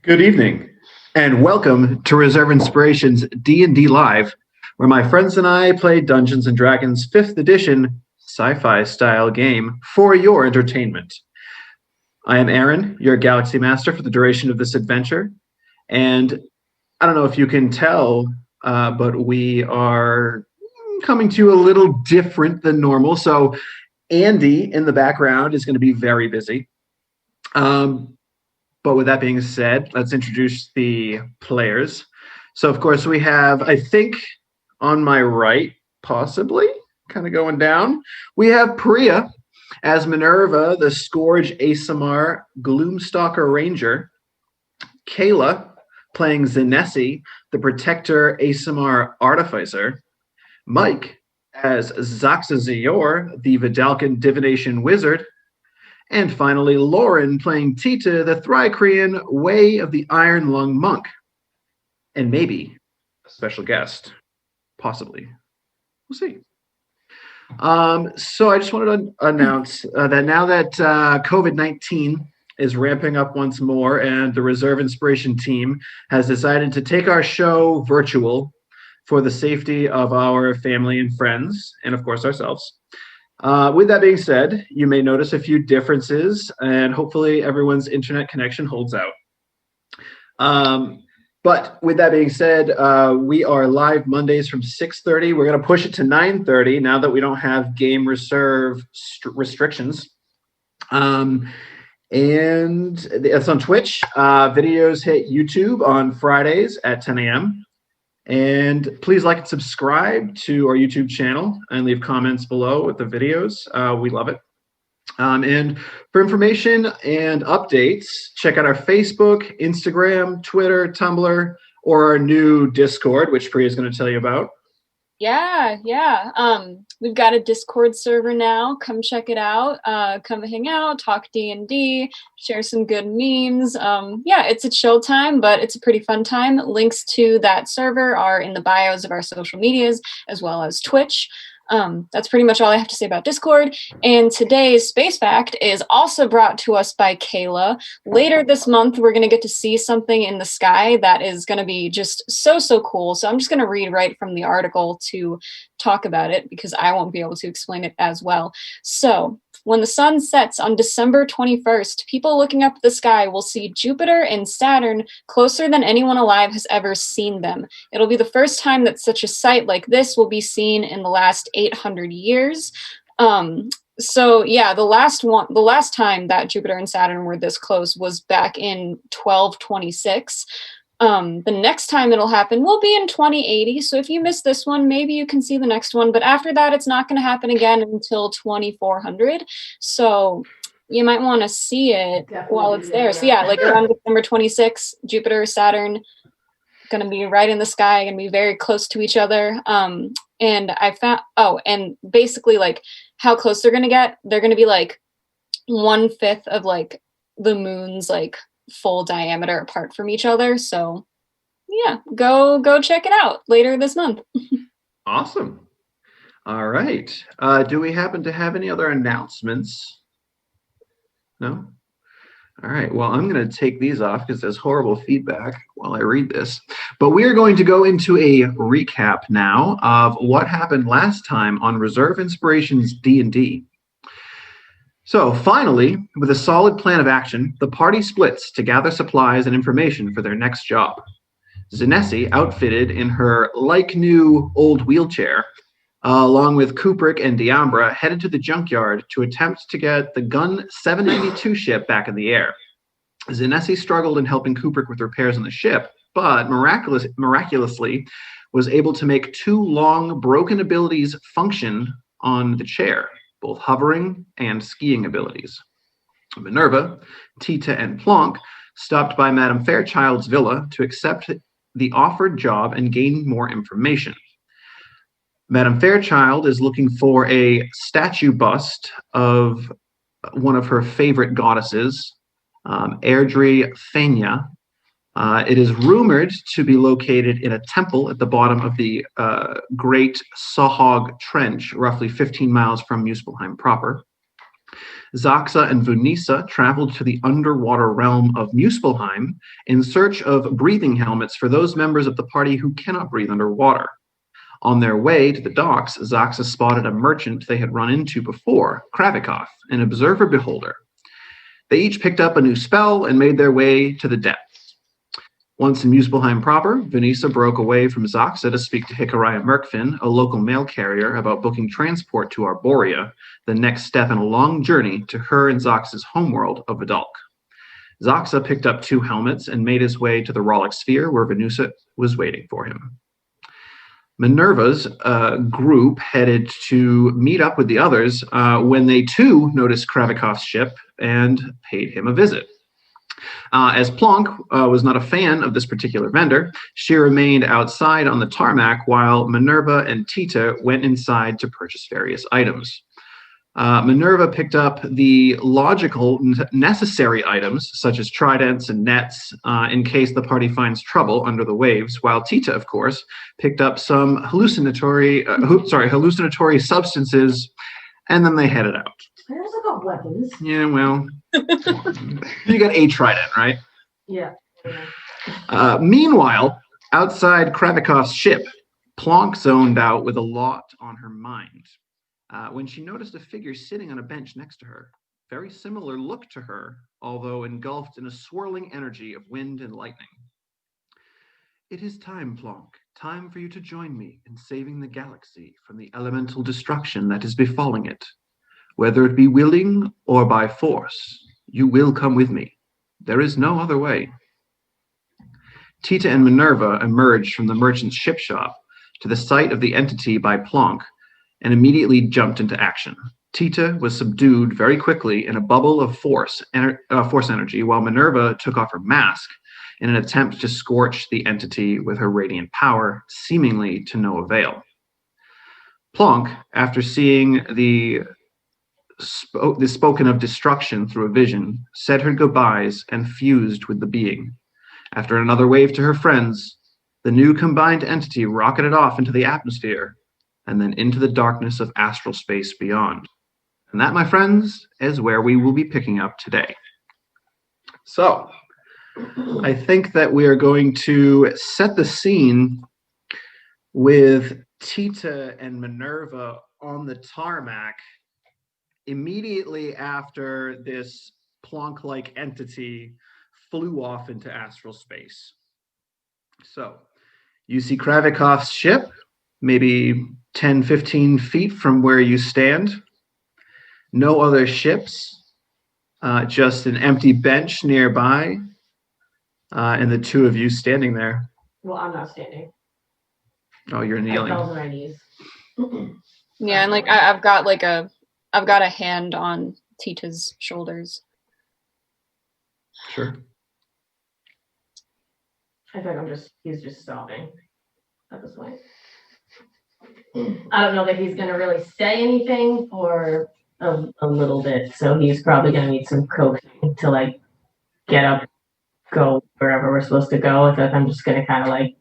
Good evening, and welcome to Reserve Inspiration's D&D Live, where my friends and I play Dungeons & Dragons 5th edition sci-fi style game for your entertainment. I am Aaron, your Galaxy Master for the duration of this adventure, and I don't know if you can tell, but we are coming to you a little different than normal. So Andy in the background is going to be very busy. But with that being said, let's introduce the players. So, of course, we have, I think, on my right, possibly, kind of going down, we have Priya as Minerva, the Scourge Aasimar Gloomstalker Ranger. Kayla playing Zinesi, the Protector Aasimar Artificer. Mike as Xaaxa, the Vidalcan Divination Wizard. And finally, Lauren playing Ti-Tih, the Thrycrean Way of the Iron Lung Monk. And maybe a special guest. Possibly. We'll see. So I just wanted to announce that now that COVID-19 is ramping up once more and the Reserve Inspiration team has decided to take our show virtual for the safety of our family and friends, and of course ourselves. With that being said, you may notice a few differences, and hopefully everyone's internet connection holds out. But with that being said, we are live Mondays from 6:30. We're going to push it to 9:30 now that we don't have game reserve restrictions. And it's on Twitch. Videos hit YouTube on Fridays at 10 a.m. And please like and subscribe to our YouTube channel and leave comments below with the videos. We love it. And for information and updates, check out our Facebook, Instagram, Twitter, Tumblr, or our new Discord, which Priya is going to tell you about. Yeah. We've got a Discord server now. Come check it out. Come hang out, talk D&D, share some good memes. It's a chill time, but it's a pretty fun time. Links to that server are in the bios of our social medias, as well as Twitch. That's pretty much all I have to say about Discord. And today's Space Fact is also brought to us by Kayla. Later this month, we're going to get to see something in the sky that is going to be just so cool. So I'm just going to read right from the article to talk about it because I won't be able to explain it as well. So when the sun sets on December 21st, people looking up at the sky will see Jupiter and Saturn closer than anyone alive has ever seen them. It'll be the first time that such a sight like this will be seen in the last 800 years. The last time that Jupiter and Saturn were this close was back in 1226. The next time it'll happen will be in 2080. So if you miss this one, maybe you can see the next one. But after that, it's not going to happen again until 2400. So you might want to see it while it's there. So around December 26th, Jupiter, Saturn, going to be right in the sky, going to be very close to each other. And I found, and basically like how close they're going to get, they're going to be like 1/5 of like the moon's like full diameter apart from each other. So yeah, go check it out later this month. Awesome. All right. Do we happen to have any other announcements? No? All right. Well, I'm going to take these off because there's horrible feedback while I read this. But we are going to go into a recap now of what happened last time on Reserve Inspiration's D&D. So finally, with a solid plan of action, the party splits to gather supplies and information for their next job. Zinesi, outfitted in her like-new old wheelchair, along with Kubrick and Diambra, headed to the junkyard to attempt to get the Gun 792 ship back in the air. Zinesi struggled in helping Kubrick with repairs on the ship, but miraculously was able to make 2 long, broken abilities function on the chair, both hovering and skiing abilities. Minerva, Ti-Tih, and Plonk stopped by Madame Fairchild's villa to accept the offered job and gain more information. Madame Fairchild is looking for a statue bust of one of her favorite goddesses, Airdrie Fenya. It is rumored to be located in a temple at the bottom of the Great Sahog Trench, roughly 15 miles from Muspelheim proper. Xaaxa and Vunisa traveled to the underwater realm of Muspelheim in search of breathing helmets for those members of the party who cannot breathe underwater. On their way to the docks, Xaaxa spotted a merchant they had run into before, Kravikoff, an observer beholder. They each picked up a new spell and made their way to the depths. Once in Muspelheim proper, Vunisa broke away from Xaaxa to speak to Hikariah Merkfin, a local mail carrier, about booking transport to Arborea, the next step in a long journey to her and Xaaxa's homeworld of Vidalk. Xaaxa picked up 2 helmets and made his way to the Rollick Sphere, where Vunisa was waiting for him. Minerva's group headed to meet up with the others when they too noticed Kravikoff's ship and paid him a visit. As Plonk was not a fan of this particular vendor, she remained outside on the tarmac while Minerva and Ti-Tih went inside to purchase various items. Minerva picked up the logical, necessary items, such as tridents and nets, in case the party finds trouble under the waves, while Ti-Tih, of course, picked up some hallucinatory substances, and then they headed out. I also got weapons. Yeah, well, you got a trident, right? Yeah. Meanwhile, outside Kravikoff's ship, Plonk zoned out with a lot on her mind. When she noticed a figure sitting on a bench next to her, very similar look to her, although engulfed in a swirling energy of wind and lightning. It is time, Plonk, time for you to join me in saving the galaxy from the elemental destruction that is befalling it. Whether it be willing or by force, you will come with me. There is no other way. Ti-Tih and Minerva emerged from the merchant's ship shop to the site of the entity by Plonk and immediately jumped into action. Ti-Tih was subdued very quickly in a bubble of force energy, while Minerva took off her mask in an attempt to scorch the entity with her radiant power, seemingly to no avail. Plonk, after seeing the spoken of destruction through a vision, said her goodbyes and fused with the being. After another wave to her friends, the new combined entity rocketed off into the atmosphere and then into the darkness of astral space beyond. And that, my friends, is where we will be picking up today. So, I think that we are going to set the scene with Ti-Tih and Minerva on the tarmac immediately after this Plonk-like entity flew off into astral space. So, you see Kravikoff's ship, maybe 10, 15 feet from where you stand. No other ships, just an empty bench nearby, and the 2 of you standing there. Well, I'm not standing. Oh, you're kneeling. I fell to my knees. Yeah, and like I've got a hand on Ti-Tih's shoulders. Sure. I feel like he's just sobbing at this point. I don't know that he's going to really say anything for a little bit, so he's probably going to need some coaxing to like get up, go wherever we're supposed to go. I feel like I'm just going to kind of like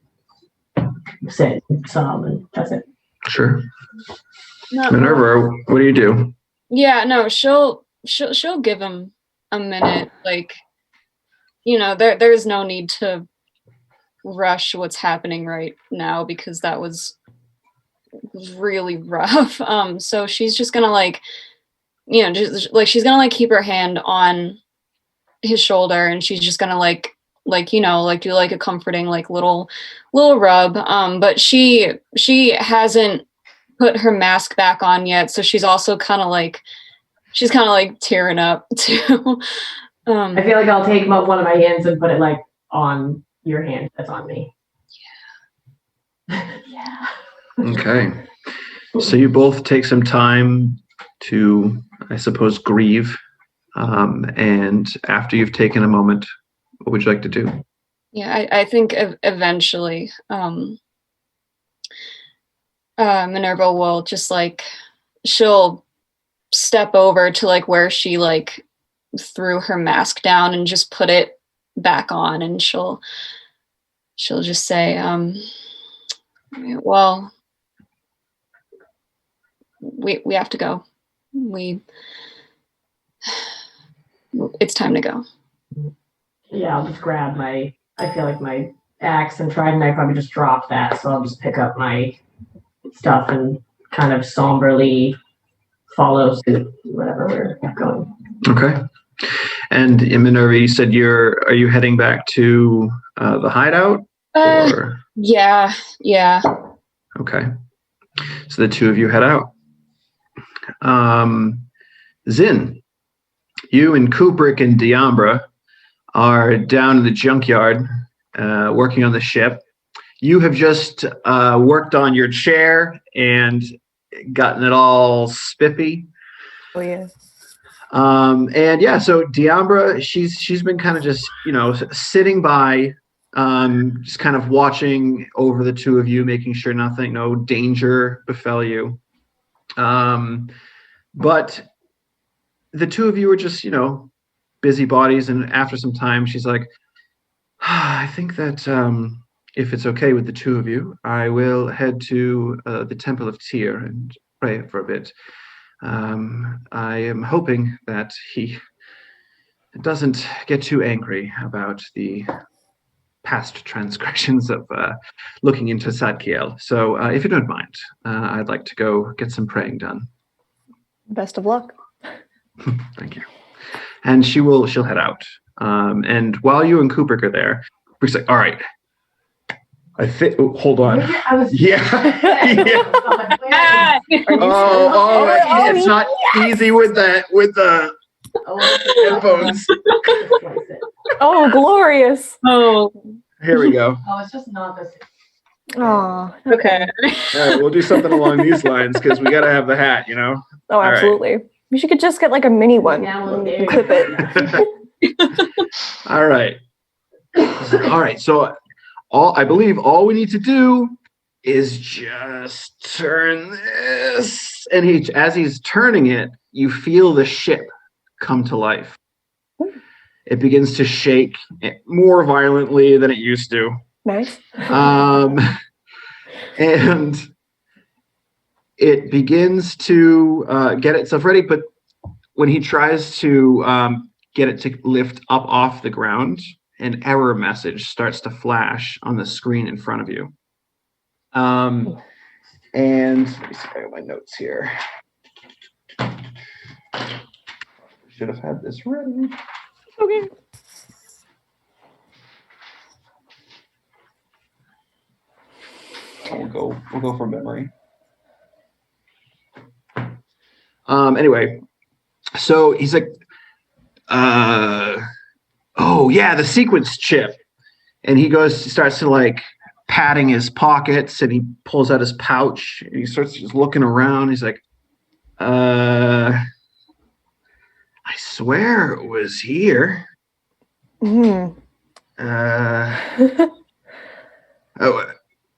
sit and sob, and that's it. Sure. No, Minerva, what do you do? Yeah, no, she'll give him a minute. Like, you know, there's no need to rush what's happening right now because that was really rough. So she's just gonna like, you know, just like she's gonna like keep her hand on his shoulder and she's just gonna like you know, like do like a comforting like little rub. But she hasn't put her mask back on yet, so she's also kind of like tearing up too. I feel like I'll take one of my hands and put it like on your hand that's on me. Yeah. Yeah. Okay. So you both take some time to, I suppose, grieve. And after you've taken a moment, what would you like to do? Yeah, I think eventually Minerva will just like, she'll step over to like where she like threw her mask down and just put it back on, and she'll just say, well, we have to go. We it's time to go. Yeah, I'll just grab I feel like my axe and trident, I probably just dropped that, so I'll just pick up my stuff and kind of somberly follow suit, whatever we're going. Okay. And Minerva, you said are you heading back to the hideout? Or? Yeah. Okay. So the two of you head out. Zin, you and Kubrick and Diambra are down in the junkyard working on the ship. You have just worked on your chair and gotten it all spiffy. Oh yeah. And yeah, so Diambra, she's been kind of just sitting by, just kind of watching over the two of you, making sure no danger befell you. But the two of you are just busybodies, and after some time, she's like, I think that if it's okay with the two of you, I will head to the Temple of Tyr and pray for a bit. I am hoping that he doesn't get too angry about the past transgressions of looking into Sadkiel. So if you don't mind, I'd like to go get some praying done. Best of luck. Thank you. And she'll head out. And while you and Kubrick are there, Kubrick's like, all right. I think. Oh, hold on. Yeah. It's not easy with the headphones. Oh, glorious. Oh, Here we go. Oh, it's just not this. Oh, okay. All right, we'll do something along these lines because we got to have the hat, Oh, absolutely. You should just get like a mini one. Yeah, and you can clip it. All right. All right. So I believe all we need to do is just turn this. And as he's turning it, you feel the ship come to life. It begins to shake more violently than it used to. Nice. And it begins to get itself ready, but when he tries to get it to lift up off the ground, an error message starts to flash on the screen in front of you. And let me see if I got my notes here. Should have had this ready. Okay. We'll go from memory. Anyway, so he's like, oh yeah, the sequence chip. And he starts to like patting his pockets, and he pulls out his pouch and he starts just looking around. He's like, I swear it was here. Mm. Oh,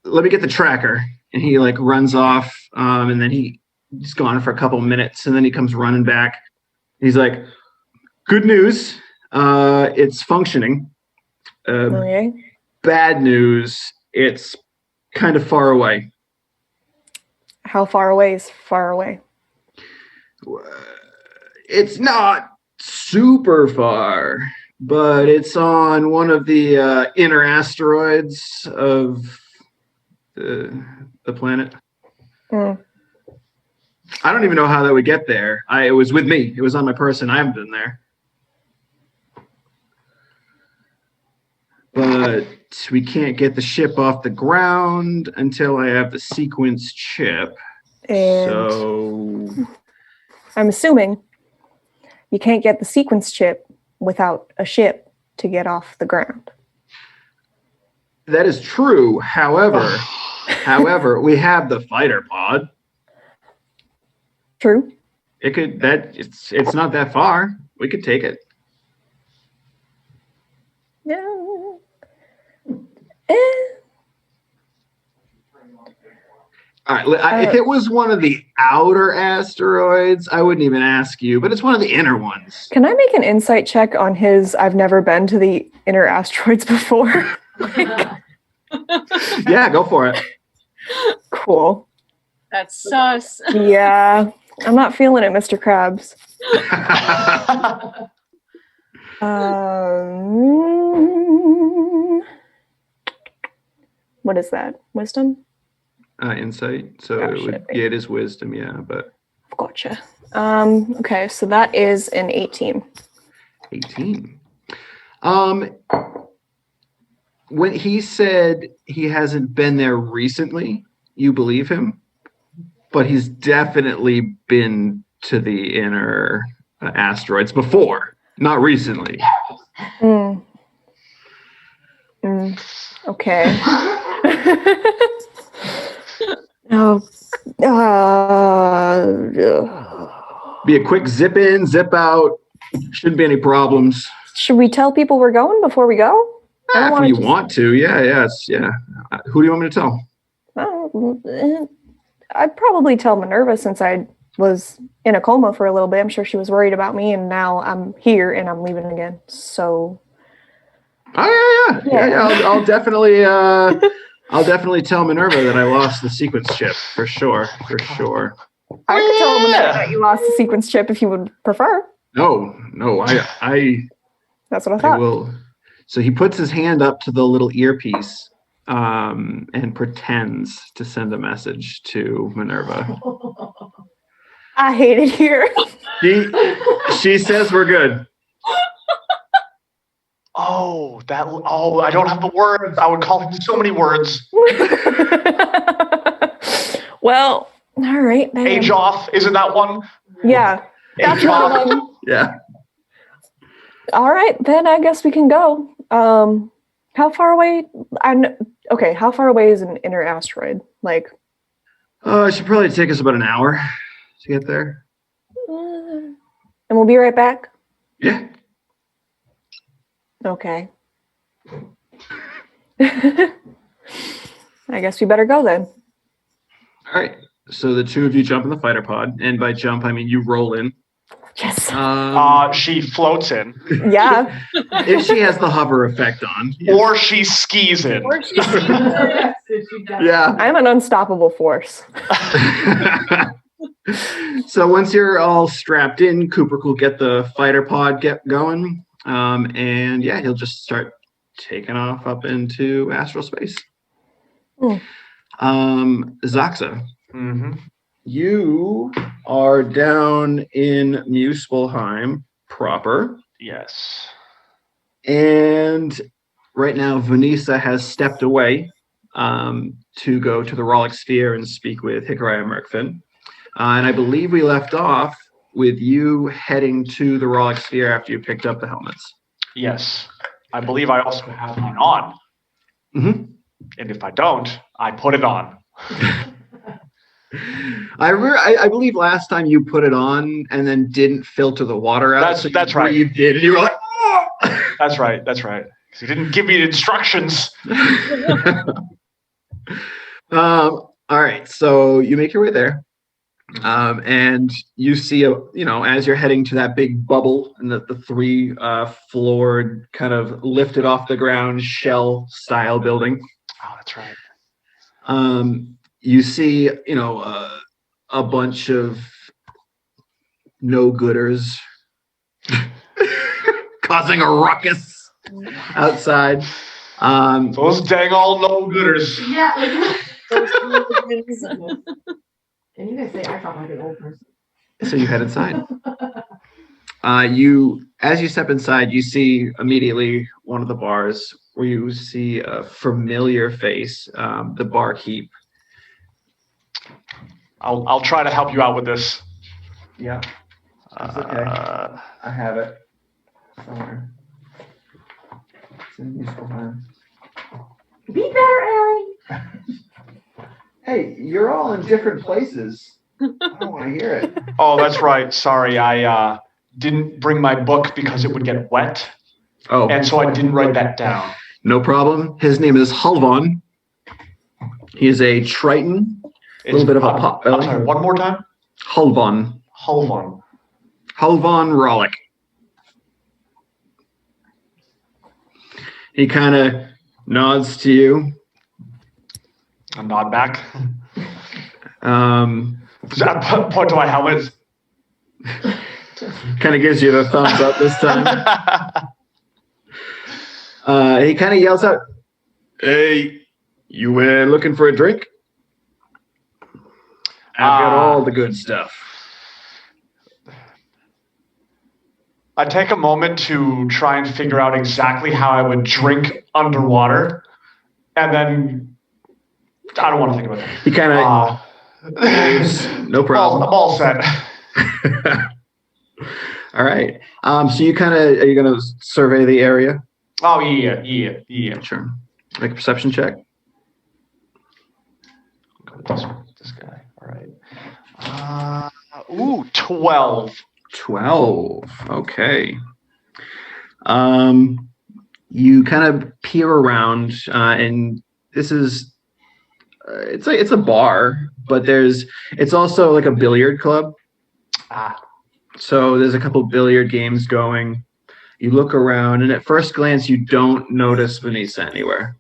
let me get the tracker. And he like runs off, and then he's gone for a couple minutes, and then he comes running back. He's like, good news, it's functioning. Okay. Bad news, it's kind of far away. How far away is far away? It's not super far, but it's on one of the inner asteroids of the planet. Mm. I don't even know how that would get there. It was with me. It was on my person. I haven't been there. But we can't get the ship off the ground until I have the sequence chip. And So I'm assuming you can't get the sequence chip without a ship to get off the ground. that is true. However, we have the fighter pod. True. It's not that far. We could take it. Yeah. All right. If it was one of the outer asteroids, I wouldn't even ask you, but it's one of the inner ones. Can I make an insight check on his I've never been to the inner asteroids before? Yeah, go for it. Cool. That's sus. Yeah. I'm not feeling it, Mr. Krabs. What is that? Wisdom? Insight. So Gotcha. it is wisdom, yeah, but Gotcha. Okay, so that is an 18. 18. When he said he hasn't been there recently, you believe him, but he's definitely been to the inner asteroids before, not recently. Okay. Be a quick zip in, zip out. Shouldn't be any problems. Should we tell people we're going before we go? If you want to, yeah. Who do you want me to tell? I'd probably tell Minerva since I was in a coma for a little bit. I'm sure she was worried about me, and now I'm here and I'm leaving again. So. Oh yeah. I'll definitely tell Minerva that I lost the sequence chip for sure. I could tell Minerva that you lost the sequence chip if you would prefer. No, I. That's what I thought. I will. So he puts his hand up to the little earpiece and pretends to send a message to Minerva. I hate it here. She says we're good. Oh, I don't have the words. I would call him so many words. Well, all right. Age off, isn't that one? Yeah. That's one of them. Yeah. All right, then I guess we can go. How far away? How far away is an inner asteroid? Like, it should probably take us about an hour to get there. And we'll be right back. Yeah. Okay. I guess we better go then. All right. So the two of you jump in the fighter pod, and by jump I mean you roll in. Yes. She floats in. Yeah. If she has the hover effect on. Or she skis in. Yeah. I'm an unstoppable force. So once you're all strapped in, Cooper will get the fighter pod going. And yeah, he'll just start taking off up into astral space. Xaaxa. Mm-hmm. You are down in Muspelheim proper. Yes. And right now, Vanessa has stepped away to go to the Rollick Sphere and speak with Hikariah Merkfin. And I believe we left off with you heading to the Rollick Sphere after you picked up the helmets. Yes. I believe I also have mine on. Mm-hmm. And if I don't, I put it on. I believe last time you put it on and then didn't filter the water out. That's right. You did, and you were like, oh! That's right. Because you didn't give me instructions. All right, so you make your way there, and you see as you're heading to that big bubble and the three floored kind of lifted off the ground shell style building. Oh, that's right. You see, a bunch of no-gooders causing a ruckus outside. Those dang all no-gooders. Yeah. And you guys say I talk like an old person. So you head inside. As you step inside, you see immediately one of the bars where you see a familiar face, the barkeep. I'll try to help you out with this. Yeah, it's okay. I have it somewhere. It's in Muspelheim. Be better, Ellie. Hey, you're all in different places. I don't want to hear it. Oh, that's right. Sorry, I didn't bring my book because it would get wet. Oh, and so I didn't write that down. No problem. His name is Hulvon. He is a Triton. A little bit of a pot belly. I'm sorry, one more time? Hulvon. Hulvon. Hulvon Rollick. He kind of nods to you. I nod back. Point to my helmet. Kind of gives you the thumbs up this time. He kind of yells out, "Hey, you looking for a drink? I've got all the good stuff." I take a moment to try and figure out exactly how I would drink underwater, and then I don't want to think about that. He kind of, no problem. I'm all set. All right. So you are you going to survey the area? Oh, yeah. Sure. Make a perception check. This guy. All right. 12. 12. Okay. You kind of peer around, and this is it's a bar, but it's also like a billiard club. So there's a couple billiard games going. You look around, and at first glance, you don't notice Vanessa anywhere.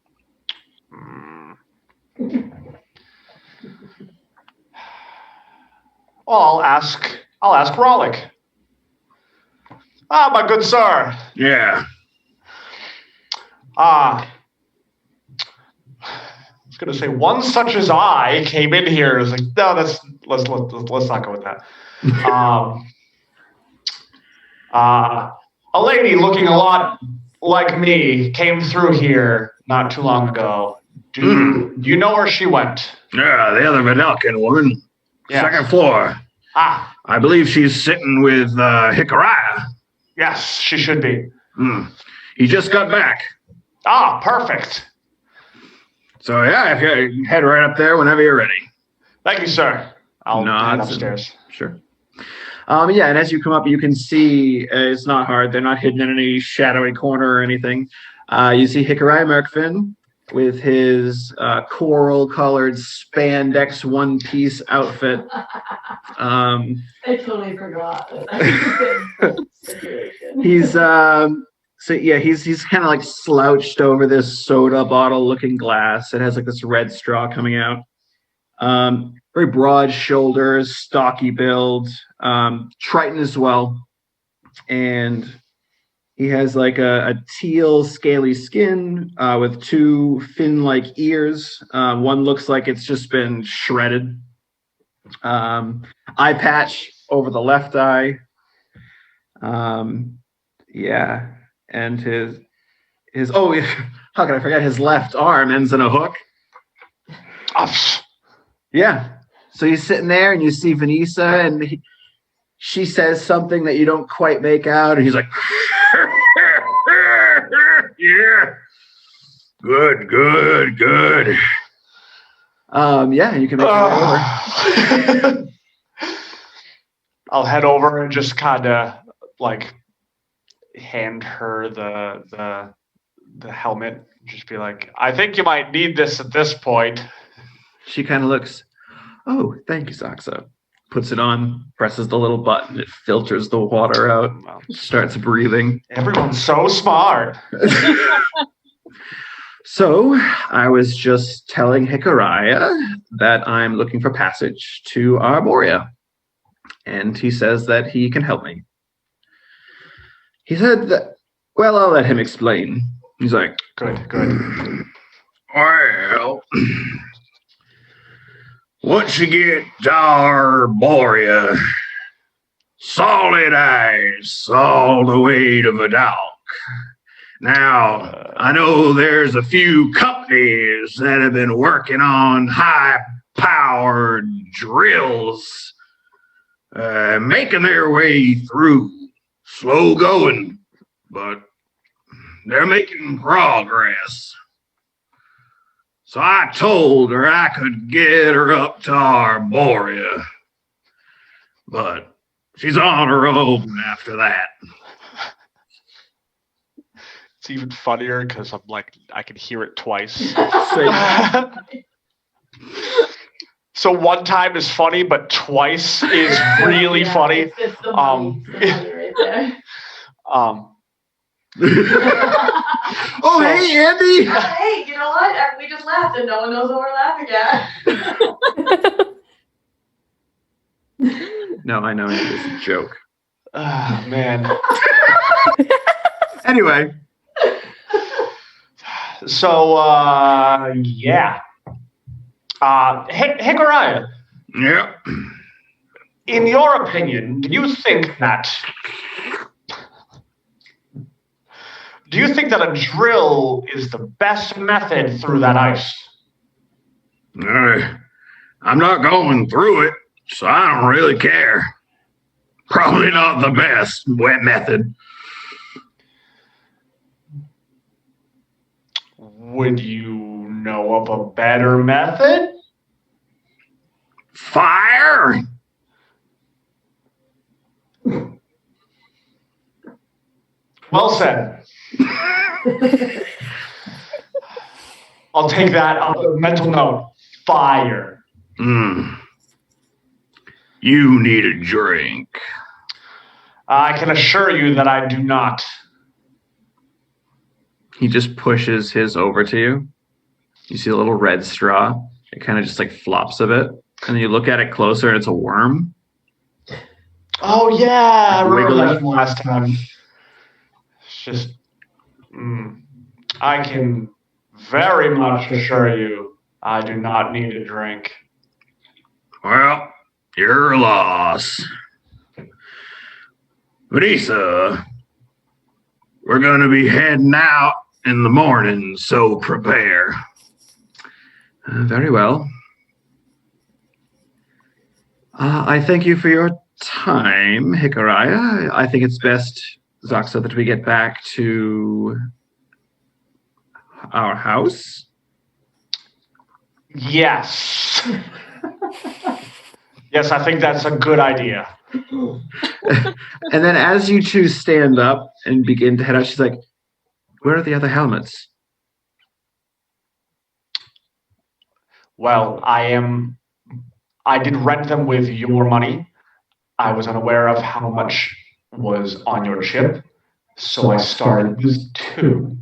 Well, I'll ask Rollick. My good sir. Yeah. I was going to say, one such as I came in here. Is like, no, let's not go with that. A lady looking a lot like me came through here not too long ago. Do you know where she went? Yeah, the other Vidalkin woman. Yes. Second floor. I believe she's sitting with Hikariah. Yes, she should be. He just got back. Perfect. So yeah, if you head right up there whenever you're ready. Thank you, sir. I'll head upstairs. Sure. Yeah, and as you come up, you can see it's not hard. They're not hidden in any shadowy corner or anything. You see Hikariah Merkfin with his coral-colored spandex one-piece outfit. I totally forgot. He's he's kind of like slouched over this soda bottle-looking glass. It has like this red straw coming out. Very broad shoulders, stocky build, Triton as well, and he has like a teal scaly skin with two fin-like ears. One looks like it's just been shredded. Eye patch over the left eye. Yeah, and his how can I forget, his left arm ends in a hook. Yeah. So he's sitting there, and you see Vanessa, and she says something that you don't quite make out, and he's like, "Yeah, good. Yeah, you can make your way over. I'll head over and just kind of like hand her the helmet. Just be like, I think you might need this at this point. She kind of looks, "Oh, thank you, Xaaxa." Puts it on, presses the little button, it filters the water out, starts breathing. Everyone's so smart. So I was just telling Hikariah that I'm looking for passage to Arborea. And he says that he can help me. He said that, well, I'll let him explain. He's like, Good. Well, once you get to Arborea, solid ice all the way to Vidalk. Now, I know there's a few companies that have been working on high-powered drills, making their way through. Slow going, but they're making progress. So I told her I could get her up to Arborea, but she's on her own after that. It's even funnier because I'm like, I can hear it twice. So one time is funny, but twice is really funny. It's the funny right there. Oh, hey, Andy! Hey, you know what? We just laughed and no one knows what we're laughing at. No, I know it's a joke. Ah, man. Anyway, So, yeah. Hikariah, yeah. in your opinion, do you think that a drill is the best method through that ice? I'm not going through it, so I don't really care. Probably not the best wet method. Would you know of a better method? Fire! Well said. I'll take that mental note. Fire. You need a drink. I can assure you that I do not. He just pushes his over to you. You see a little red straw. It kind of just like flops a bit. And then you look at it closer and it's a worm. Oh, yeah. I remember Wiggly. that from last time. It's just... I can very much assure you I do not need a drink. Well, your loss. Vanessa, we're going to be heading out in the morning, so prepare. Very well. I thank you for your time, Hikariah. I think it's best, Xaaxa, that we get back to our house. Yes. Yes, I think that's a good idea. And then as you two stand up and begin to head out, she's like, where are the other helmets? Well, I did rent them with your money. I was unaware of how much was on your ship, so I started with 2.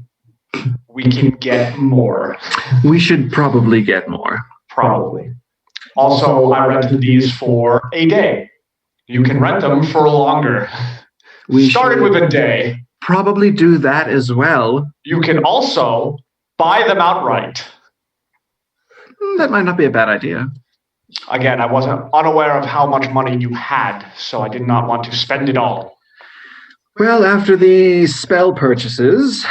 We can get more. We should probably get more. Probably. Also, I rented these for a day. You can rent them for longer. We started with a day. Probably do that as well. You can also buy them outright. That might not be a bad idea. Again, I wasn't unaware of how much money you had, so I did not want to spend it all. Well, after the spell purchases,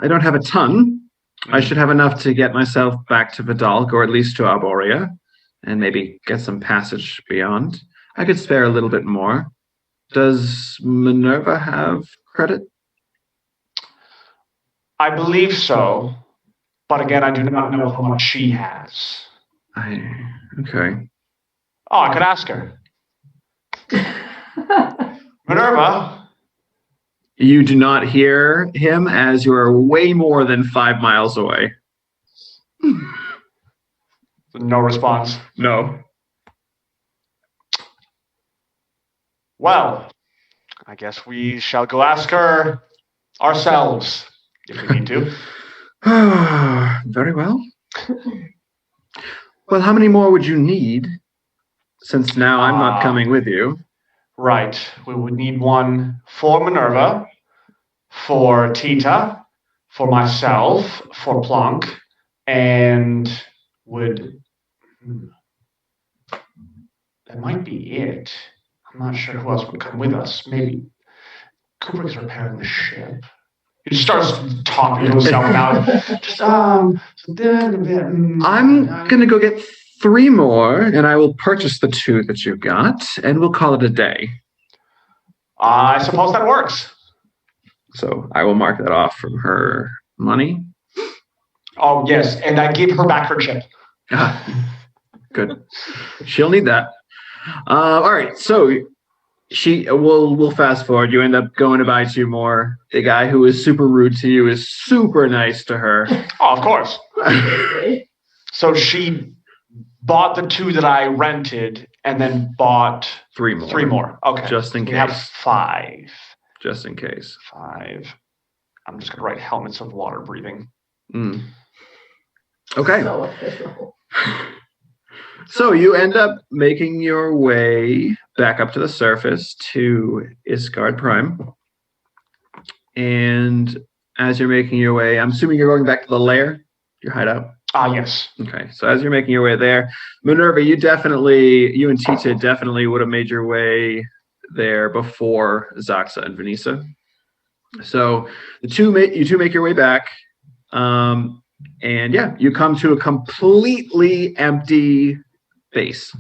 I don't have a ton. I should have enough to get myself back to Vidalk, or at least to Arborea, and maybe get some passage beyond. I could spare a little bit more. Does Minerva have credit? I believe so, but again, I do not know how much she has. Okay. Oh, I could ask her. Minerva? You do not hear him as you are way more than 5 miles away. No response. No. Well, I guess we shall go ask her ourselves, if we need to. Very well. Well, how many more would you need, since now I'm not coming with you? Right. We would need one for Minerva, for Ti-Tih, for myself, for Plonk, and would... That might be it. I'm not sure who else would come with us. Maybe Kubrick's repairing the ship. He just starts talking to himself now. Just, I'm going to go get 3 more, and I will purchase the 2 that you got, and we'll call it a day. I suppose that works. So I will mark that off from her money. Oh, yes, and I give her back her chip. Good. She'll need that. All right, so we'll fast forward. You end up going to buy 2 more. The guy who is super rude to you is super nice to her. Oh, of course. So she bought the 2 that I rented and then bought 3 more. 3 more. Okay. Just in We case. have 5. Just in case. 5. I'm just going to write helmets of water breathing. Okay. So official. So you end up making your way back up to the surface to Isgard Prime. And as you're making your way, I'm assuming you're going back to the lair, your hideout? Yes. Okay, so as you're making your way there, Minerva, you and Ti-Tih definitely would have made your way there before Xaaxa and Zinesi. So you two make your way back. And yeah, you come to a completely empty base.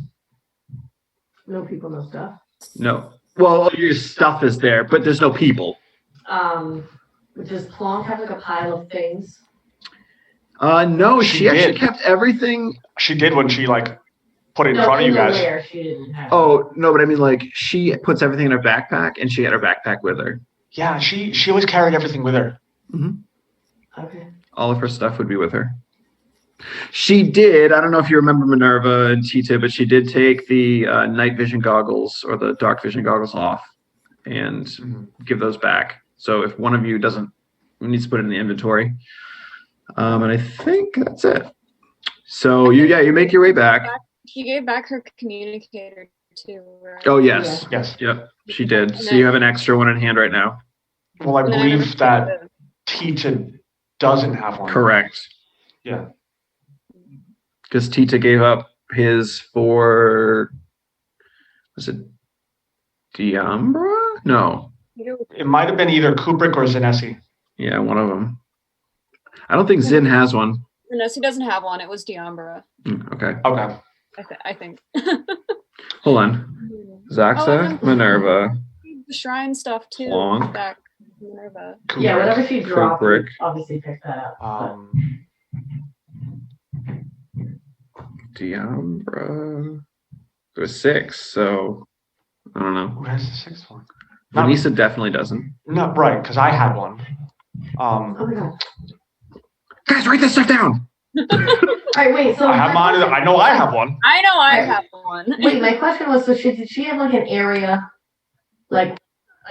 No people, no stuff. No. Well, all your stuff is there, but there's no people. Does Plonk have like a pile of things? No, she actually did. kept everything. She did when she like put it in front of you guys. Where she didn't have. Oh no, but I mean like she puts everything in her backpack, and she had her backpack with her. Yeah, she always carried everything with her. Mm-hmm. Okay. All of her stuff would be with her. She did. I don't know if you remember Minerva and Ti-Tih, but she did take the night vision goggles or the dark vision goggles off and give those back. So if one of you needs to put it in the inventory. And I think that's it. So you make your way back. She gave back her communicator too, right? Oh yes. Yeah. Yes. Yep, she did. So you have an extra one in hand right now. Well, I believe that Ti-Tih doesn't have one. Correct. Yeah. Because Ti-Tih gave up his for, was it Diambra? No. It might have been either Kubrick or Zinesi. Yeah, one of them. I don't think Zin has one. Zinesi doesn't have one. It was Diambra. Okay. Okay. I think. Hold on. Xaaxa, Minerva. The shrine stuff too. Plonk. Back Minerva. Kubrick. Yeah, whatever she dropped, we Kubrick. obviously picked that up. Diambra. There's 6, so I don't know. Who has the 6th one? Zinesi definitely doesn't. No, right, because I had one. Oh my god. Guys, write this stuff down. Alright, wait, so I have mine. I know I have one. I know I have one. wait, my question was, so did she have like an area, like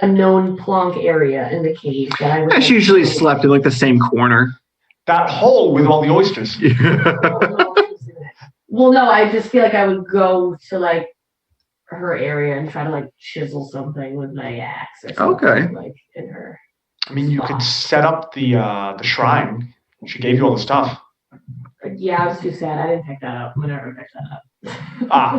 a known Plonk area in the cave that I would Yeah, she usually slept in like the same corner. That hole with all the oysters. Well, no, I just feel like I would go to like her area and try to like chisel something with my axe or something. Okay. Like in her. I mean, you could set up the shrine. She gave you all the stuff. Yeah, I was too sad. I didn't pick that up. Minerva picked that Ah,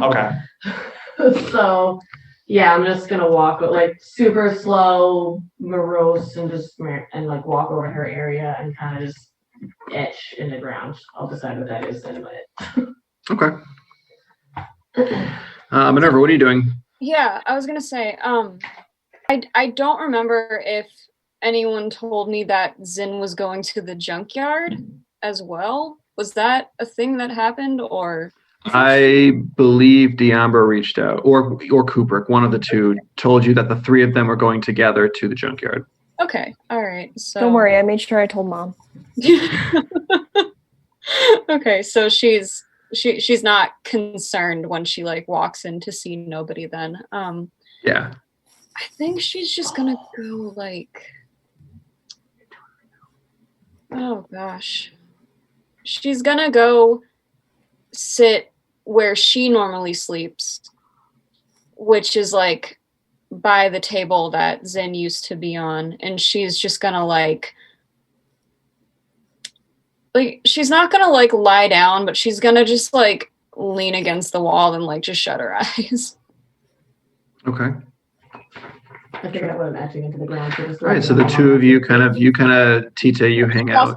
up. So, yeah, I'm just gonna walk like super slow, morose, and like walk over her area and kind of just etch in the ground. I'll decide what that is in a minute. Okay. Minerva, what are you doing? Yeah, I was gonna say, I don't remember if anyone told me that Zin was going to the junkyard as well. Was that a thing that happened, or? I believe Diambra reached out, or Kubrick, one of the two, told you that the 3 of them were going together to the junkyard. Okay, all right. So Don't worry, I made sure I told Mom. Okay, so she's not concerned when she like walks in to see nobody then. Yeah. I think she's just gonna go like, oh gosh. She's gonna go sit where she normally sleeps, which is like by the table that Zin used to be on, and she's just gonna like she's not gonna like lie down, but she's gonna just like lean against the wall and like just shut her eyes. Okay. I figured I would have matching into the ground. So All right. So the 2 of you kind of Ti-Tih, you hang out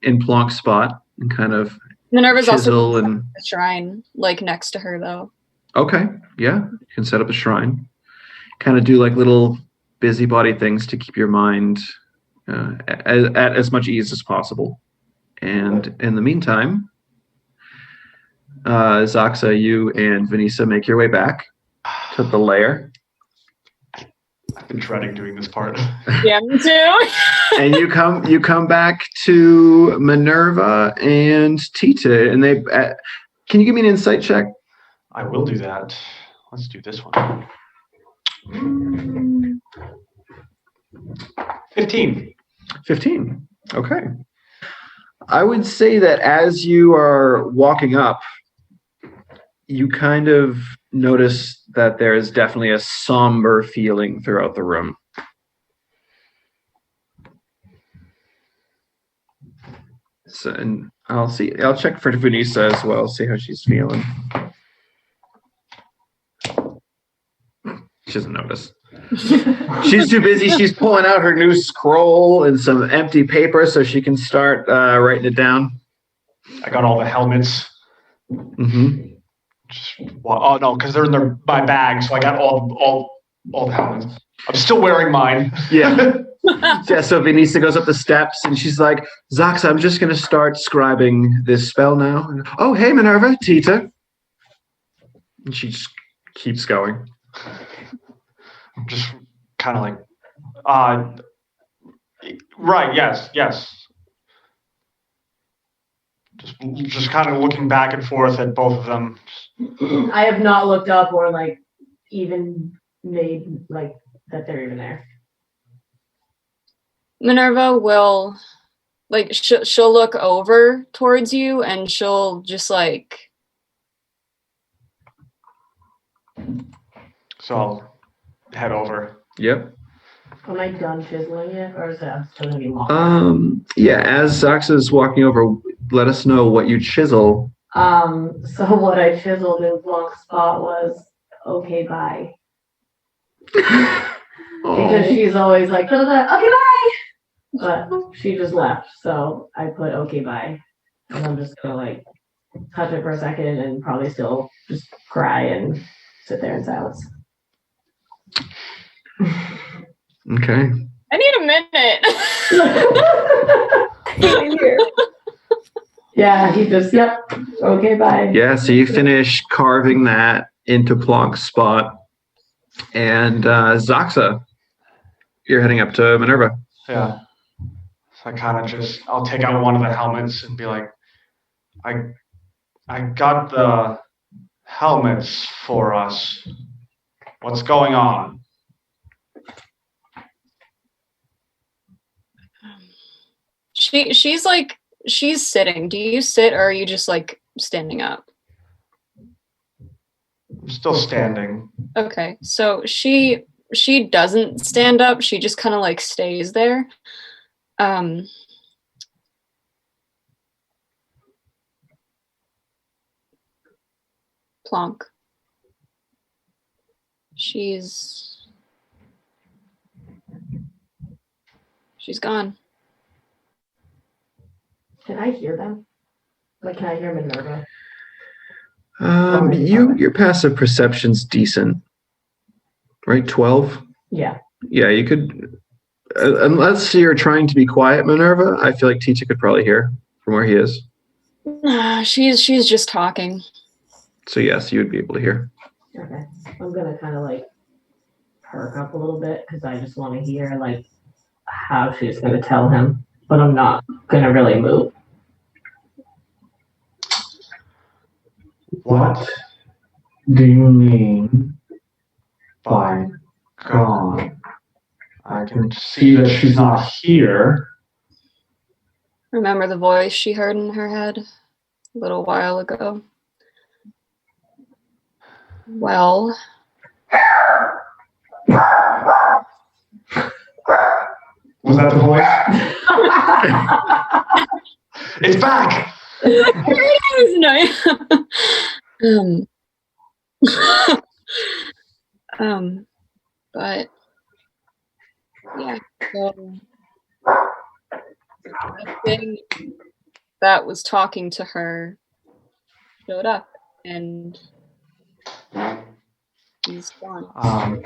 in Plonk's spot and kind of Minerva's chisel also and a shrine like next to her though. okay. Yeah, you can set up a shrine. Kind of do like little busybody things to keep your mind at as much ease as possible. And in the meantime, Xaaxa, you and Zinesi make your way back to the lair. I've been dreading doing this part. Yeah, me too. And you come back to Minerva and Ti-Tih, and they. Can you give me an insight check? I will do that. Let's do this one. 15. 15. Okay. I would say that as you are walking up, you kind of notice that there is definitely a somber feeling throughout the room. So, and I'll check for Vanessa as well, see how she's feeling. She doesn't notice. She's too busy. She's pulling out her new scroll and some empty paper so she can start writing it down. I got all the helmets. Mm-hmm. Oh no, because they're in my bag, so I got all the helmets. I'm still wearing mine. Yeah. Yeah, so Vanessa goes up the steps and she's like, Xaaxa, I'm just going to start scribing this spell now. Oh, hey, Minerva, Ti-Tih. And she just keeps going. Just kind of like, right, yes. Just kind of looking back and forth at both of them. I have not looked up or like even made like that they're even there. Minerva will, like, she'll look over towards you and she'll just like. So I'll head over. Yep. Am I done chiseling it, or is that still gonna be long? Yeah, as Xaaxa is walking over, let us know what you chisel. So what I chiseled in Blonk's spot was okay, bye. Because she's always like, okay, bye. But she just left, so I put okay, bye. And I'm just gonna like touch it for a second and probably still just cry and sit there in silence. Okay. I need a minute. Yeah, he just, yep, okay, bye. Yeah, so you finish carving that into Plonk's spot. And Xaaxa, you're heading up to Minerva. Yeah. So I kind of I'll take out one of the helmets and be like, I got the helmets for us. What's going on? She's sitting. Do you sit or are you just like standing up? I'm still standing. Okay, so she doesn't stand up. She just kind of like stays there. Plonk. She's gone. Can I hear them? Like, can I hear Minerva? Your passive perception's decent, right? 12? Yeah. Yeah, you could, unless you're trying to be quiet, Minerva, I feel like Ti-Tih could probably hear from where he is. She's just talking. So yes, you would be able to hear. Okay. I'm gonna kind of like perk up a little bit because I just want to hear like how she's gonna tell him, but I'm not gonna really move. What do you mean by gone? I can see that she's not here. Remember the voice she heard in her head a little while ago? Well, Was that the voice? It's back! But yeah, so the thing that was talking to her showed up and he's gone.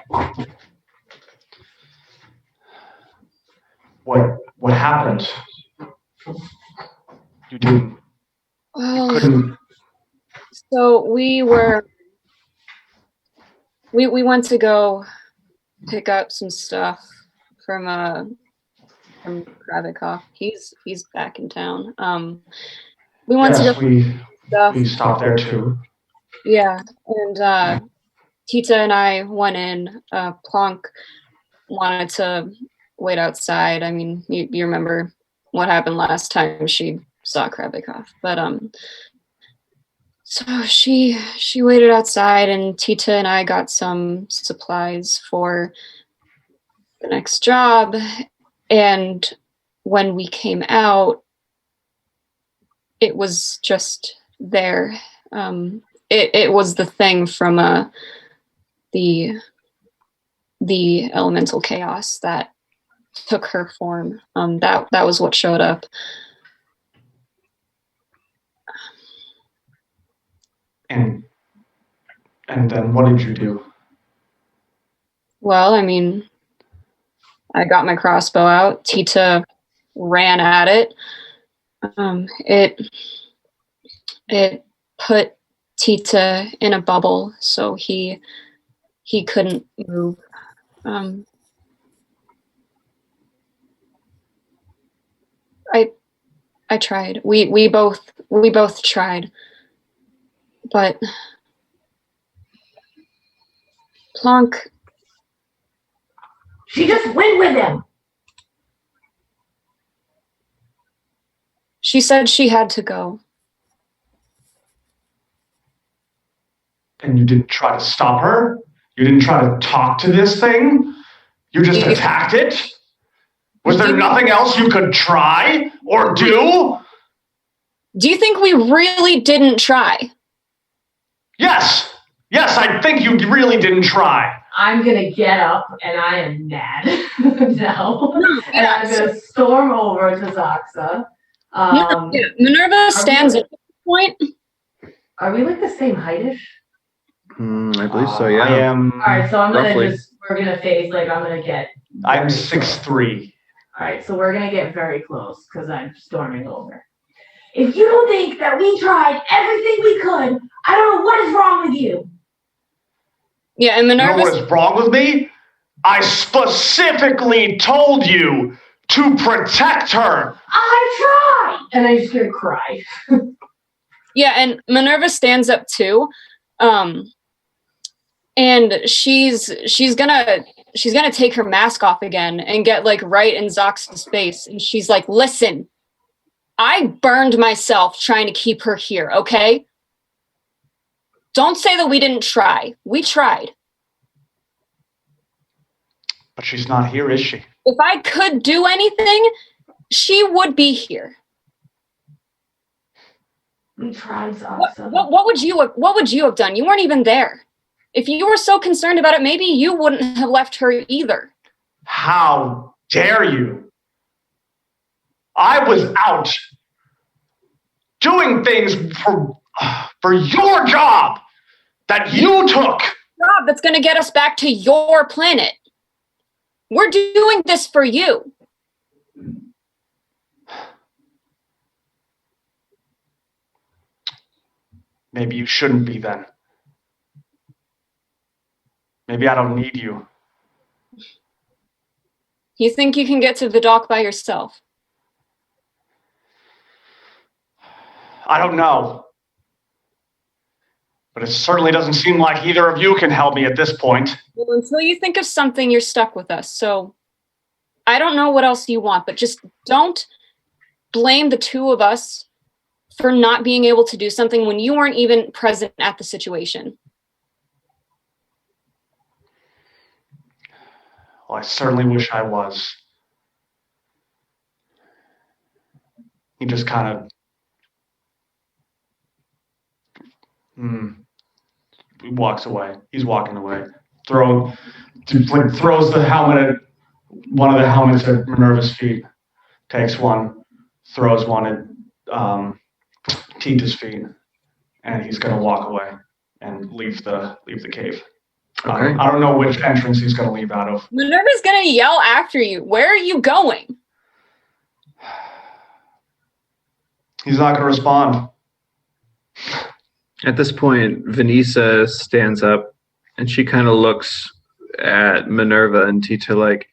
What happened? You didn't. Well, Couldn't. so we went to go pick up some stuff from Kravikov. He's back in town. We went to go we stopped there too. Yeah, and Ti-Tih and I went in. Plonk wanted to wait outside. I mean, you remember what happened last time she saw Kravikov, but So she waited outside, and Ti-Tih and I got some supplies for the next job. And when we came out, it was just there. It was the thing from the elemental chaos that took her form. That was what showed up. And then what did you do? Well, I mean, I got my crossbow out. Ti-Tih ran at it. It put Ti-Tih in a bubble, so he couldn't move. I tried. We both tried, but Plonk. She just went with him. She said she had to go. And you didn't try to stop her? You didn't try to talk to this thing? You just attacked it? Was there nothing else you could try or do? Do you think we really didn't try? Yes, I think you really didn't try. I'm gonna get up and I am mad now. And I'm gonna storm over to Xaaxa. Minerva stands at this point. Are we like the same heightish? I believe so, yeah. I am. Alright, so roughly. we're gonna face, like, I'm gonna get. I'm 6'3". Alright, so we're gonna get very close because I'm storming over. If you don't think that we tried everything we could, I don't know what is wrong with you. Yeah, and You know Minerva. what is wrong with me? I specifically told you to protect her. I tried! And I just hear cry. Yeah, and Minerva stands up too. And she's gonna take her mask off again and get like right in Xaaxa's face, and she's like, "Listen, I burned myself trying to keep her here, okay? Don't say that we didn't try. We tried. But she's not here, is she? If I could do anything, she would be here." We tried, Xaaxa. What would you have done? You weren't even there. If you were so concerned about it, maybe you wouldn't have left her either. How dare you? I was out doing things for your job that you took. Job that's going to get us back to your planet. We're doing this for you. Maybe you shouldn't be then. Maybe I don't need you. You think you can get to the dock by yourself? I don't know. But it certainly doesn't seem like either of you can help me at this point. Well, until you think of something, you're stuck with us. So I don't know what else you want, but just don't blame the two of us for not being able to do something when you weren't even present at the situation. Well, I certainly wish I was. He just kind of he walks away. He's walking away. Throws the helmet at one of the helmets at Minerva's feet. Takes one, throws one at Ti-Tih's feet, and he's gonna walk away and leave the cave. Okay. I don't know which entrance he's gonna leave out of. Minerva's gonna yell after you. Where are you going? He's not gonna respond. At this point, Vanessa stands up and she kind of looks at Minerva and Ti-Tih like,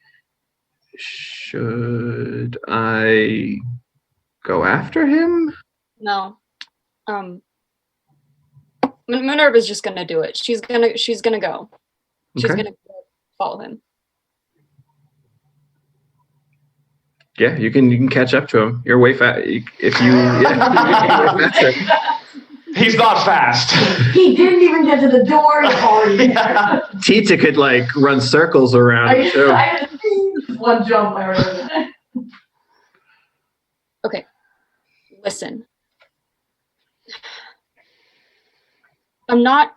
should I go after him? No. Minerva's just gonna do it. She's gonna go. She's Okay. gonna follow him. Yeah, you can catch up to him. You're way fast. If you, yeah, you can way faster. He's not fast. He didn't even get to the door. He's already there. Ti-Tih could like run circles around it too. I had one jump. I already. Okay. Listen. I'm not.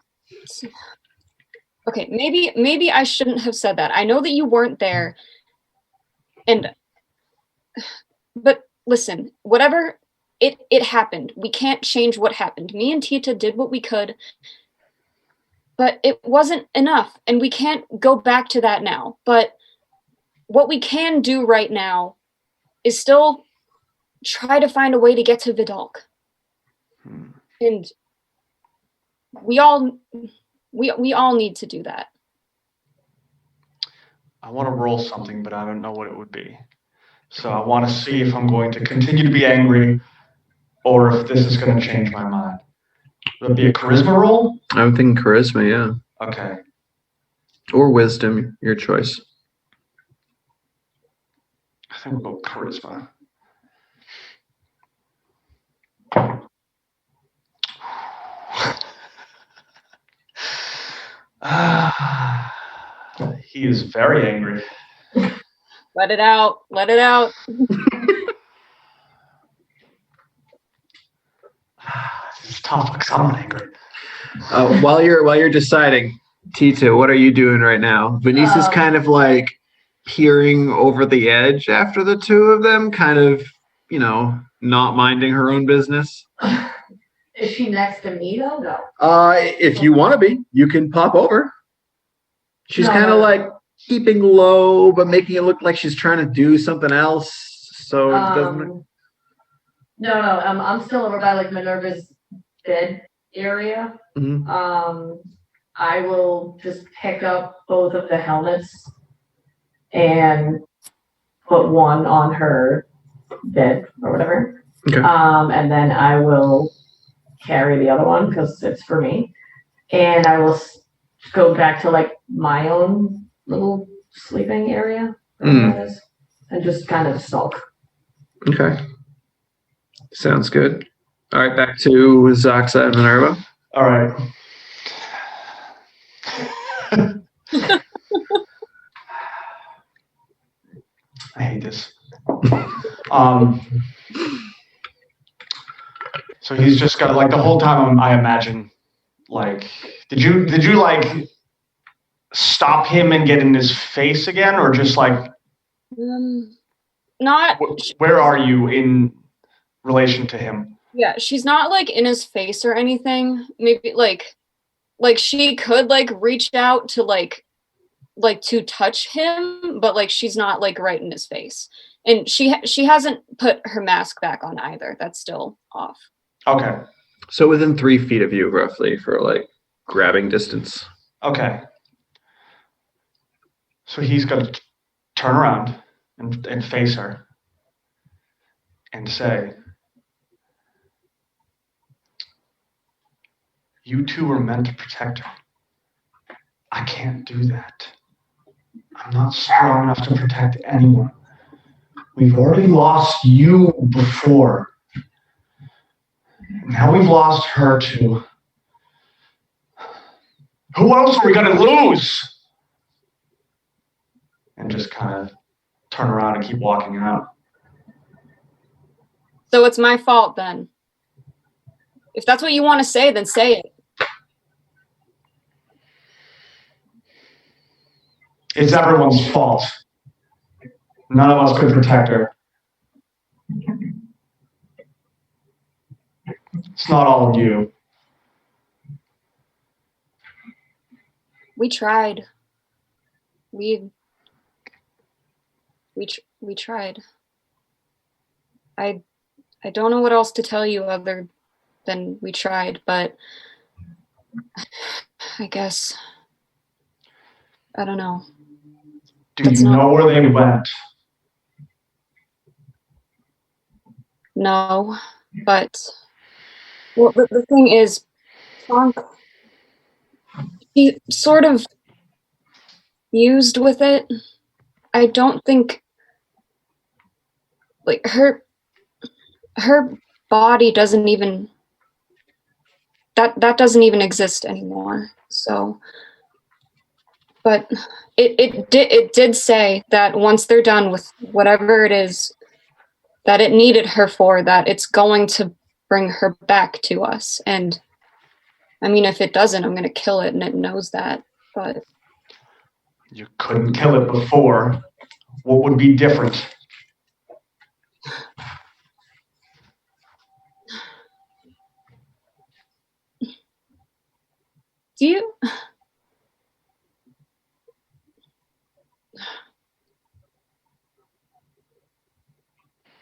Okay, maybe I shouldn't have said that. I know that you weren't there. But listen, whatever it happened. We can't change what happened. Me and Ti-Tih did what we could. But it wasn't enough, and we can't go back to that now. But what we can do right now is still try to find a way to get to Vidalk. And we all need to do that. I want to roll something, but I don't know what it would be. So I want to see if I'm going to continue to be angry or if this is going to change my mind. Would it be a charisma roll? I would think charisma, yeah. Okay. Or wisdom, your choice. I think we'll go charisma. He is very angry. Let it out. Let it out. This is tough because I'm not angry. While you're deciding, Ti-Tih, what are you doing right now? Venice's kind of like peering over the edge after the two of them, kind of, not minding her own business. Is she next to me though? No. If you want to be, you can pop over. She's No, kind of no. like keeping low, but making it look like she's trying to do something else. So it doesn't. No. I'm still over by like Minerva's bed area. Mhm. I will just pick up both of the helmets and put one on her bed or whatever. Okay. And then I will carry the other one because it's for me. And I will go back to like my own little sleeping area, whatever that is, and just kind of sulk. Okay. Sounds good. All right, back to Xaaxa and Minerva. All right. I hate this. So he's just got like the whole time I imagine, like, did you like stop him and get in his face again, or just like Not. Where are you in relation to him? Yeah, she's not like in his face or anything. Maybe like she could like reach out to like to touch him, but like she's not like right in his face. And she hasn't put her mask back on either. That's still off. Okay. So within 3 feet of you, roughly, for like grabbing distance. Okay. So he's going to turn around and face her and say, "You two were meant to protect her. I can't do that. I'm not strong enough to protect anyone. We've already lost you before. Now we've lost her too. Who else are we going to lose?" And just kind of turn around and keep walking out. So it's my fault then. If that's what you want to say, then say it. It's everyone's fault. None of us could protect her. It's not all of you. We tried. We tried. I don't know what else to tell you other than we tried, but I guess I don't know. Do you know where they went? No, but well, the thing is, Plonk, he sort of used with it. I don't think like her body doesn't even that doesn't even exist anymore. So, but it did say that once they're done with whatever it is that it needed her for, that it's going to bring her back to us. And I mean, if it doesn't, I'm going to kill it, and it knows that. But you couldn't kill it before. What would be different? do you?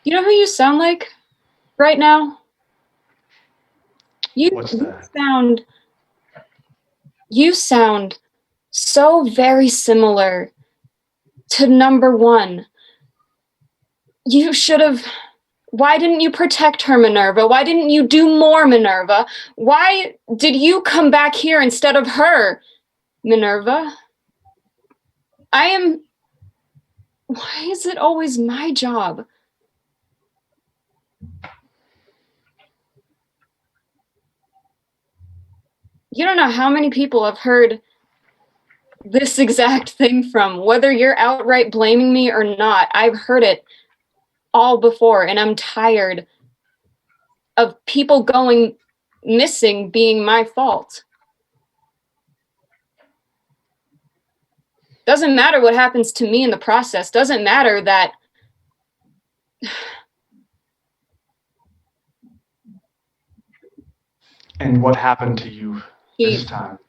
You know who you sound like right now? What's that? You sound so very similar to number one. You should have. Why didn't you protect her, Minerva? Why didn't you do more, Minerva? Why did you come back here instead of her, Minerva? Why is it always my job? You don't know how many people I've heard this exact thing from, whether you're outright blaming me or not. I've heard it all before, and I'm tired of people going missing being my fault. Doesn't matter what happens to me in the process. Doesn't matter that And what happened to you this time?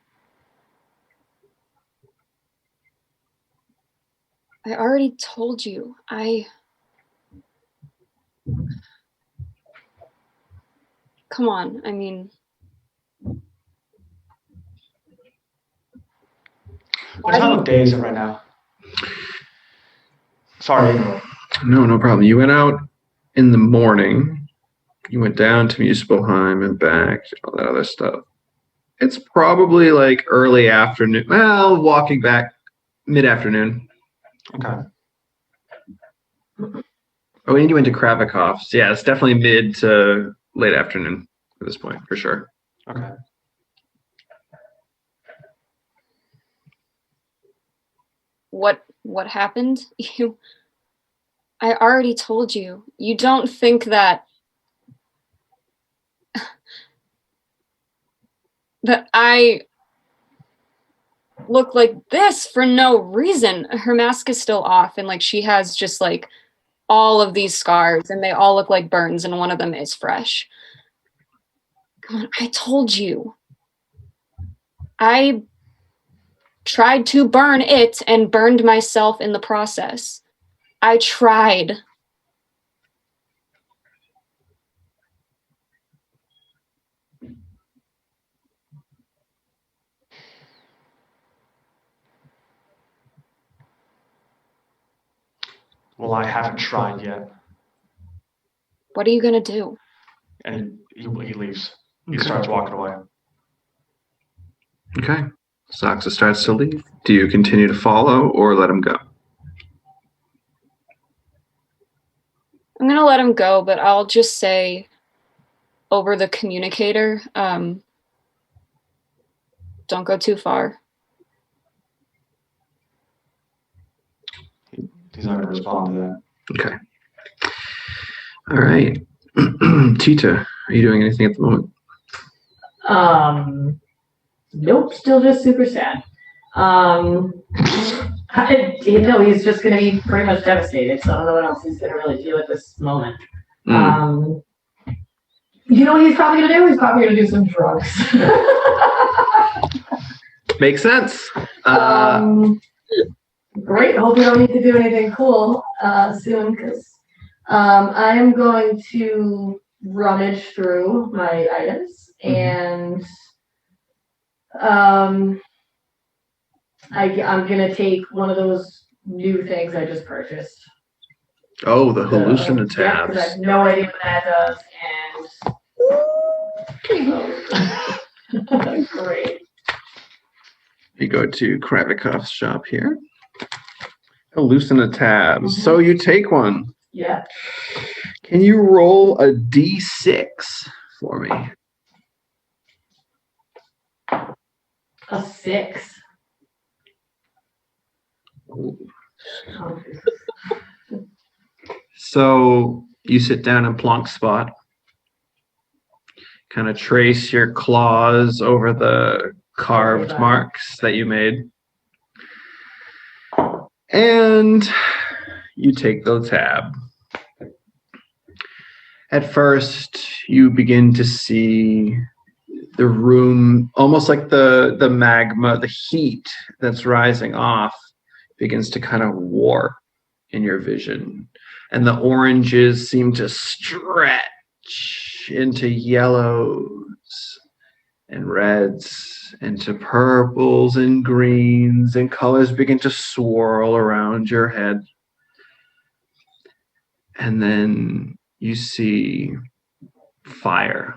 I already told you. Come on, I mean... What time of day is it right now? Sorry. No problem. You went out in the morning. You went down to Muspelheim and back, all that other stuff. It's probably like early afternoon. Well, walking back mid-afternoon. Okay. Oh, and you went to Kravikov's. Yeah, it's definitely mid to late afternoon at this point, for sure. Okay. What happened? I already told you. You don't think that I look like this for no reason. Her mask is still off, and like she has just like all of these scars, and they all look like burns, and one of them is fresh. Come on, I told you. I tried to burn it and burned myself in the process. I tried. Well, I haven't tried yet. What are you gonna do? And he leaves. He starts walking away. Okay. Xaaxa starts to leave. Do you continue to follow or let him go? I'm gonna let him go, but I'll just say over the communicator, don't go too far. He's not going to respond to that. Okay. All right. Ti-Tih, are you doing anything at the moment? Nope, still just super sad. He's just gonna be pretty much devastated, so I don't know what else he's gonna really do at this moment. You know what he's probably gonna do? He's probably gonna do some drugs. Makes sense. Great, hope we don't need to do anything cool soon, because I am going to rummage through my items, and I'm gonna take one of those new things I just purchased. Oh, the hallucinatabs. Yeah, because I have no idea what that does, and great. You go to Kravikov's shop here. Hallucinatabs. So you take one. Yeah. Can you roll a d6 for me? A 6. So you sit down in Plonk's spot, kind of trace your claws over the carved marks that you made. And you take the tab. At first, you begin to see the room, almost like the magma, the heat that's rising off begins to kind of warp in your vision. And the oranges seem to stretch into yellows and reds, into purples and greens, and colors begin to swirl around your head. And then you see fire.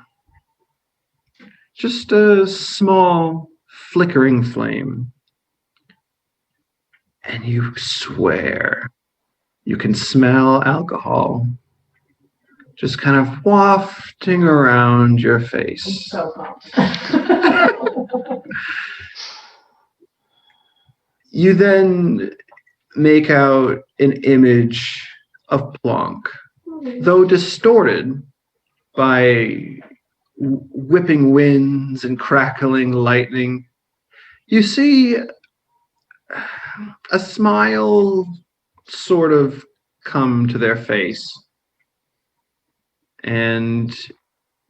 Just a small flickering flame. And you swear you can smell alcohol just kind of wafting around your face. I'm so pumped. You then make out an image of Plonk, though distorted by whipping winds and crackling lightning. You see a smile sort of come to their face. And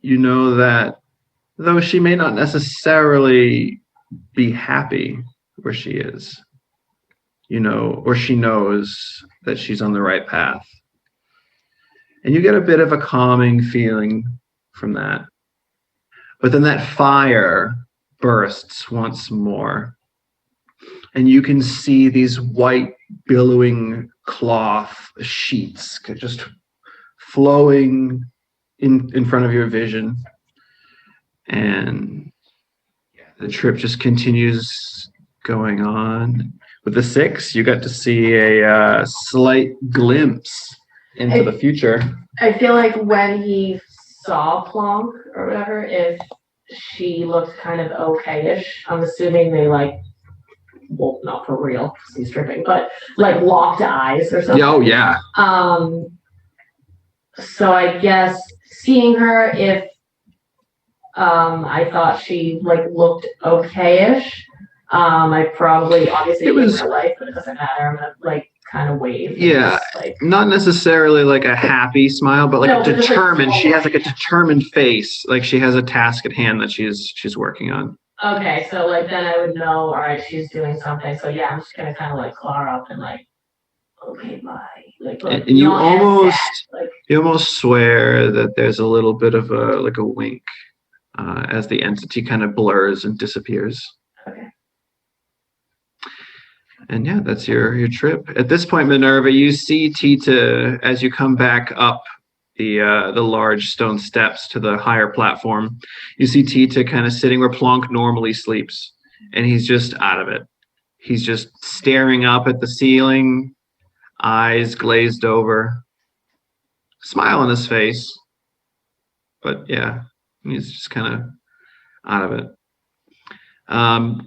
you know that though she may not necessarily be happy where she is, you know, or she knows that she's on the right path. And you get a bit of a calming feeling from that. But then that fire bursts once more. And you can see these white billowing cloth sheets just flowing in front of your vision. And the trip just continues going on. With the 6, you got to see a slight glimpse into the future. I feel like when he saw Plonk or whatever, if she looked kind of okay-ish, I'm assuming they well, not for real, because he's tripping, but locked eyes or something. Oh, yeah. So I guess seeing her, if I thought she looked okay-ish, I probably, obviously in real life, but it doesn't matter, I'm gonna kind of wave. Yeah, not necessarily like a happy smile, but a determined. She has a determined face, like she has a task at hand that she's working on. Okay, so then I would know, all right, she's doing something. So yeah, I'm just gonna kind of claw up and okay, bye. And you almost swear that there's a little bit of a wink as the entity kind of blurs and disappears. Okay. And yeah, that's your trip. At this point, Minerva, you see Ti-Tih as you come back up the large stone steps to the higher platform. You see Ti-Tih kind of sitting where Plonk normally sleeps, and he's just out of it. He's just staring up at the ceiling, eyes glazed over, smile on his face. But yeah, he's just kind of out of it.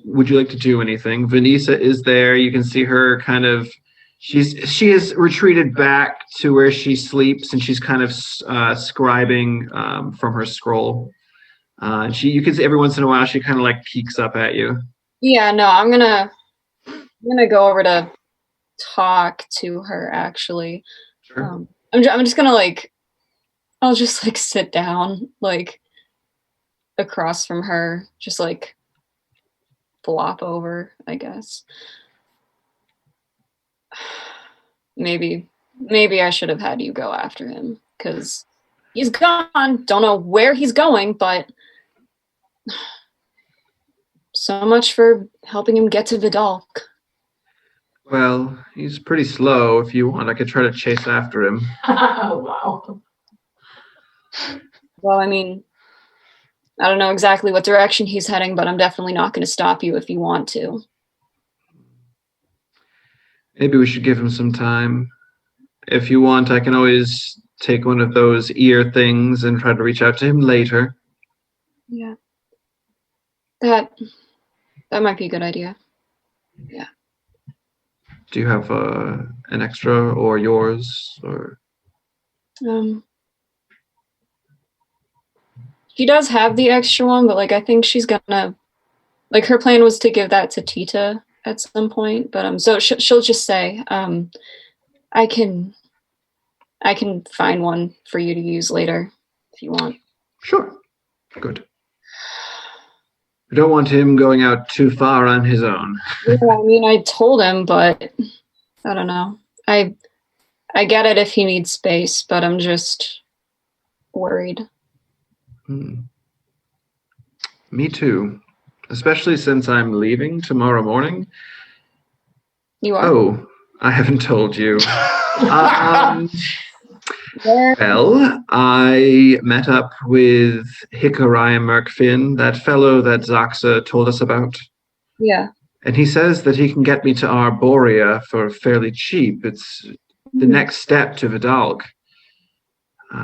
Would you like to do anything? Vanessa is there. You can see her kind of, she has retreated back to where she sleeps, and she's kind of scribing from her scroll. You can see every once in a while she kind of peeks up at you. Yeah, no, I'm gonna go over to talk to her actually. Sure. I'm just gonna I'll just sit down across from her, just flop over, I guess. Maybe I should have had you go after him, because he's gone. Don't know where he's going, but so much for helping him get to Vidalk. Well, he's pretty slow. If you want, I could try to chase after him. Oh, wow. Well, I mean, I don't know exactly what direction he's heading, but I'm definitely not going to stop you if you want to. Maybe we should give him some time. If you want, I can always take one of those ear things and try to reach out to him later. Yeah. That That might be a good idea. Do you have an extra or yours or? She does have the extra one, but like I think she's gonna like her plan was to give that to Tita at some point, but so she'll just say, I can find one for you to use later if you want. Sure. Good. I don't want him going out too far on his own. Yeah, I mean, I told him, but I don't know. I get it if he needs space, but I'm just worried. Me too. Especially since I'm leaving tomorrow morning. You are? Oh, I haven't told you. Well, I met up with Hikariah Merkfin, that fellow that Xaaxa told us about. Yeah. And he says that he can get me to Arborea for fairly cheap. It's the next step to Vidalk.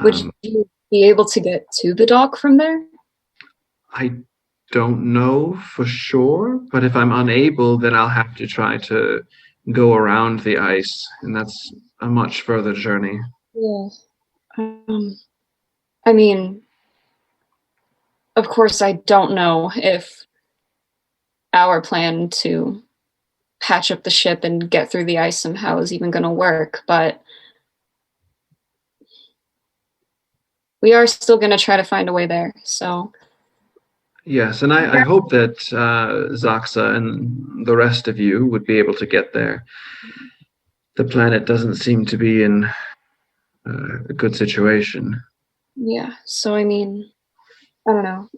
Would you be able to get to Vidalk from there? I don't know for sure, but if I'm unable, then I'll have to try to go around the ice, and that's a much further journey. Yeah. I mean, of course, I don't know if our plan to patch up the ship and get through the ice somehow is even going to work, but we are still going to try to find a way there, so... Yes, and I hope that Xaaxa and the rest of you would be able to get there. The planet doesn't seem to be in a good situation. Yeah, so I mean, I don't know.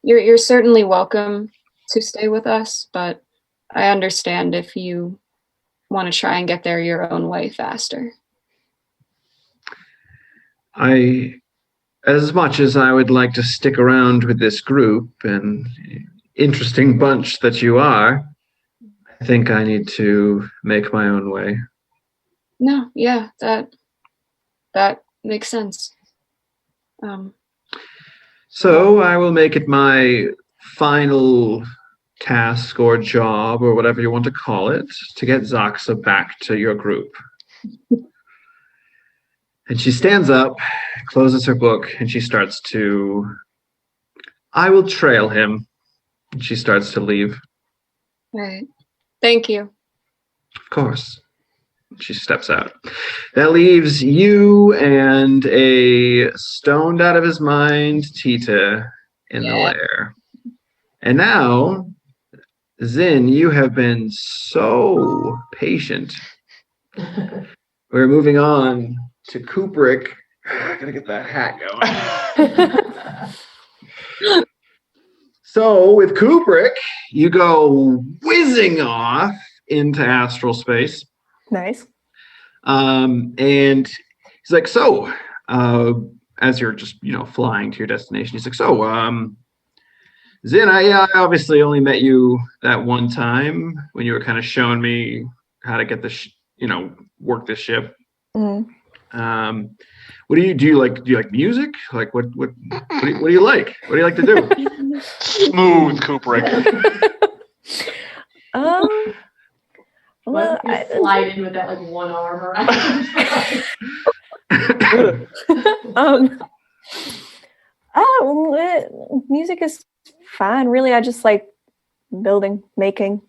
You're certainly welcome to stay with us, but I understand if you want to try and get there your own way faster. As much as I would like to stick around with this group and interesting bunch that you are, I think I need to make my own way. No, yeah, that makes sense. So I will make it my final task or job or whatever you want to call it to get Xaaxa back to your group. And she stands up, closes her book, and she starts to... I will trail him. And she starts to leave. Right. Thank you. Of course. She steps out. That leaves you and a stoned out of his mind Ti-Tih in the lair. And now, Zin, you have been so patient. We're moving on to Kubrick. I gotta get that hat going. So with Kubrick, you go whizzing off into astral space. Nice. And he's like, so, as you're just, flying to your destination, he's like, so, Zin, I obviously only met you that one time when you were kind of showing me how to get the, work this ship. Mm-hmm. What do you like? Do you like music? Like what do you like? What do you like to do? Smooth Kubrick. Well, slide in with that like one arm around. Music is fine. Really, I just like building, making,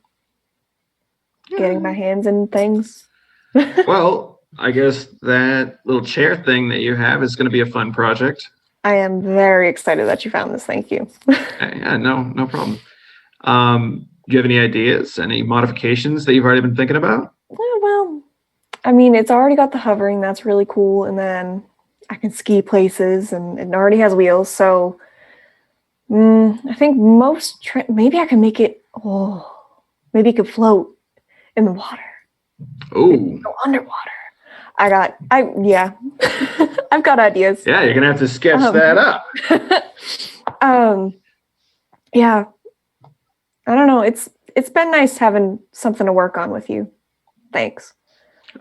getting my hands in things. Well, I guess that little chair thing that you have is going to be a fun project. I am very excited that you found this. Thank you. Yeah, no problem. Do you have any ideas, any modifications that you've already been thinking about? Well, I mean, it's already got the hovering. That's really cool. And then I can ski places, and it already has wheels. So I think maybe I can make it. Oh, maybe it could float in the water. Oh, go underwater. I've got ideas. Yeah, you're gonna have to sketch that up. Yeah. I don't know. It's been nice having something to work on with you. Thanks.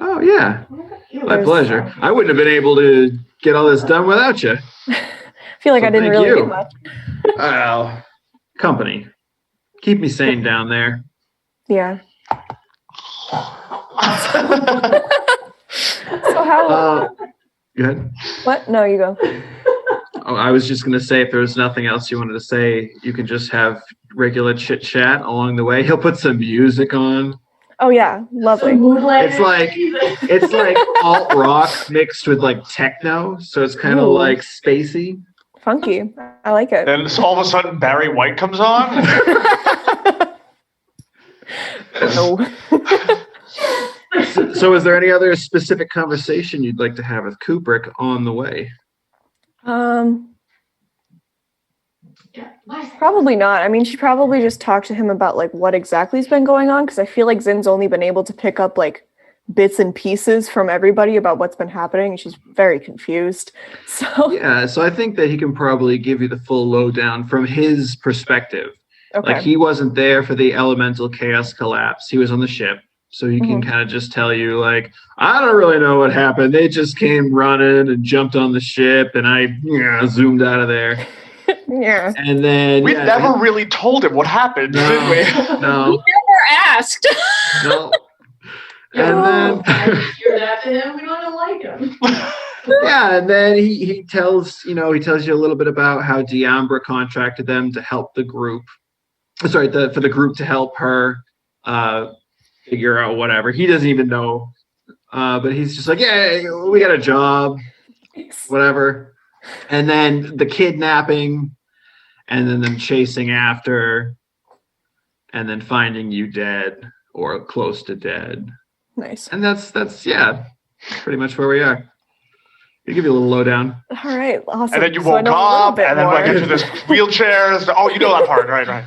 Oh yeah, my pleasure. I wouldn't have been able to get all this done without you. I feel like I didn't really do much. Well, company Keep me sane down there. Yeah. So how? Go ahead. What? No, you go. Oh, I was just going to say, if there was nothing else you wanted to say, you can just have regular chit chat along the way. He'll put some music on. Oh yeah, lovely. It's like alt rock mixed with like techno, so it's kind of Ooh. like spacey. Funky. I like it. Then all of a sudden Barry White comes on. No. So is there any other specific conversation you'd like to have with Kubrick on the way? Probably not. I mean, she probably just talked to him about like what exactly has been going on, because I feel like Zin's only been able to pick up like bits and pieces from everybody about what's been happening, and she's very confused. So Yeah, so I think that he can probably give you the full lowdown from his perspective. okay. Like, he wasn't there for the elemental chaos collapse. He was on the ship. So he can kind of just tell you, like, I don't really know what happened. They just came running and jumped on the ship, and I zoomed out of there. Yeah. And then We never really told him what happened, did we? No. Never asked. No. And then You're that to him. We don't like him. yeah, and then he tells you a little bit about how Diambra contracted them to help the group. Sorry, for the group to help her figure out whatever. He doesn't even know, but he's just like, yeah, we got a job, whatever. And then the kidnapping, and then them chasing after, and then finding you dead or close to dead. Nice. And that's pretty much where we are. I'll give you a little lowdown. All right, awesome. And then you So I woke know a little up, bit and then more. like into this wheelchair. Oh, you know that part, right?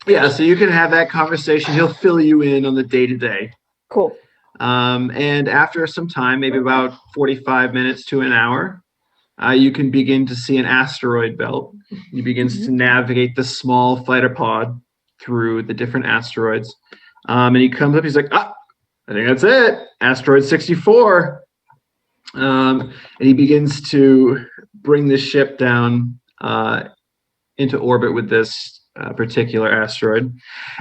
Yeah, so you can have that conversation. He'll fill you in on the day-to-day. Cool. And after some time, maybe about 45 minutes to an hour, you can begin to see an asteroid belt. He begins to navigate the small fighter pod through the different asteroids. And he comes up, he's like, I think that's it. Asteroid 64. And he begins to bring the ship down into orbit with this particular asteroid.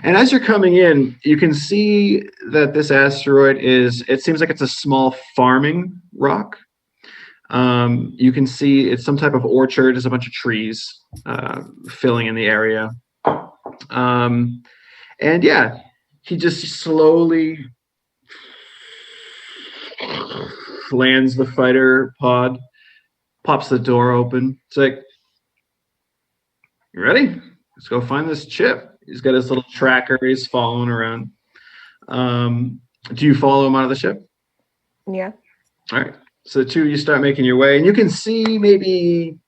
And as you're coming in, you can see that this asteroid it seems like it's a small farming rock. You can see it's some type of orchard. There's a bunch of trees filling in the area. And yeah, he just slowly lands the fighter pod, pops the door open. It's like, you ready? Let's go find this chip. He's got his little tracker. He's following around. Do you follow him out of the ship? Yeah. All right. So the two of you start making your way, and you can see maybe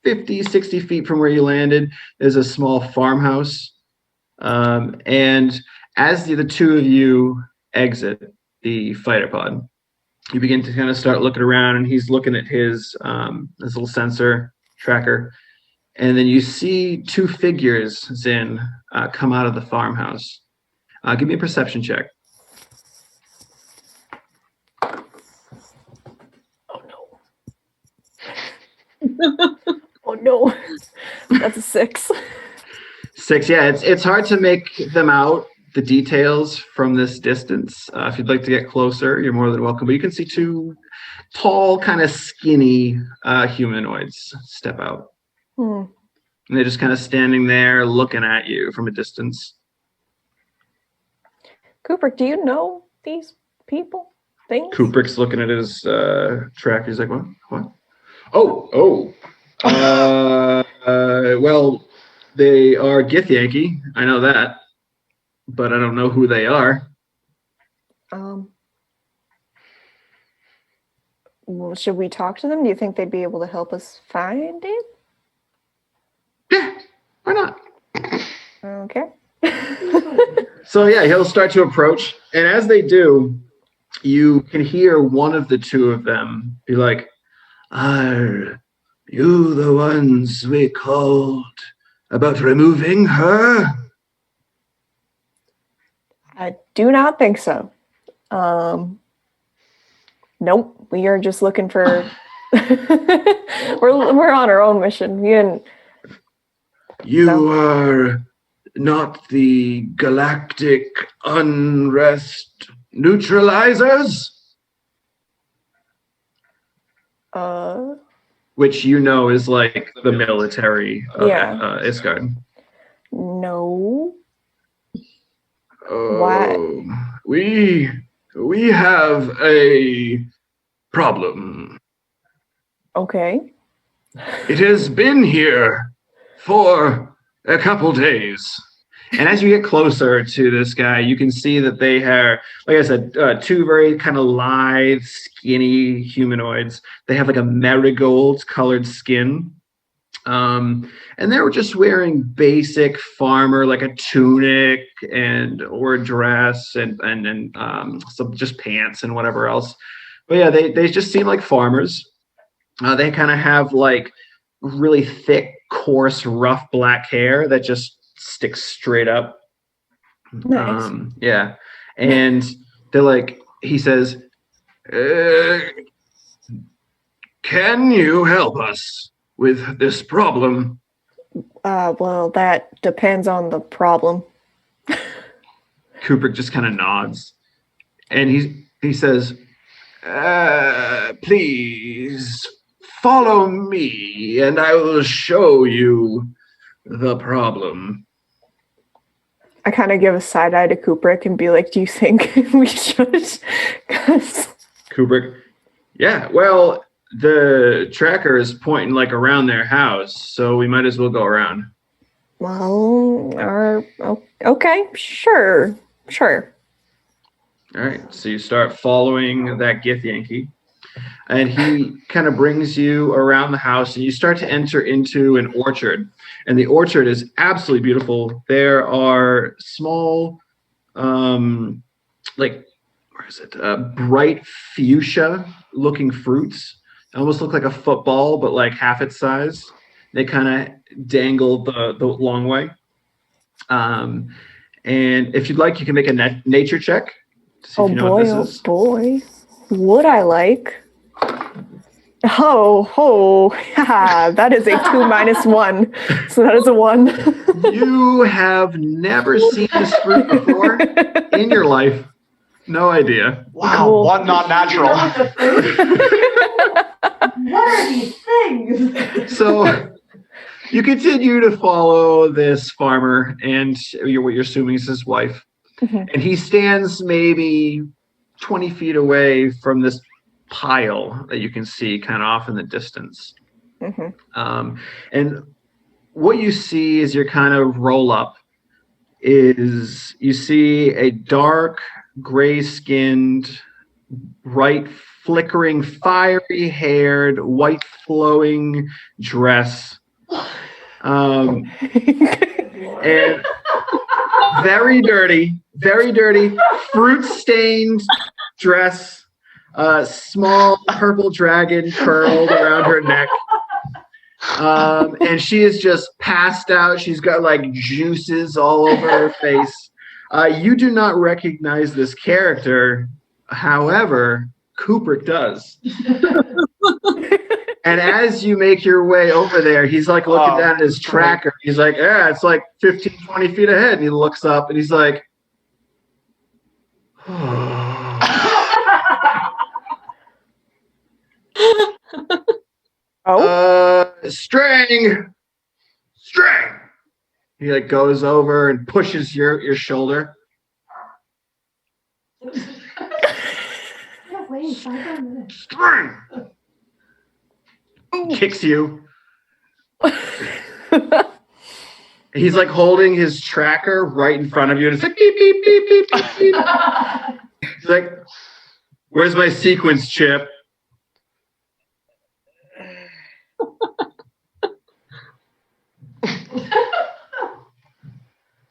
50, 60 feet from where you landed, there's a small farmhouse. And as the two of you exit the fighter pod, you begin to kind of start looking around, and he's looking at his little sensor tracker. And then you see two figures, Zin, come out of the farmhouse. Give me a perception check. Oh no. That's a 6. 6, yeah. It's hard to make them out, the details from this distance. If you'd like to get closer, you're more than welcome. But you can see two tall, kind of skinny humanoids step out. And they're just kind of standing there looking at you from a distance. Kubrick, do you know these people? Things? Kubrick's looking at his track. He's like, what? Oh. Well, they are Githyanki. I know that. But I don't know who they are. Well, should we talk to them? Do you think they'd be able to help us find it? Yeah, why not? Okay. So yeah, he'll start to approach, and as they do, you can hear one of the two of them be like, "Are you the ones we called about removing her?" I do not think so. Nope. We are just looking for. we're on our own mission. We didn't. You are not the galactic unrest neutralizers? Which you know is like the military of Isgard. No. Oh, we have a problem. Okay. It has been here for a couple days. And as you get closer to this guy, you can see that they have, like I said, two very kind of lithe, skinny humanoids. They have like a marigold colored skin. And they were just wearing basic farmer, like a tunic or a dress and some just pants and whatever else. But yeah, they just seem like farmers. They kind of have like really thick, coarse, rough black hair that just sticks straight up. Nice. Yeah. And they're like, he says, can you help us with this problem? Well, that depends on the problem. Kubrick just kind of nods. And he says, please follow me and I will show you the problem. I kind of give a side eye to Kubrick and be like, do you think we should? Kubrick, yeah, well, the tracker is pointing like around their house, so we might as well go around. Well, okay, sure. All right, so you start following that Githyanki, and he kind of brings you around the house, and you start to enter into an orchard. And the orchard is absolutely beautiful. There are small, bright fuchsia-looking fruits. They almost look like a football, but like half its size. They kind of dangle the long way. And if you'd like, you can make a nature check. Oh boy, would I like? That is a 2 -1, so that is a 1. You have never seen this fruit before in your life. No idea. Wow, Cool. one not natural. What are these things? So you continue to follow this farmer and what you're assuming is his wife. Mm-hmm. And he stands maybe 20 feet away from this pile that you can see kind of off in the distance. Mm-hmm. And what you see as you kind of roll up is you see a dark, gray-skinned, bright, flickering, fiery-haired, white flowing dress. And very dirty, fruit-stained dress, small purple dragon curled around her neck. And she is just passed out. She's got like juices all over her face. You do not recognize this character. However, Kubrick does. And as you make your way over there, he's like looking down at his tracker. He's like, yeah, it's like 15, 20 feet ahead. And he looks up and he's like, string. He like goes over and pushes your shoulder. Wait 5 minutes. String. Kicks you. He's like holding his tracker right in front of you, and it's like beep beep beep beep beep beep. He's like, "Where's my sequence chip?"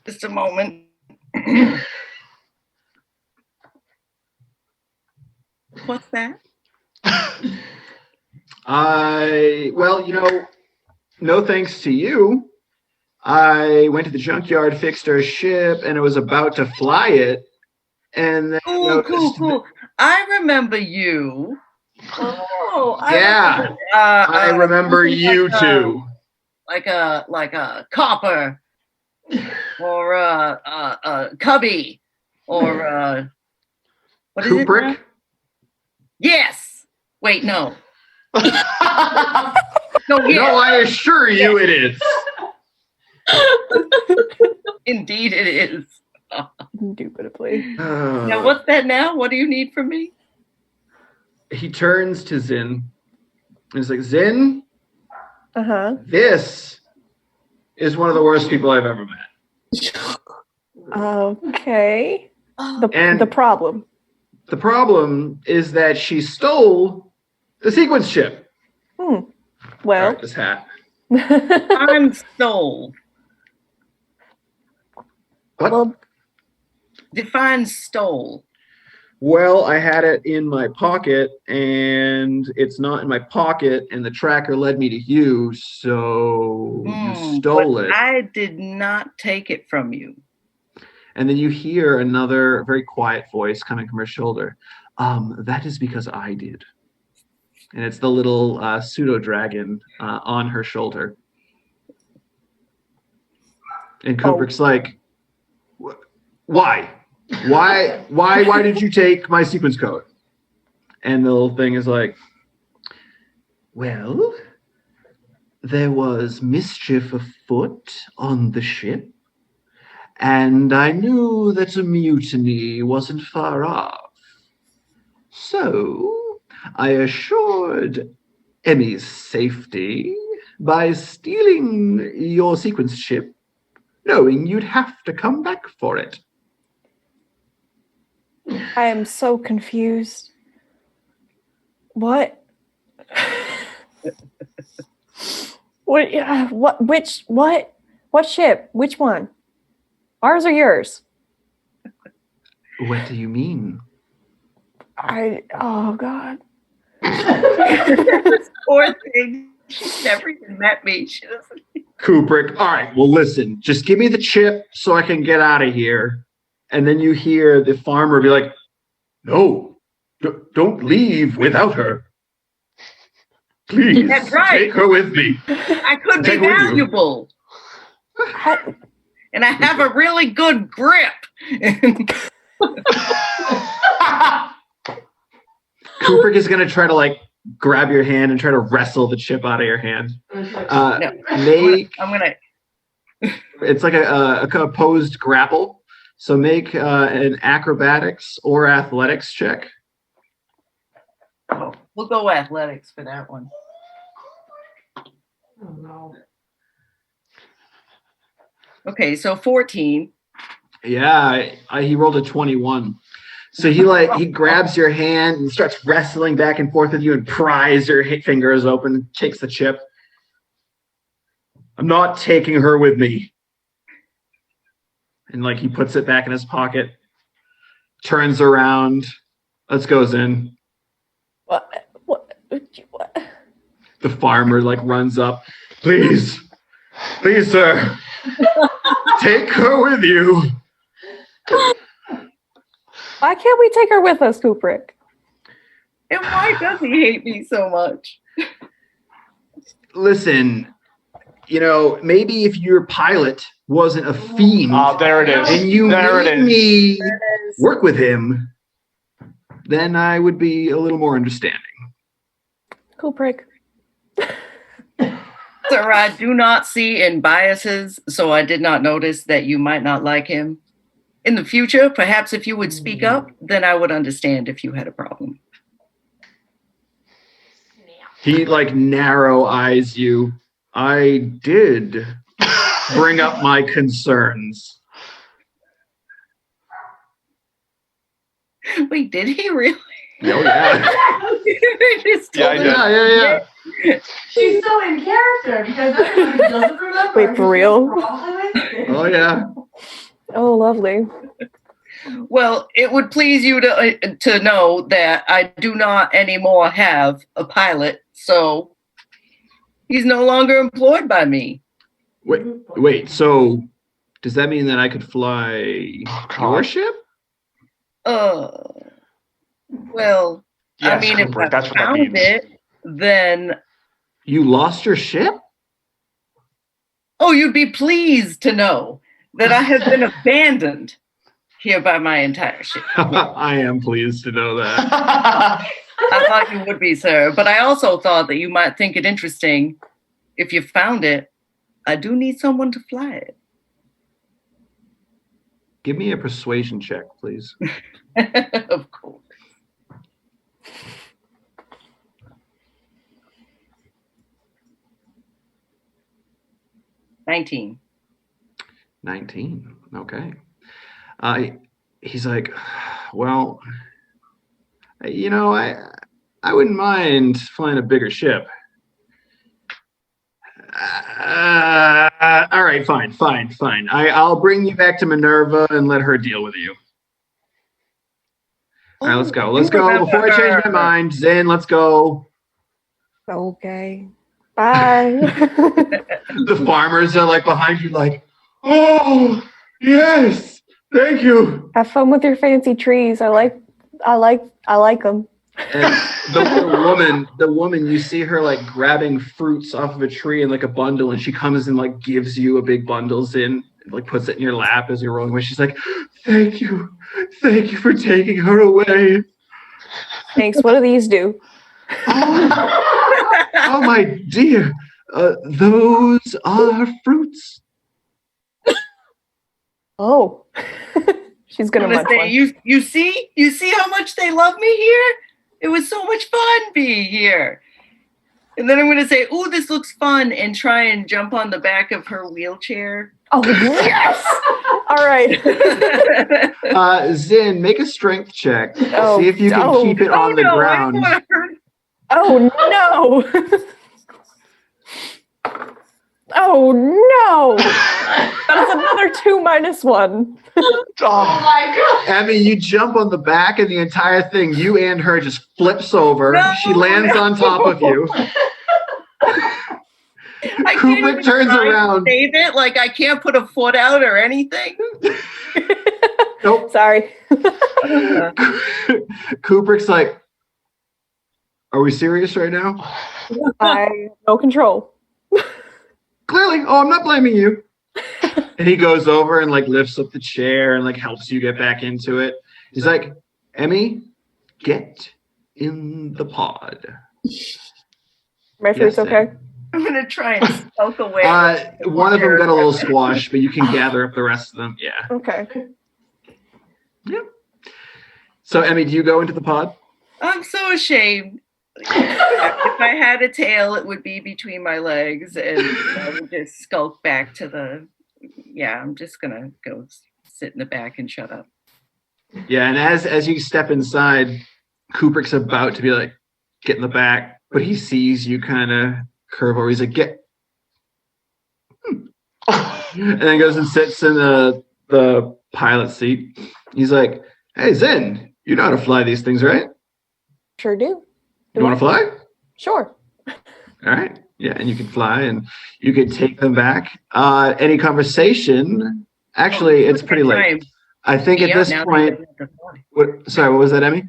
Just a moment. What's that? Well, no thanks to you. I went to the junkyard, fixed our ship, and I was about to fly it. And then Cool. I remember you. Oh, I remember you too. like a copper, or a cubby, or what is it? Kubrick? now? Yes. Wait, no. No, No, yeah. I assure you it is. Indeed, it is. Indubitably. Now, what's that now? What do you need from me? He turns to Zin. And he's like, Zin, this is one of the worst people I've ever met. Okay. And The problem. the problem is that she stole the sequence chip. Well. Got this hat. I'm stole. What? Well, Define stole. Well, I had it in my pocket, and it's not in my pocket, and the tracker led me to you, so you stole but it. I did not take it from you. And then you hear another very quiet voice coming from her shoulder. That is because I did. And it's the little pseudo-dragon on her shoulder. And Kubrick's like, why? Why did you take my sequence code? And the little thing is like, well, there was mischief afoot on the ship, and I knew that a mutiny wasn't far off. So I assured Emmy's safety by stealing your sequence chip, knowing you'd have to come back for it. I am so confused. What? What ship? Which one? Ours or yours? What do you mean? Oh God. Poor thing. She's never even met me. She doesn't. Kubrick, all right, well, listen, just give me the chip so I can get out of here. And then you hear the farmer be like, no, don't leave without her. Please, That's right. take her with me. I could be Take her with you. valuable. And I have a really good grip. Kubrick is going to try to, like, grab your hand and try to wrestle the chip out of your hand. No, Make I'm gonna. it's like a opposed grapple. So make an acrobatics or athletics check. Oh, we'll go athletics for that one. Oh no. Okay, so 14. Yeah, he rolled a 21. So he grabs your hand and starts wrestling back and forth with you and pries your fingers open, takes the chip. I'm not taking her with me. And like he puts it back in his pocket, turns around. Let's go, Zen. What? The farmer like runs up. Please, sir, take her with you. Why can't we take her with us, Kubrick? And why does he hate me so much? Listen, maybe if your pilot wasn't a fiend there it is. and you There it made is. me work with him, then I would be a little more understanding. Kubrick. Sir, I do not see in biases, so I did not notice that you might not like him. In the future, perhaps if you would speak up, then I would understand if you had a problem. He like narrow eyes you. I did bring up my concerns. Wait, did he really? Oh yeah. Just Yeah, I told did. him- Yeah. She's so in character because everybody doesn't remember. Wait, for real? Oh yeah. Oh, lovely. Well, it would please you to know that I do not anymore have a so he's no longer employed by me. Wait, so does that mean that I could fly your ship? Well, I Yes, mean, if Kubrick, I that's what that found means. it, then You lost your ship? Oh, you'd be pleased to know that I have been abandoned here by my entire ship. I am pleased to know that. I thought you would be, sir, but I also thought that you might think it interesting if you found it. I do need someone to fly it. Give me a persuasion check, please. Of course. 19. 19. Okay. He's like, well, I wouldn't mind flying a bigger ship. All right, fine. I'll bring you back to Minerva and let her deal with you. All right, let's go. Before I change my mind, Zen, let's go. Okay. Bye. The farmers are like behind you, like, oh yes, thank you. Have fun with your fancy trees. I like them. And the woman, you see her like grabbing fruits off of a tree in like a bundle, and she comes and like gives you a big bundle, Zin, like puts it in your lap as you're rolling away. She's like, thank you for taking her away. Thanks. What do these do? Oh my dear, those are fruits. Oh, she's gonna munch one. You see how much they love me here? It was so much fun being here. And then I'm gonna say, "Ooh, this looks fun," and try and jump on the back of her wheelchair. Oh yes! All right. Zin, make a strength check. Oh, see if you can keep it on the ground. Oh no! Oh no! That's another 2 minus 1. Oh my god! Emmy, you jump on the back and the entire thing, you and her just flips over. No, she lands on top of you. I Kubrick turns around. Save it, like I can't put a foot out or anything. Nope. Sorry. Kubrick's like, are we serious right now? I have no control. Clearly. Oh, I'm not blaming you. And he goes over and like lifts up the chair and like helps you get back into it. He's like, Emmy, get in the pod. My fruit's okay. I'm gonna try and skulk away. One of them got a little squash, but you can gather up the rest of them. Yeah. Okay. Yep. So, Emmy, do you go into the pod? I'm so ashamed. If I had a tail, it would be between my legs, and I would just skulk back to the. Yeah, I'm just gonna go sit in the back and shut up. Yeah, and as you step inside, Kubrick's about to be like, get in the back, but he sees you kind of curve over. He's like, get. And then goes and sits in the pilot seat. He's like, hey, Zen, you know how to fly these things, right? Sure do. You want to fly? Sure. All right. Yeah, and you can fly and you can take them back. Any conversation? Actually, it's pretty late. I think at this point. What was that, Emmy?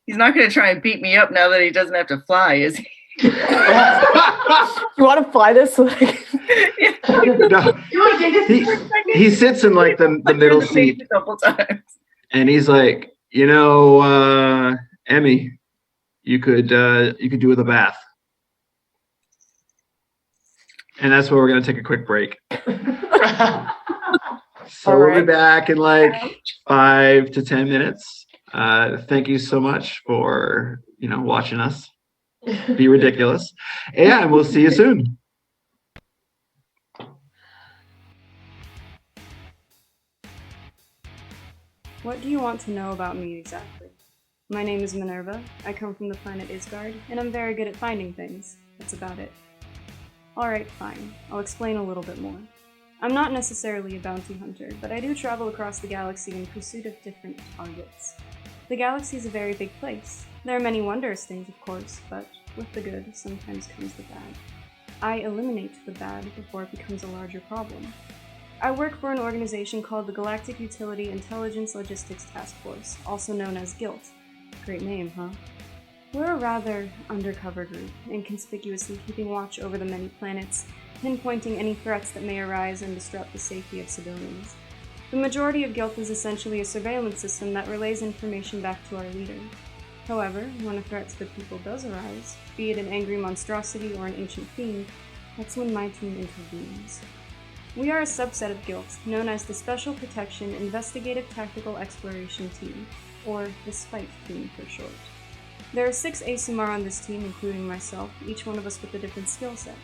He's not going to try and beat me up now that he doesn't have to fly, is he? You want to fly this? No. He sits in like the middle seat. A couple times. And he's like, Emmy, you could do with a bath. And that's where we're gonna take a quick break. So we'll be back in like 5 to 10 minutes. Thank you so much for watching us be ridiculous. And we'll see you soon. What do you want to know about me exactly? My name is Minerva, I come from the planet Isgard, and I'm very good at finding things. That's about it. Alright, fine. I'll explain a little bit more. I'm not necessarily a bounty hunter, but I do travel across the galaxy in pursuit of different targets. The galaxy is a very big place. There are many wondrous things, of course, but with the good sometimes comes the bad. I eliminate the bad before it becomes a larger problem. I work for an organization called the Galactic Utility Intelligence Logistics Task Force, also known as GILT. Great name, huh? We're a rather undercover group, inconspicuously keeping watch over the many planets pinpointing any threats that may arise and disrupt the safety of civilians. The majority of guilt is essentially a surveillance system that relays information back to our leader. However, when a threat to the people does arise, be it an angry monstrosity or an ancient fiend, that's when my team intervenes. We are a subset of guilt, known as the Special Protection Investigative Tactical Exploration Team, or the SPITE team for short. There are 6 ASMR on this team, including myself, each one of us with a different skill set.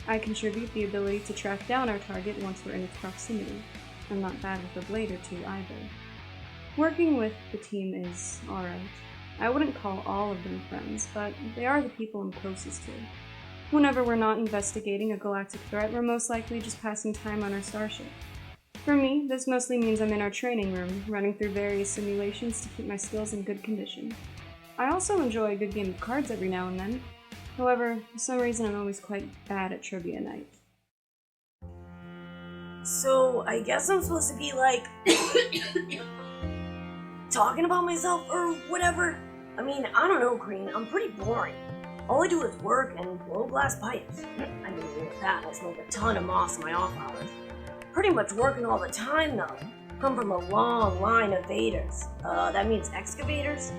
I contribute the ability to track down our target once we're in its proximity. I'm not bad with a blade or two either. Working with the team is alright. I wouldn't call all of them friends, but they are the people I'm closest to. Whenever we're not investigating a galactic threat, we're most likely just passing time on our starship. For me, this mostly means I'm in our training room, running through various simulations to keep my skills in good condition. I also enjoy a good game of cards every now and then. However, for some reason I'm always quite bad at trivia night. So, I guess I'm supposed to be like... talking about myself or whatever? I mean, I don't know, Green. I'm pretty boring. All I do is work and blow glass pipes. I mean, with that, I smoke a ton of moss in my off hours. Pretty much working all the time, though. Come from a long line of vaders. That means excavators.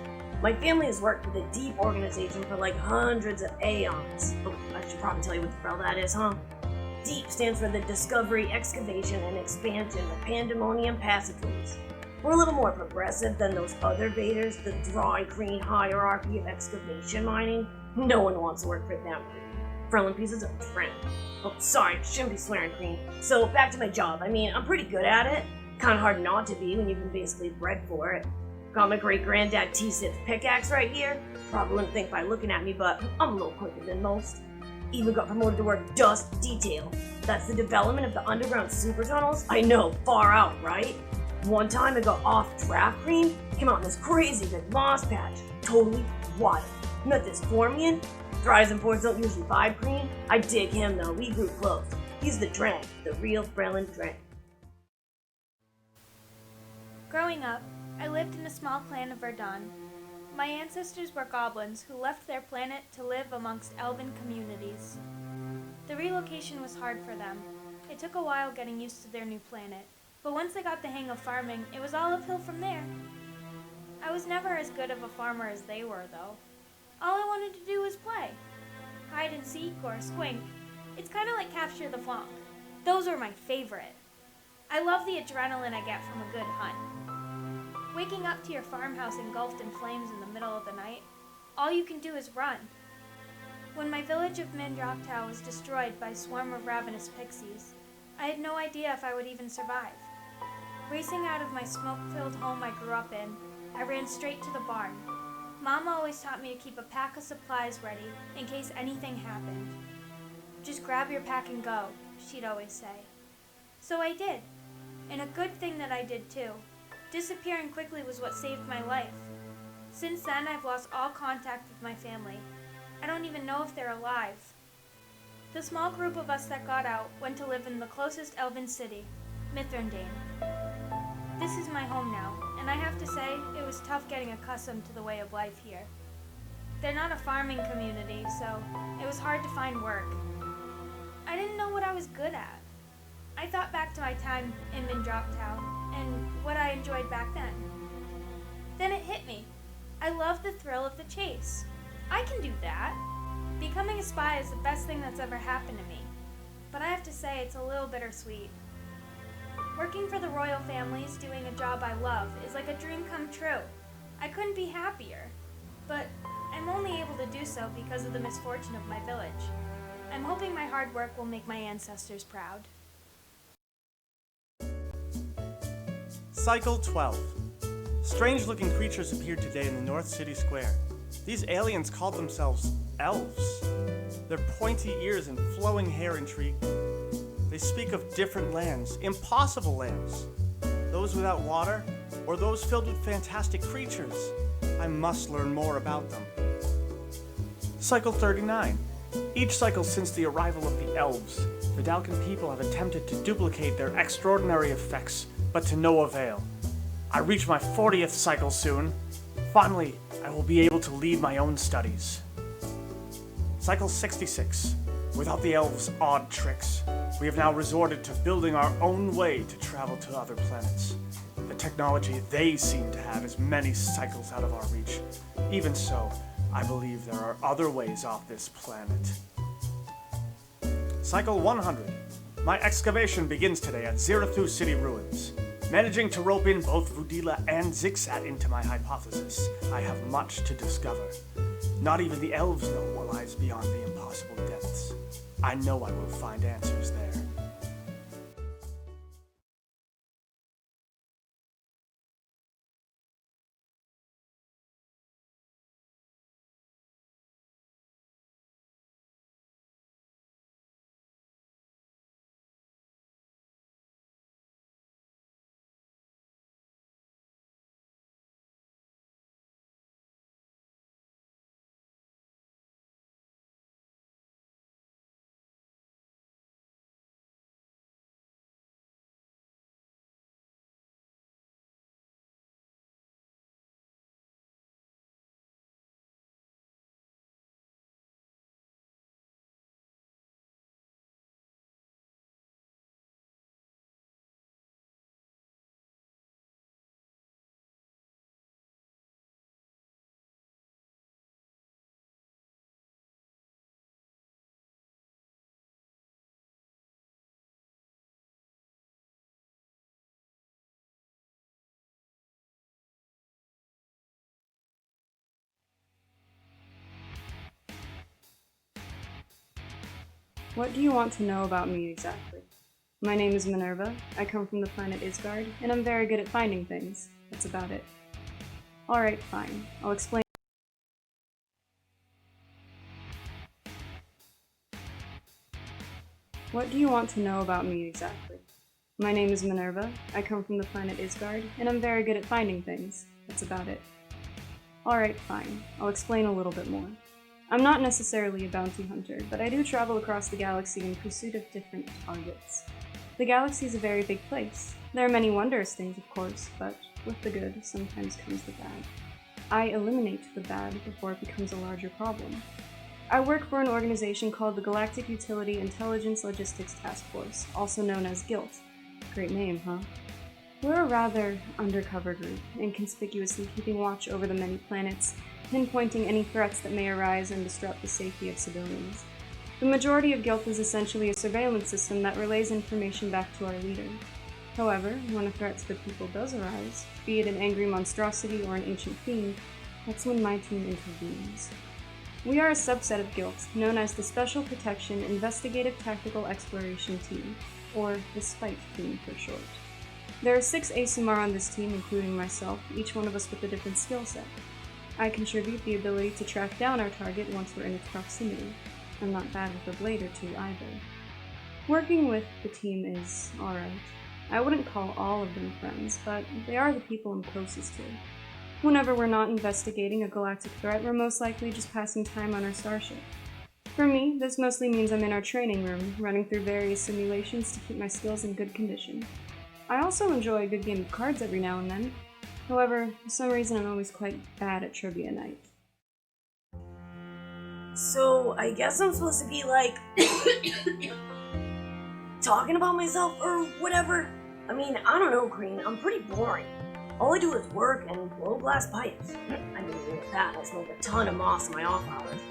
My family has worked with a deep organization for like hundreds of aeons. Oh, I should probably tell you what the hell that is, huh? DEEP stands for the Discovery, Excavation, and Expansion of Pandemonium Passageways. We're a little more progressive than those other vaders, the dry, green hierarchy of excavation mining. No one wants to work for them. Frelin pieces of trend. Oh, sorry, shouldn't be swearing, Green. So, back to my job. I mean, I'm pretty good at it. Kinda hard not to be when you've been basically bred for it. Got my great-granddad T-Sith pickaxe right here. Probably wouldn't think by looking at me, but I'm a little quicker than most. Even got promoted to work dust detail. That's the development of the underground super tunnels. I know, far out, right? One time I got off draft cream, came out in this crazy big moss patch. Totally wild. Met this Formian. Dries and pores don't usually vibe cream. I dig him though, we grew close. He's the Drang, the real Frelin Drang. Growing up, I lived in a small clan of Verdun. My ancestors were goblins who left their planet to live amongst elven communities. The relocation was hard for them. It took a while getting used to their new planet, but once they got the hang of farming, it was all uphill from there. I was never as good of a farmer as they were, though. All I wanted to do was play. Hide and seek or squink. It's kind of like capture the Plonk. Those are my favorite. I love the adrenaline I get from a good hunt. Waking up to your farmhouse engulfed in flames in the middle of the night, all you can do is run. When my village of Minerva was destroyed by a swarm of ravenous pixies, I had no idea if I would even survive. Racing out of my smoke-filled home I grew up in, I ran straight to the barn. Mama always taught me to keep a pack of supplies ready in case anything happened. Just grab your pack and go, she'd always say. So I did, and a good thing that I did too. Disappearing quickly was what saved my life. Since then, I've lost all contact with my family. I don't even know if they're alive. The small group of us that got out went to live in the closest elven city, Mithrandane. This is my home now, and I have to say, it was tough getting accustomed to the way of life here. They're not a farming community, so it was hard to find work. I didn't know what I was good at. I thought back to my time in Mindroptown and what I enjoyed back then. Then it hit me. I love the thrill of the chase. I can do that. Becoming a spy is the best thing that's ever happened to me, but I have to say it's a little bittersweet. Working for the royal families, doing a job I love, is like a dream come true. I couldn't be happier, but I'm only able to do so because of the misfortune of my village. I'm hoping my hard work will make my ancestors proud. Cycle 12. Strange-looking creatures appeared today in the North City Square. These aliens called themselves elves. Their pointy ears and flowing hair intrigue me. They speak of different lands, impossible lands. Those without water, or those filled with fantastic creatures. I must learn more about them. Cycle 39. Each cycle since the arrival of the elves, the Dalcan people have attempted to duplicate their extraordinary effects, but to no avail. I reach my 40th cycle soon. Finally, I will be able to lead my own studies. Cycle 66. Without the elves' odd tricks, we have now resorted to building our own way to travel to other planets. The technology they seem to have is many cycles out of our reach. Even so, I believe there are other ways off this planet. Cycle 100. My excavation begins today at Zinesi City ruins. Managing to rope in both Vudila and Xaaxa into my hypothesis, I have much to discover. Not even the elves know what lies beyond the impossible depths. I know I will find answers there. What do you want to know about me exactly? My name is Minerva, I come from the planet Isgard, and I'm very good at finding things. That's about it. Alright, fine. I'll explain. What do you want to know about me exactly? My name is Minerva, I come from the planet Isgard, and I'm very good at finding things. That's about it. Alright, fine. I'll explain a little bit more. I'm not necessarily a bounty hunter, but I do travel across the galaxy in pursuit of different targets. The galaxy is a very big place. There are many wondrous things, of course, but with the good sometimes comes the bad. I eliminate the bad before it becomes a larger problem. I work for an organization called the Galactic Utility Intelligence Logistics Task Force, also known as GILT. Great name, huh? We're a rather undercover group, inconspicuously keeping watch over the many planets, pinpointing any threats that may arise and disrupt the safety of civilians. The majority of GILT is essentially a surveillance system that relays information back to our leader. However, when a threat to the people does arise, be it an angry monstrosity or an ancient fiend, that's when my team intervenes. We are a subset of GILT, known as the Special Protection Investigative Tactical Exploration Team, or the SPITE team for short. There are 6 ASMR on this team, including myself, each one of us with a different skill set. I contribute the ability to track down our target once we're in its proximity. I'm not bad with a blade or two either. Working with the team is alright. I wouldn't call all of them friends, but they are the people I'm closest to. Whenever we're not investigating a galactic threat, we're most likely just passing time on our starship. For me, this mostly means I'm in our training room, running through various simulations to keep my skills in good condition. I also enjoy a good game of cards every now and then. However, for some reason I'm always quite bad at trivia night. So, I guess I'm supposed to be like... talking about myself or whatever? I mean, I don't know, Green. I'm pretty boring. All I do is work and blow glass pipes. I mean, with that, I smoke a ton of moss in my off hours.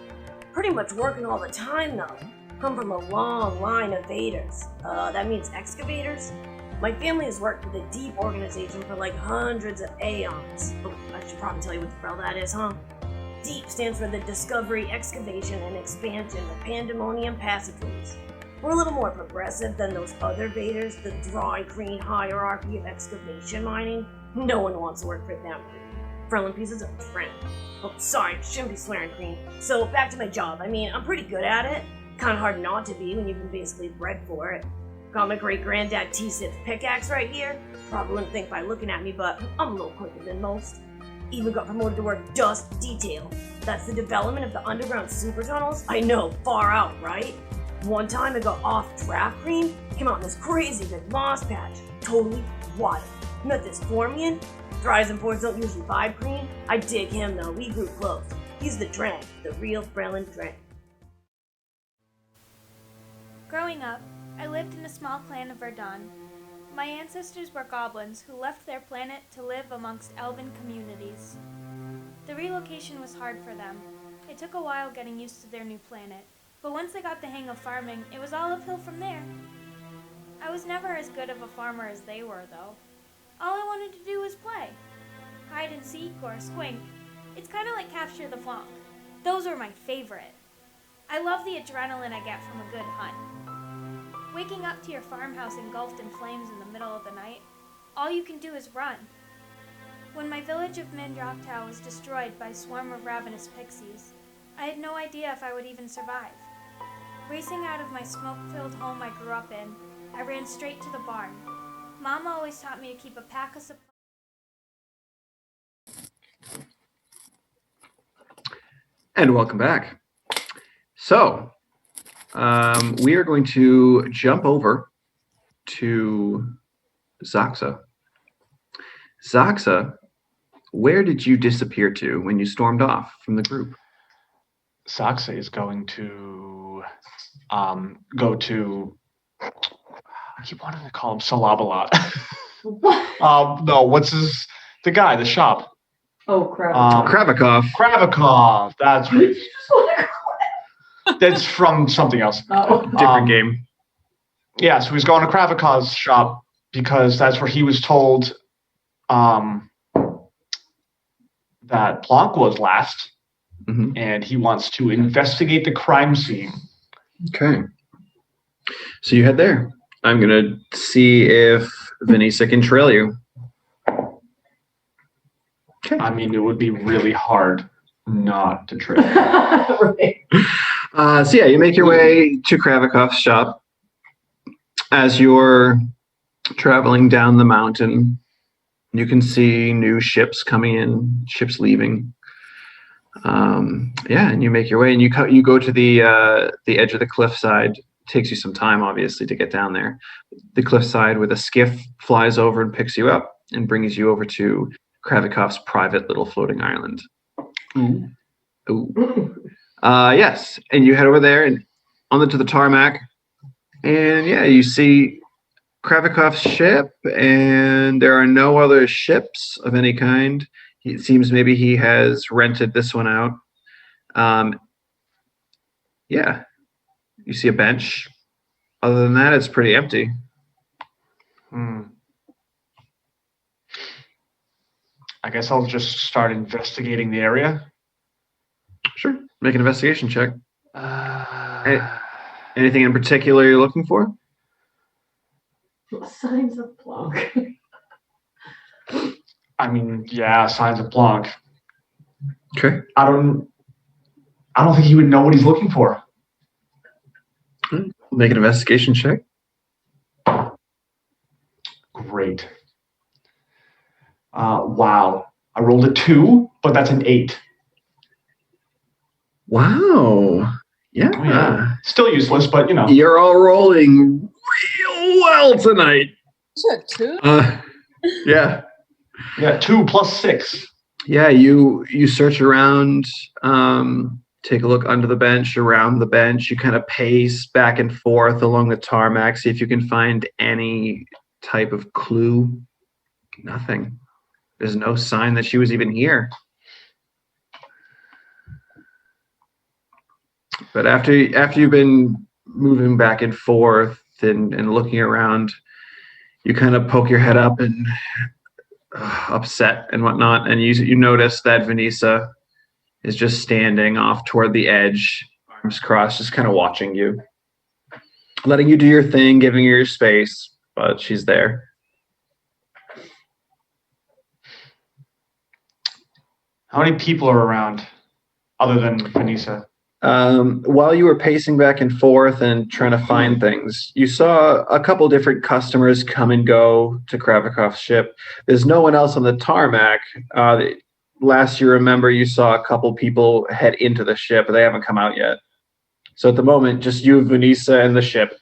Pretty much working all the time, though. Come from a long line of vaders. That means excavators. My family has worked for the Deep organization for like hundreds of aeons. Oh, I should probably tell you what the hell that is, huh? Deep stands for the Discovery, Excavation, and Expansion of Pandemonium Passageways. We're a little more progressive than those other vaders, the dry, green hierarchy of excavation mining. No one wants to work for them. Frelin pieces of trend. Oh, sorry, shouldn't be swearing, Green. So, back to my job. I mean, I'm pretty good at it. Kinda hard not to be when you've been basically bred for it. Got my great-granddad Ti-Tih's pickaxe right here. Probably wouldn't think by looking at me, but I'm a little quicker than most. Even got promoted to work dust detail. That's the development of the underground super tunnels. I know, far out, right? One time I got off draft cream, came out in this crazy big moss patch. Totally wild. Met this Formian. Dries and pores don't usually vibe cream. I dig him though, we grew close. He's the Drang, the real Frelin Drang. Growing up, I lived in a small clan of Verdun. My ancestors were goblins who left their planet to live amongst elven communities. The relocation was hard for them. It took a while getting used to their new planet, but once they got the hang of farming, it was all uphill from there. I was never as good of a farmer as they were, though. All I wanted to do was play. Hide and seek or squink. It's kind of like capture the Plonk. Those were my favorite. I love the adrenaline I get from a good hunt. Waking up to your farmhouse engulfed in flames in the middle of the night, all you can do is run. When my village of Minerva was destroyed by a swarm of ravenous pixies, I had no idea if I would even survive. Racing out of my smoke-filled home I grew up in, I ran straight to the barn. Mama always taught me to keep a pack of supplies. And welcome back. So, we are going to jump over to Xaaxa. Xaaxa, where did you disappear to when you stormed off from the group? Xaaxa is going to go to. I keep wanting to call him Salabalot. No, what's his? The guy, the shop. Oh, crap. Kravikov. Kravikov. That's right. That's from something else. Different game. Yeah, so he's going to Kravikov's shop because that's where he was told that Plonk was last, and he wants to investigate the crime scene. Okay. So you head there. I'm going to see if Vanessa can trail you. Okay. I mean, it would be really hard not to trail. Right. So yeah, you make your way to Kravikov's shop. As you're traveling down the mountain, you can see new ships coming in, ships leaving. Yeah, and you make your way, and you go to the edge of the cliffside. It takes you some time, obviously, to get down there. The cliffside, with a skiff flies over and picks you up and brings you over to Kravikov's private little floating island. Ooh. Yes, and you head over there and onto the tarmac, and yeah, you see Kravikov's ship, and there are no other ships of any kind. It seems maybe he has rented this one out. Yeah, you see a bench. Other than that, it's pretty empty. I guess I'll just start investigating the area. Sure. Make an investigation check. Anything in particular you're looking for? Signs of Plonk. I mean, yeah, signs of Plonk. Okay. I don't think he would know what he's looking for. Make an investigation check. Great. Wow. I rolled a 2, but that's an 8. Wow. Yeah. Oh, yeah. Still useless, but you know. You're all rolling real well tonight. Two? Yeah. Yeah, 2 plus 6. Yeah, you search around, take a look under the bench, around the bench. You kind of pace back and forth along the tarmac, see if you can find any type of clue. Nothing. There's no sign that she was even here. But after you've been moving back and forth and looking around, you kind of poke your head up and upset and whatnot, and you notice that Vanessa is just standing off toward the edge, arms crossed, just kind of watching you, letting you do your thing, giving you your space, but she's there. How many people are around other than Vanessa? While you were pacing back and forth and trying to find things, you saw a couple different customers come and go to Kravikov's ship. There's no one else on the tarmac. Last you remember, you saw a couple people head into the ship, but they haven't come out yet. So at the moment, just you, Vanessa, and the ship.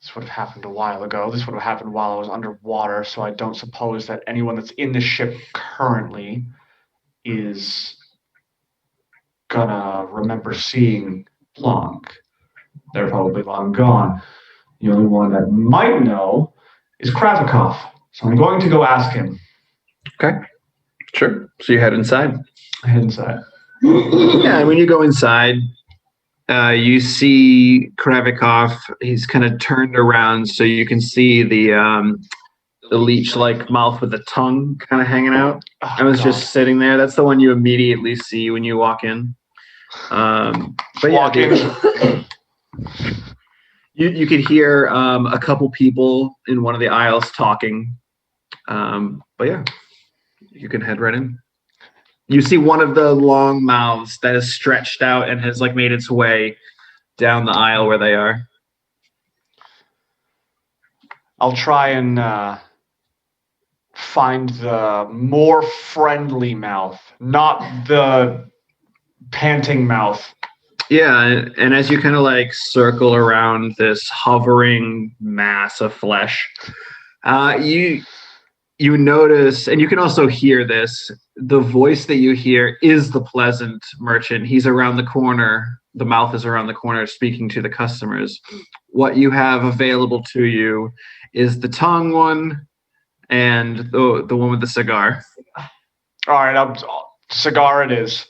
This would have happened a while ago. This would have happened while I was underwater, so I don't suppose that anyone that's in the ship currently is gonna remember seeing Plonk. They're probably long gone. The only one that might know is Kravikov. So I'm going to go ask him. Okay. Sure. So you head inside. I head inside. Yeah, and when you go inside, you see Kravikov. He's kind of turned around so you can see the leech-like mouth with the tongue kind of hanging out. I was just sitting there. That's the one you immediately see when you walk in. But yeah, you could hear a couple people in one of the aisles talking. But yeah, you can head right in. You see one of the long mouths that is stretched out and has like made its way down the aisle where they are. I'll try and find the more friendly mouth, not the panting mouth. Yeah, and as you kind of like circle around this hovering mass of flesh, you notice, and you can also hear this, the voice that you hear is the pleasant merchant. He's around the corner. The mouth is around the corner speaking to the customers. What you have available to you is the tongue one and the one with the cigar. All right, cigar it is.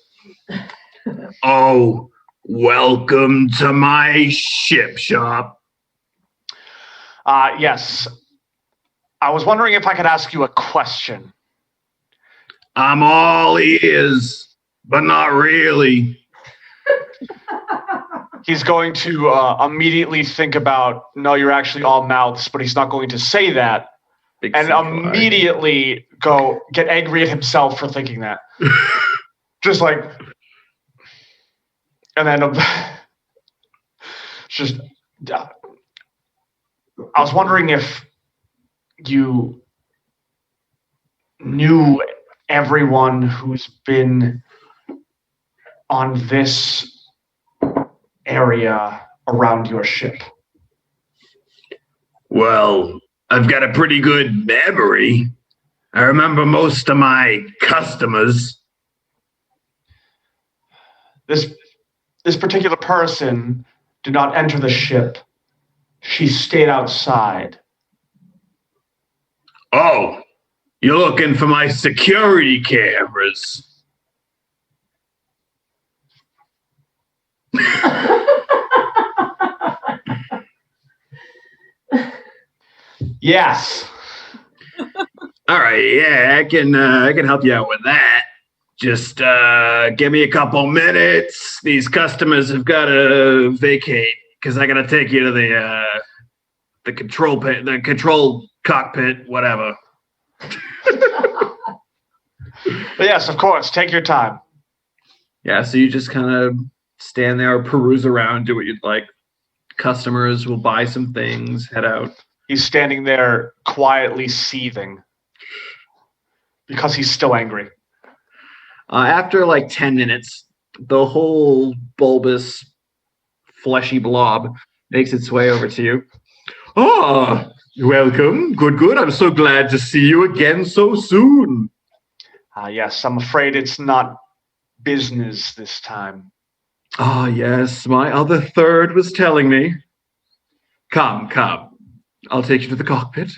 Oh, welcome to my ship shop. Yes. I was wondering if I could ask you a question. I'm all ears, but not really. He's going to immediately think about, no, you're actually all mouths, but he's not going to say that. And immediately get angry at himself for thinking that. Just like, and then just, I was wondering if you knew everyone who's been on this area around your ship. Well, I've got a pretty good memory. I remember most of my customers. This particular person did not enter the ship. She stayed outside. Oh, you're looking for my security cameras. Yes. All right, yeah, I can help you out with that. Just give me a couple minutes. These customers have got to vacate because I got to take you to the control cockpit, whatever. But yes, of course. Take your time. Yeah, so you just kind of stand there, peruse around, do what you'd like. Customers will buy some things, head out. He's standing there quietly seething because he's still angry. After like 10 minutes, the whole bulbous, fleshy blob makes its way over to you. Ah, welcome. Good. I'm so glad to see you again so soon. Yes, I'm afraid it's not business this time. Ah, yes, my other third was telling me. Come. I'll take you to the cockpit.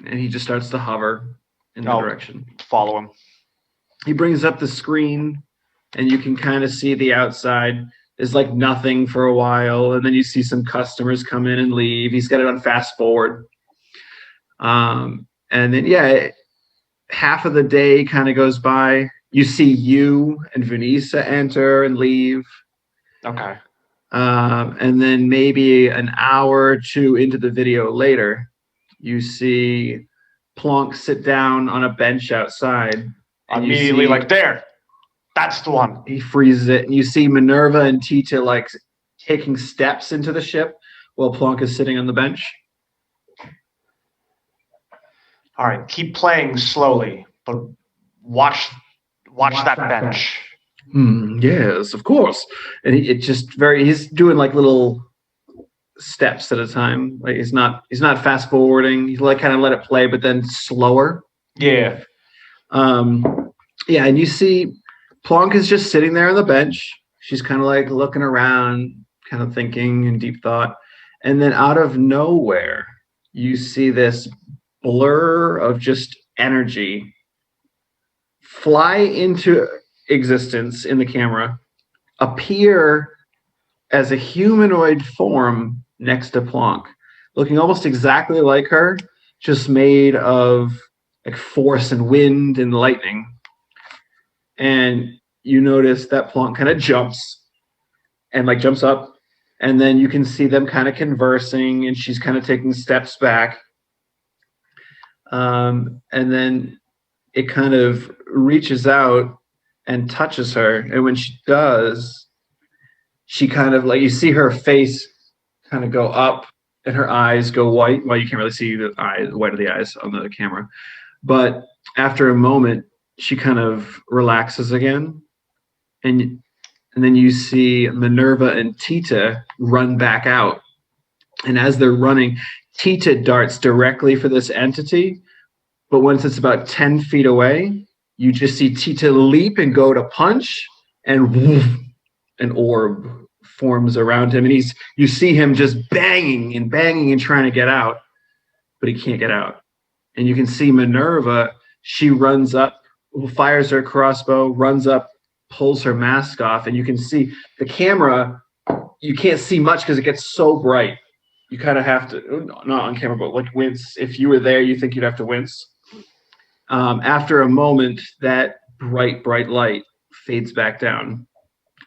And he just starts to hover in the direction. Follow him. He brings up the screen, and you can kind of see the outside. There's like nothing for a while, and then you see some customers come in and leave. He's got it on fast forward. And then, yeah, half of the day kind of goes by. You see you and Vanessa enter and leave. Okay. And then maybe an hour or two into the video later, you see Plonk sit down on a bench outside. Immediately, like, there. That's the one. He freezes it, and you see Minerva and Ti-Tih like taking steps into the ship while Plonk is sitting on the bench. All right, keep playing slowly, but watch that bench. Yes, of course. And he's doing like little steps at a time. Like he's not fast forwarding. He's like kind of let it play, but then slower. Yeah. Yeah, and you see Plonk is just sitting there on the bench. She's kind of like looking around, kind of thinking in deep thought. And then out of nowhere, you see this blur of just energy fly into existence in the camera, appear as a humanoid form next to Plonk, looking almost exactly like her, just made of like force and wind and lightning. And you notice that Plonk kind of jumps and like jumps up, and then you can see them kind of conversing, and she's kind of taking steps back. And then it kind of reaches out and touches her. And when she does, she kind of like, you see her face kind of go up and her eyes go white. Well, you can't really see the white of the eyes on the camera. But after a moment, she kind of relaxes again. And then you see Minerva and Ti-Tih run back out. And as they're running, Ti-Tih darts directly for this entity. But once it's about 10 feet away, you just see Ti-Tih leap and go to punch, and woof, an orb forms around him. And you see him just banging and trying to get out, but he can't get out. And you can see Minerva, she runs up, fires her crossbow, runs up, pulls her mask off, and you can see the camera, you can't see much because it gets so bright. You kind of have to, not on camera, but like wince. If you were there, you think you'd have to wince. After a moment, that bright light fades back down,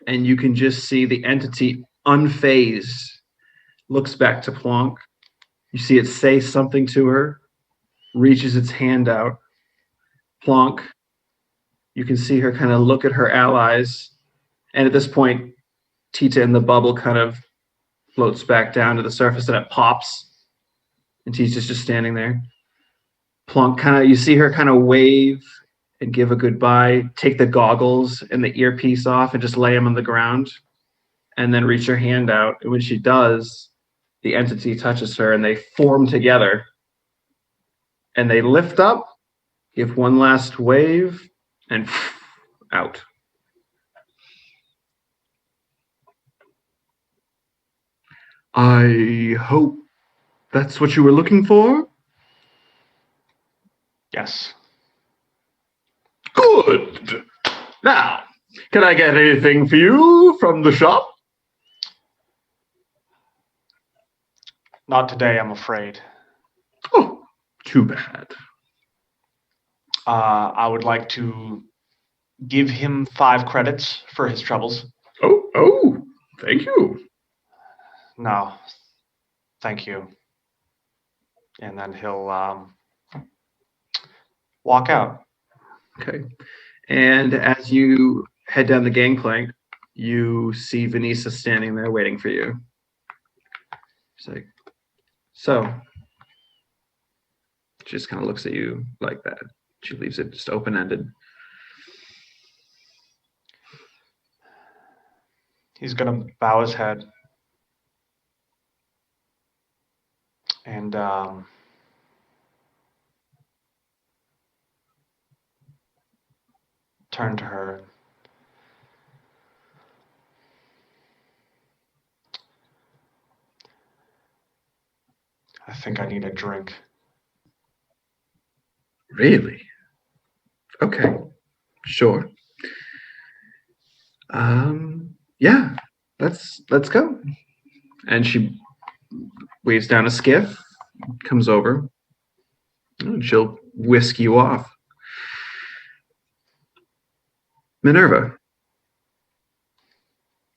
and you can just see the entity unfazed, looks back to Plonk. You see it say something to her, reaches its hand out. Plonk, you can see her kind of look at her allies, and at this point, Ti-Tih in the bubble kind of floats back down to the surface, and it pops, and Ti-Tih's just standing there. Plonk you see her kind of wave and give a goodbye, take the goggles and the earpiece off and just lay them on the ground, and then reach her hand out. And when she does, the entity touches her and they form together, and they lift up, give one last wave, and out. I hope that's what you were looking for? Yes. Good. Now, can I get anything for you from the shop? Not today, I'm afraid. Oh, too bad. I would like to give him 5 credits for his troubles. Oh, thank you. No, thank you. And then he'll walk out. Okay. And as you head down the gangplank, you see Vanessa standing there waiting for you. She's like, so, she just kind of looks at you like that. She leaves it just open-ended. He's going to bow his head. And turn to her. I think I need a drink. Really? Okay, sure. Yeah, let's go. And she waves down a skiff, comes over, and she'll whisk you off. Minerva,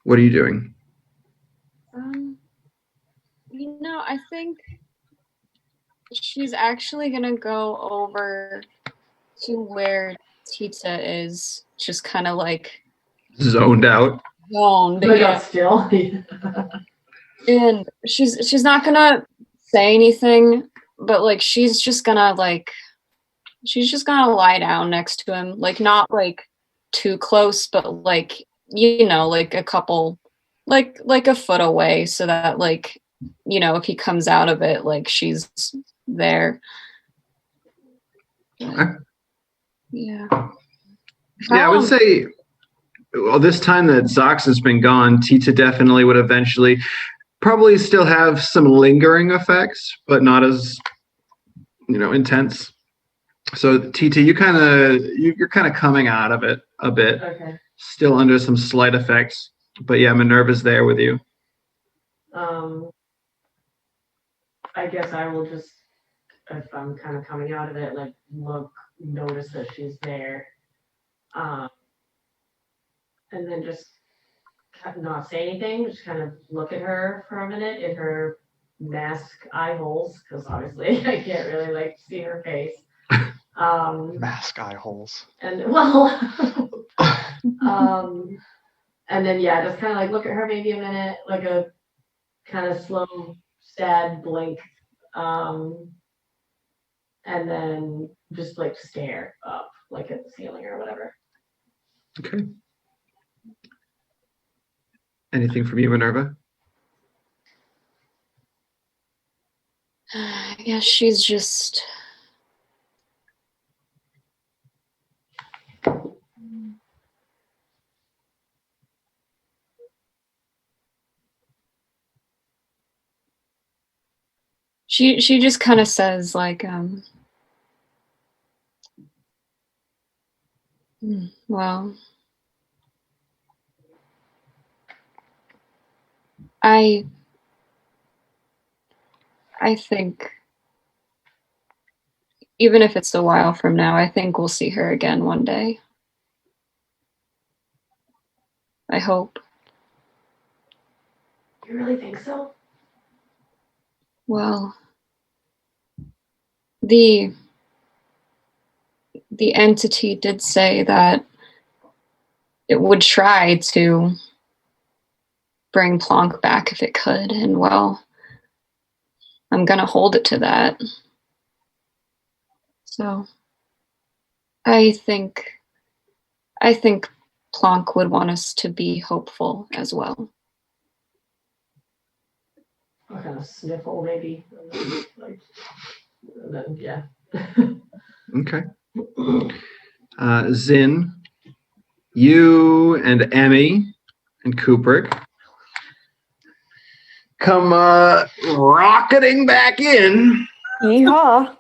what are you doing? I think she's actually gonna go over to where Ti-Tih is, just kind of like Zoned out. Yeah. Still. And she's not gonna say anything, but like she's just gonna lie down next to him, like not like too close, but like like a couple, like a foot away, so that like if he comes out of it, like she's there. Okay. Yeah. Yeah, I would say well, this time that Xaaxa's been gone, Ti-Tih definitely would eventually probably still have some lingering effects, but not as intense. So Ti-Tih, you're kind of coming out of it a bit, Okay. still under some slight effects, but yeah, Minerva's there with you. I guess I will just, if I'm kind of coming out of it, like notice that she's there, and then just not say anything, just kind of look at her for a minute in her mask eye holes, because obviously I can't really see her face. Mask eye holes. And and then just kind of look at her maybe a minute, like a kind of slow, sad blink, and then just stare up, at the ceiling or whatever. Okay. Anything from you, Minerva? I guess she's just. She just kind of says well, I think even if it's a while from now, I think we'll see her again one day. I hope. You really think so? Well, the entity did say that it would try to bring Plonk back if it could, and well, I'm gonna hold it to that. So I think Plonk would want us to be hopeful as well. I'll kind of sniffle maybe, and then yeah. Okay. Zin, you and Emmy and Kubrick come rocketing back in. Yeehaw.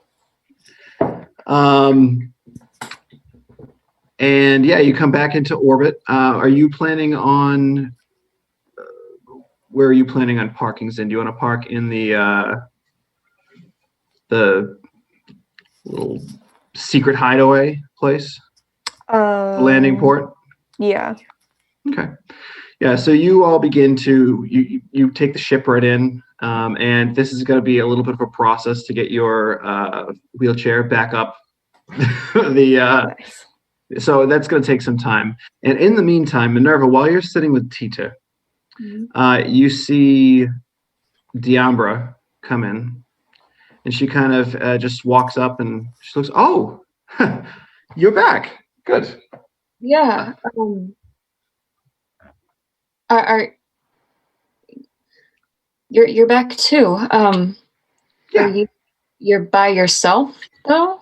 And yeah, you come back into orbit. Are you planning on? Where are you planning on parking, Zin? Do you want to park in the little secret hideaway place? Landing port? Yeah. Okay. Yeah, so you all begin to, you take the ship right in, and this is going to be a little bit of a process to get your wheelchair back up. Nice. So that's going to take some time. And in the meantime, Minerva, while you're sitting with Ti-Tih, you see Diambra come in, and she kind of just walks up and she looks, oh, you're back. Good. Yeah. You're back too. Yeah. You're by yourself though?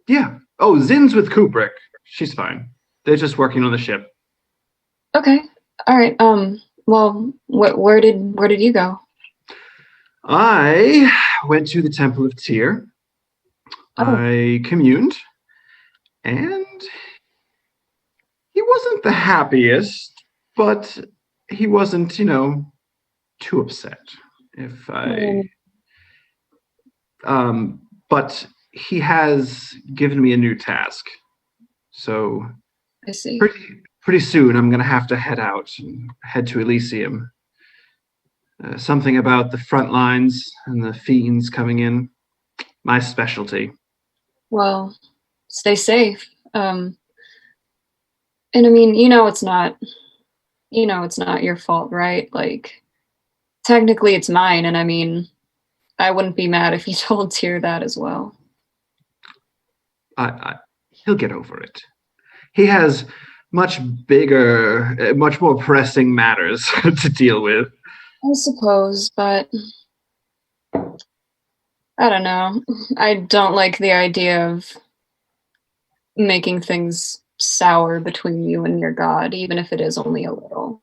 Yeah. Oh, Zin's with Kubrick. She's fine. They're just working on the ship. Okay. All right. Well, where did you go? I went to the Temple of Tyr. Oh. I communed, and he wasn't the happiest, but he wasn't, too upset. But he has given me a new task. So I see. Pretty soon I'm going to have to head out and head to Elysium. Something about the front lines and the fiends coming in. My specialty. Well, stay safe. And I mean, it's not your fault, right? Technically it's mine, and I mean, I wouldn't be mad if you told Tyr that as well. He'll get over it. He has much bigger, much more pressing matters to deal with. I suppose, but I don't know. I don't like the idea of making things sour between you and your god, even if it is only a little.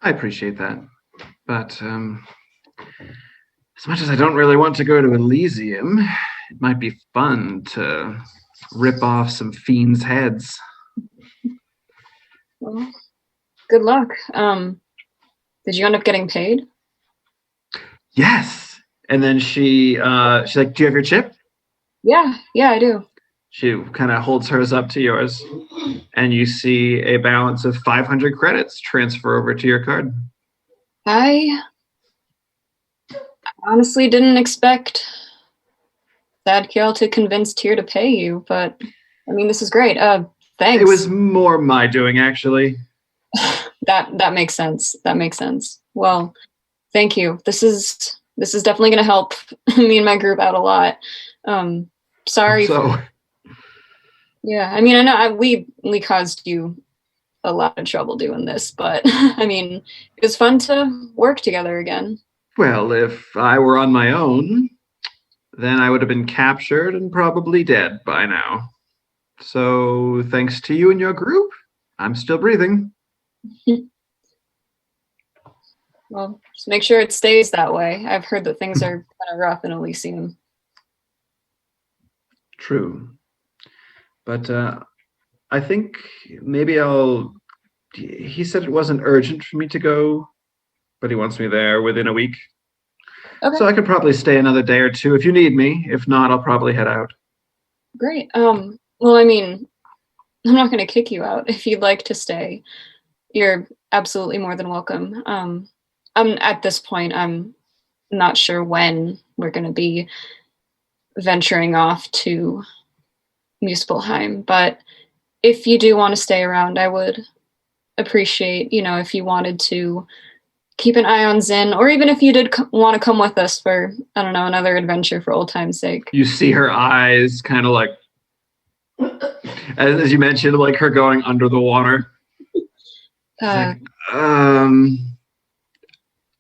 I appreciate that. But as much as I don't really want to go to Elysium, it might be fun to rip off some fiends' heads. Well, good luck. Did you end up getting paid? Yes. And then she's like, "Do you have your chip?" Yeah, I do. She kind of holds hers up to yours, and you see a balance of 500 credits transfer over to your card. I honestly didn't expect Zadkiel to convince Tyr to pay you, but I mean, this is great. Thanks. It was more my doing, actually. That makes sense. That makes sense. Well, thank you. This is definitely going to help me and my group out a lot. Sorry. So. Yeah, I mean, I know we caused you a lot of trouble doing this, but I mean, it was fun to work together again. Well, if I were on my own, then I would have been captured and probably dead by now. So, thanks to you and your group, I'm still breathing. Well, just make sure it stays that way. I've heard that things are kind of rough in Elysium. True. But I think maybe he said it wasn't urgent for me to go, but he wants me there within a week. Okay. So I could probably stay another day or two if you need me. If not, I'll probably head out. Great. Well, I mean, I'm not going to kick you out. If you'd like to stay, you're absolutely more than welcome. At this point, I'm not sure when we're going to be venturing off to Muspelheim, but if you do want to stay around, I would appreciate, if you wanted to keep an eye on Zin, or even if you did want to come with us for, I don't know, another adventure for old time's sake. You see her eyes kind of like, as you mentioned, like her going under the water.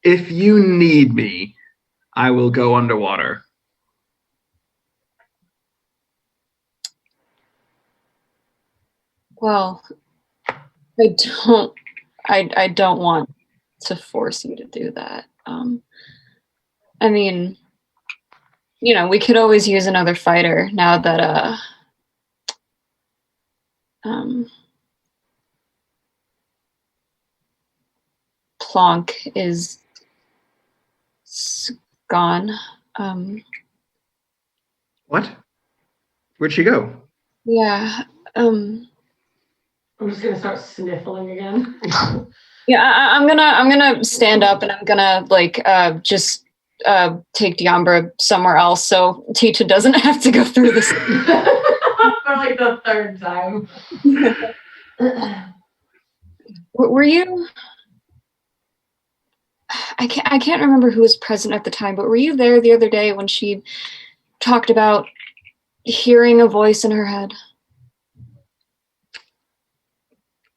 If you need me, I will go underwater. Well, I don't want to force you to do that. I mean, we could always use another fighter now that Plonk is gone. What? Where'd she go? Yeah. I'm just gonna start sniffling again. Yeah, I'm gonna stand up and I'm gonna just take Diambra somewhere else so Ti-Tih doesn't have to go through this for like the third time. Were you? I can't remember who was present at the time, but were you there the other day when she talked about hearing a voice in her head?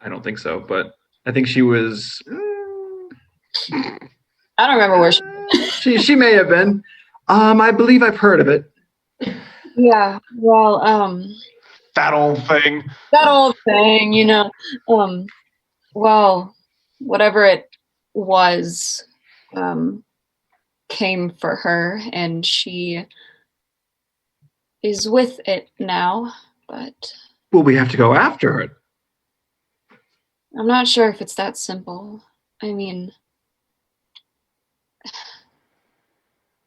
I don't think so, but I think she was. I don't remember where she may have been. I believe I've heard of it. Yeah. Well, that old thing. That old thing, well, whatever it was, came for her, and she is with it now, but. Well, we have to go after her. I'm not sure if it's that simple. I mean,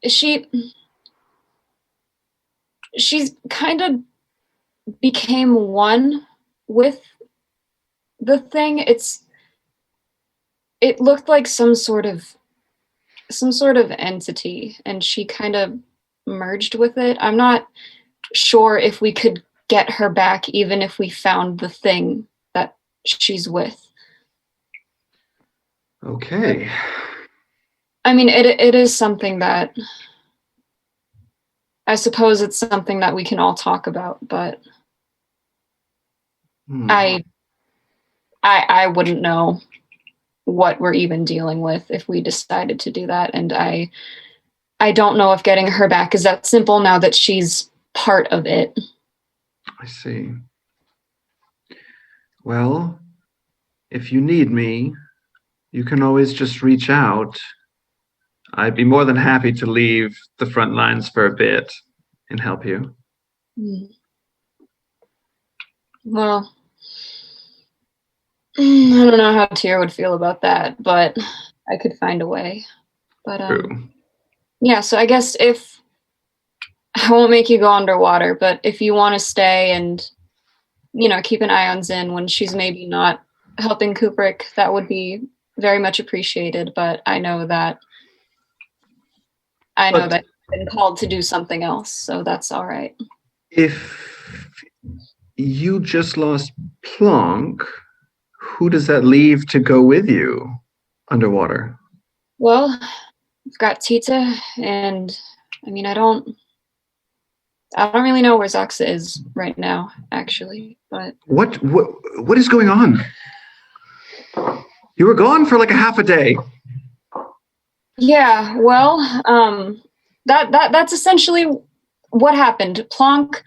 she's kind of became one with the thing. It looked like some sort of entity, and she kind of merged with it. I'm not sure if we could get her back even if we found the thing that she's with. Okay. I mean, it is something that I suppose it's something that we can all talk about, but I wouldn't know what we're even dealing with if we decided to do that, and I don't know if getting her back is that simple now that she's part of it. I see. Well, if you need me, you can always just reach out. I'd be more than happy to leave the front lines for a bit and help you. Well, I don't know how Tyr would feel about that, but I could find a way. But True. yeah, so I guess if I won't make you go underwater, but if you want to stay and keep an eye on Zin when she's maybe not helping Kubrick, that would be very much appreciated. But I know that you've been called to do something else, so that's all right. If you just lost Plonk, who does that leave to go with you underwater? Well, I've got Ti-Tih, and I mean, I don't really know where Xaaxa is right now, actually. But what is going on? You were gone for like a half a day. Yeah, well, that's essentially what happened. Plonk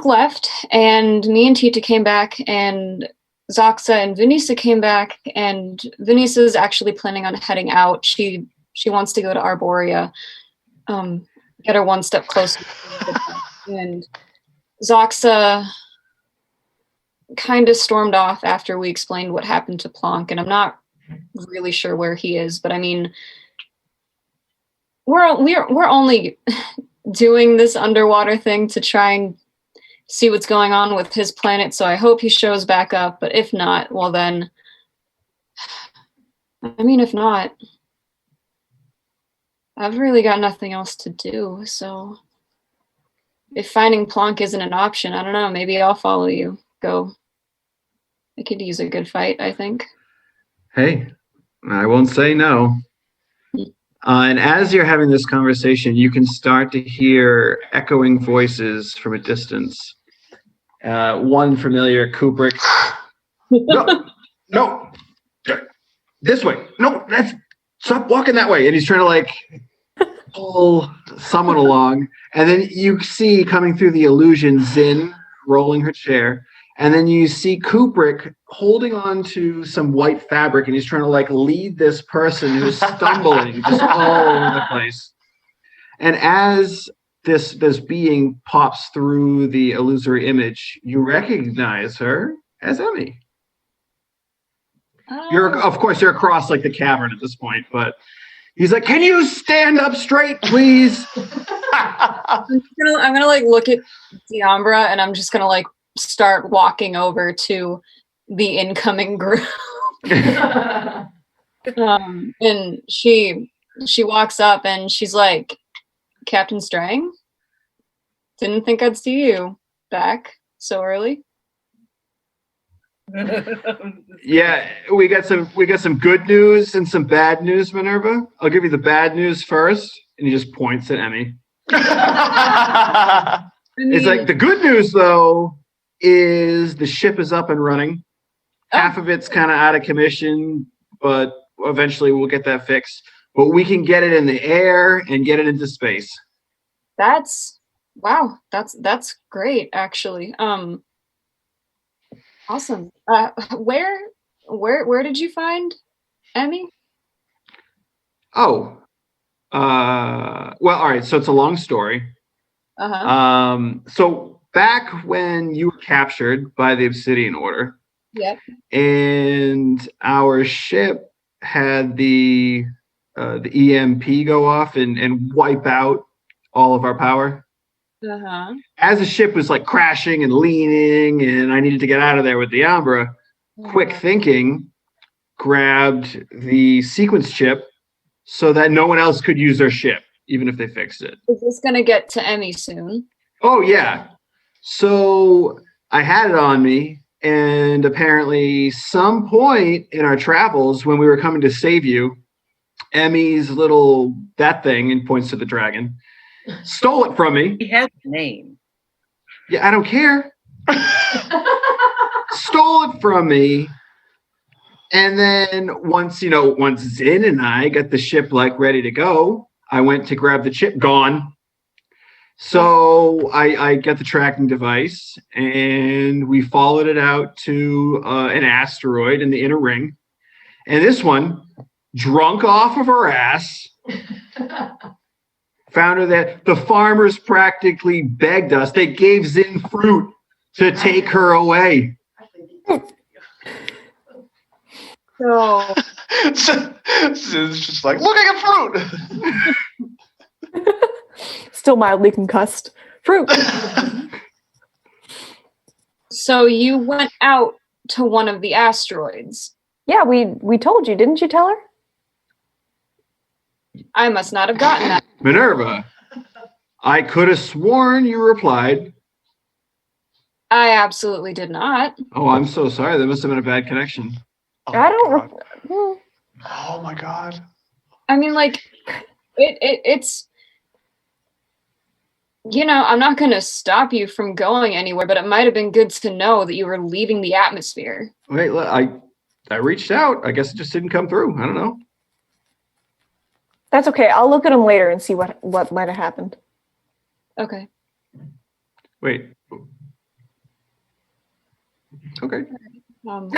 left, and me and Ti-Tih came back, and Xaaxa and Zinesi came back, and Zinesi is actually planning on heading out. She wants to go to Arborea, get her one step closer. And Xaaxa kind of stormed off after we explained what happened to Plonk, and I'm not really sure where he is, but I mean, we're only doing this underwater thing to try and see what's going on with his planet, so I hope he shows back up, but if not, well then, I mean, if not, I've really got nothing else to do, so if finding Plonk isn't an option, I don't know, maybe I'll follow you. Go. I could use a good fight, I think. Hey, I won't say no. And as you're having this conversation, you can start to hear echoing voices from a distance. One familiar, Kubrick. No, this way. No, stop walking that way. And he's trying to like pull someone along. And then you see coming through the illusion, Zin rolling her chair. And then you see Kubrick holding on to some white fabric, and he's trying to like lead this person who's stumbling just all over the place. And as this being pops through the illusory image, you recognize her as Emmy. You're across like the cavern at this point, but he's like, "Can you stand up straight, please?" I'm gonna like look at Diambra, and I'm just gonna like start walking over to the incoming group. And she walks up and she's like, "Captain Strang, didn't think I'd see you back so early." Yeah, we got some good news and some bad news, Minerva. I'll give you the bad news first, and he just points at Emmy. It's like, the good news though is the ship is up and running. Half of it's kind of out of commission, but eventually we'll get that fixed. But we can get it in the air and get it into space. That's great, actually. Awesome. Where did you find Emmy? Well, all right. So it's a long story. So back when you were captured by the Obsidian Order, yep, and our ship had the EMP go off and wipe out all of our power. As the ship was like crashing and leaning, and I needed to get out of there with the Umbra, quick thinking, grabbed the sequence chip so that no one else could use their ship, even if they fixed it. Is this gonna get to Emmy soon? Oh yeah. So I had it on me, and apparently some point in our travels when we were coming to save you, Emmy's little that thing, and points to the dragon, stole it from me. He has a name. Yeah, I don't care. Stole it from me. And then once Zin and I got the ship like ready to go, I went to grab the chip, gone. So I get the tracking device, and we followed it out to an asteroid in the inner ring. And this one, drunk off of her ass, found her that the farmers practically begged us. They gave Zin fruit to take her away. So Zin's just like, looking at fruit. Still mildly concussed. Fruit. So you went out to one of the asteroids. Yeah, we told you, didn't you tell her? I must not have gotten that. Minerva, I could have sworn you replied. I absolutely did not. Oh, I'm so sorry. There must have been a bad connection. Oh I don't. God. Hmm. Oh my God. I mean, like, it's, you know, I'm not going to stop you from going anywhere, but it might have been good to know that you were leaving the atmosphere. Wait, look, I reached out. I guess it just didn't come through. I don't know. That's okay. I'll look at them later and see what might have happened. Okay. Wait. Okay. Well,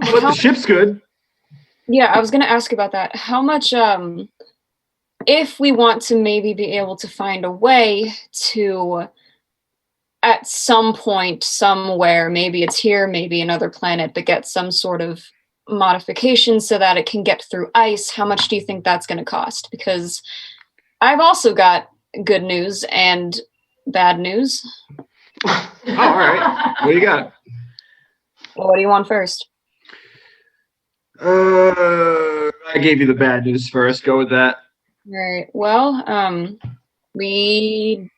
But the ship's good. yeah, I was going to ask about that. How much, if we want to maybe be able to find a way to, at some point, somewhere, maybe it's here, maybe another planet, but get some sort of modification so that it can get through ice, how much do you think that's going to cost? Because I've also got good news and bad news. Oh, all right. What do you got? Well, what do you want first? I gave you the bad news first. Go with that. All right. Well, we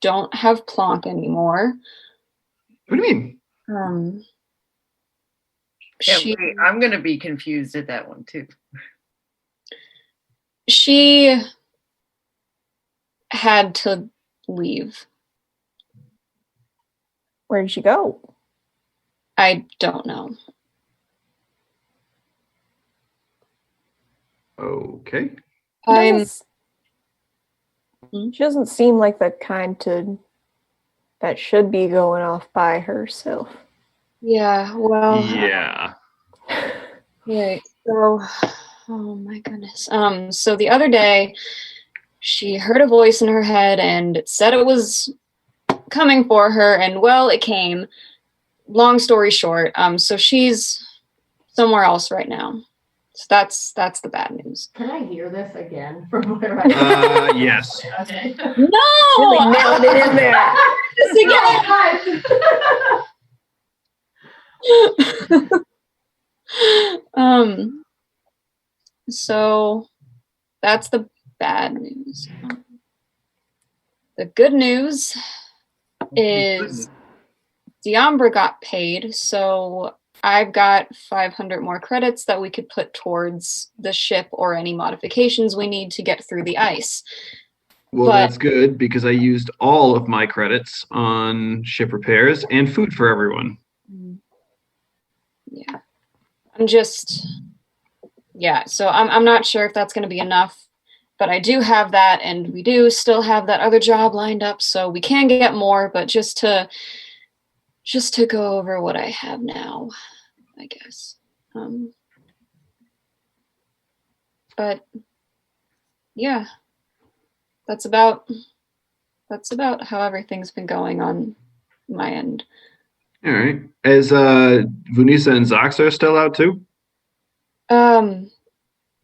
don't have Plonk anymore. What do you mean? Yeah, She wait, I'm gonna be confused at that one too. she had to leave. Where did she go? I don't know. Okay. She doesn't seem like the kind that should be going off by herself. Yeah, well. Yeah. Right. So, oh my goodness. So the other day, she heard a voice in her head and it said it was coming for her, and well, it came. Long story short, so she's somewhere else right now. So that's the bad news. Can I hear this again from where I Yes. Okay. No! Really nailed it in there. This again. So that's the bad news. The good news is Diambra got paid, so I've got 500 more credits that we could put towards the ship or any modifications we need to get through the ice. Well, that's good because I used all of my credits on ship repairs and food for everyone. Yeah. So I'm not sure if that's going to be enough, but I do have that, and we do still have that other job lined up, so we can get more, but just to go over what I have now, I guess. But yeah, that's about how everything's been going on my end. All right. Is Vunisa and Xaaxa still out too?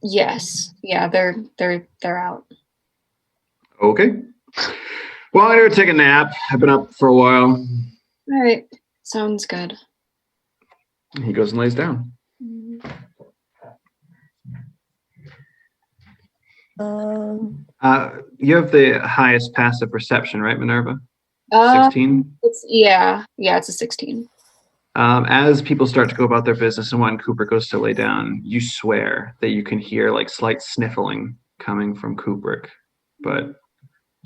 Yes. Yeah, they're out. Okay. Well, I'm gonna take a nap. I've been up for a while. All right. Sounds good. He goes and lays down. You have the highest passive perception, right, Minerva? 16? It's a 16. As people start to go about their business and when Cooper goes to lay down, you swear that you can hear like slight sniffling coming from Kubrick, but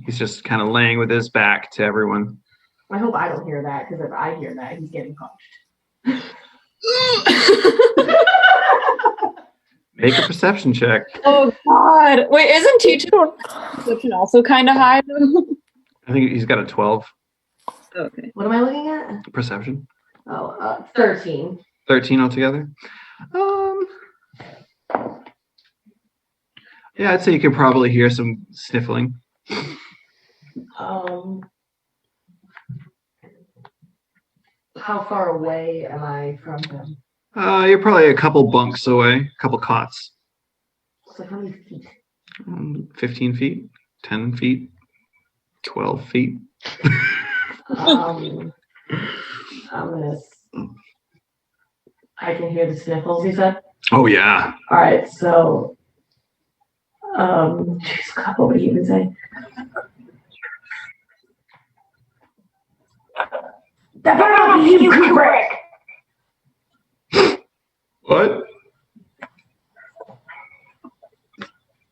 he's just kind of laying with his back to everyone. I hope I don't hear that, because if I hear that, he's getting punched. Make a perception check. Oh God! Wait, isn't Ti-Tih perception also kind of high though? I think he's got a 12 Okay. What am I looking at? perception. Oh, 13. 13 altogether. Yeah, I'd say you could probably hear some sniffling. How far away am I from him? You're probably a couple bunks away, a couple cots. So how many feet? 15 feet, 10 feet, 12 feet. I'm gonna. I can hear the sniffles. You said. Oh yeah. All right. So, jeez, what would you even say? That better not be you, Kubrick. What?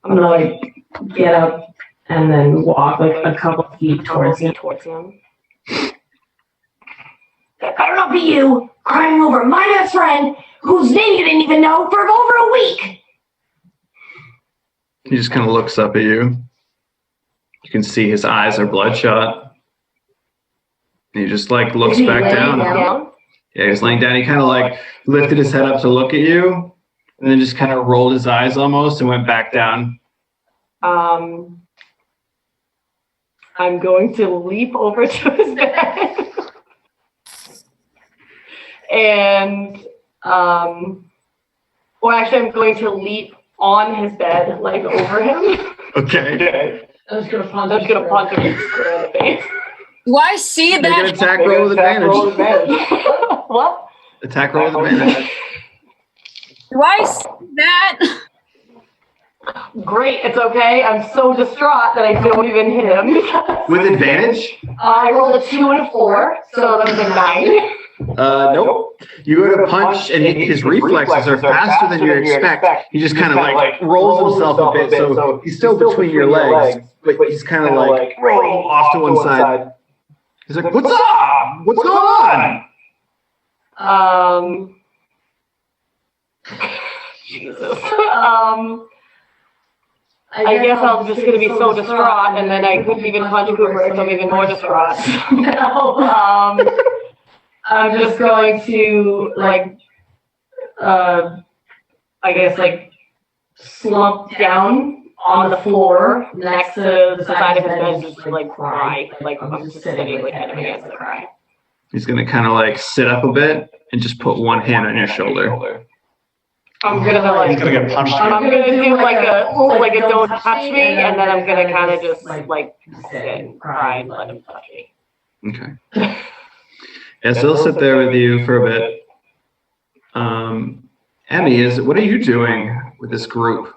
I'm gonna like get up and then walk like a couple feet towards him. That better not be you crying over my best friend, whose name you didn't even know for over a week. He just kind of looks up at you. You can see his eyes are bloodshot. He just like looks back down. Yeah, he's laying down. He kind of like lifted his head up to look at you, and then just kind of rolled his eyes almost and went back down. I'm going to leap over to his bed. And, or actually I'm going to leap on his bed, like over him. Okay. I'm just gonna punch him square in the face. Do I see Make an that? attack roll with advantage. What? Attack roll with advantage. Do I see that? Great, it's okay. I'm so distraught that I don't even hit him. With advantage? I rolled a 2 and a 4, so that was a 9. Nope. You go to punch, and his reflexes are faster than you expect. He just kind of like rolls himself a bit, so he's still between your legs, but he's kind of like off to one side. He's like, "What's up? What's going on?" Jesus. I guess I'm just gonna be so distraught, and then I couldn't even punch Kubrick, so I'm even more distraught. No, I'm just going to like, I guess like slump down on the floor next to the side of his bed and just like cry, like I'm just sitting with him against the cry. He's gonna kind of like sit up a bit and just put one hand on your shoulder. I'm gonna like. He's gonna get punched. I'm gonna do like a don't touch me, and then I'm gonna kind of just like sit and cry and let him touch me. Okay. Yeah, so he'll sit there with you for a bit. Emmy, what are you doing with this group?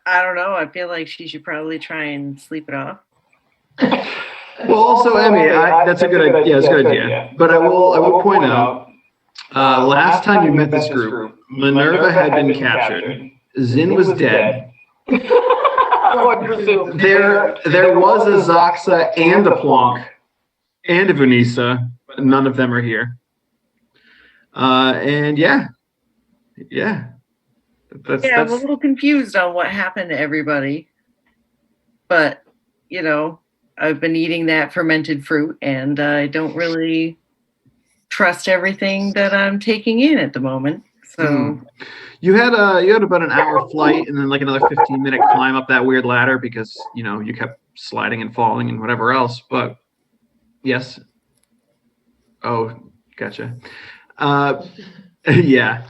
I don't know. I feel like she should probably try and sleep it off. Well, also, Emmy, that's a good idea. Yeah, it's a good idea. But I will point out, last time you met this group, Minerva had been captured. Zin was dead. There was a Xaaxa and a Plonk and a Zinesi. None of them are here. And yeah. That's, I'm a little confused on what happened to everybody. But, you know, I've been eating that fermented fruit, and I don't really trust everything that I'm taking in at the moment. So you had about an hour flight and then like another 15-minute climb up that weird ladder because you kept sliding and falling and whatever else. But yes. Oh, gotcha. Yeah.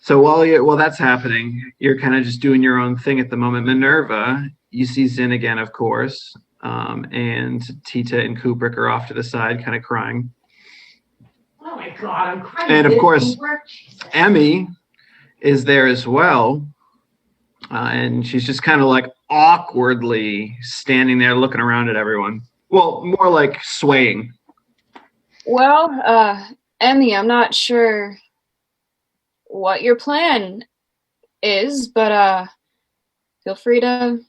So while that's happening, you're kind of just doing your own thing at the moment. Minerva, you see Zin again, of course, and Ti-Tih and Kubrick are off to the side, kind of crying. Oh my God, I'm crying. And of course, Emmy is there as well, and she's just kind of like awkwardly standing there looking around at everyone. Well, more like swaying. Well, Emmy, I'm not sure what your plan is, but feel free to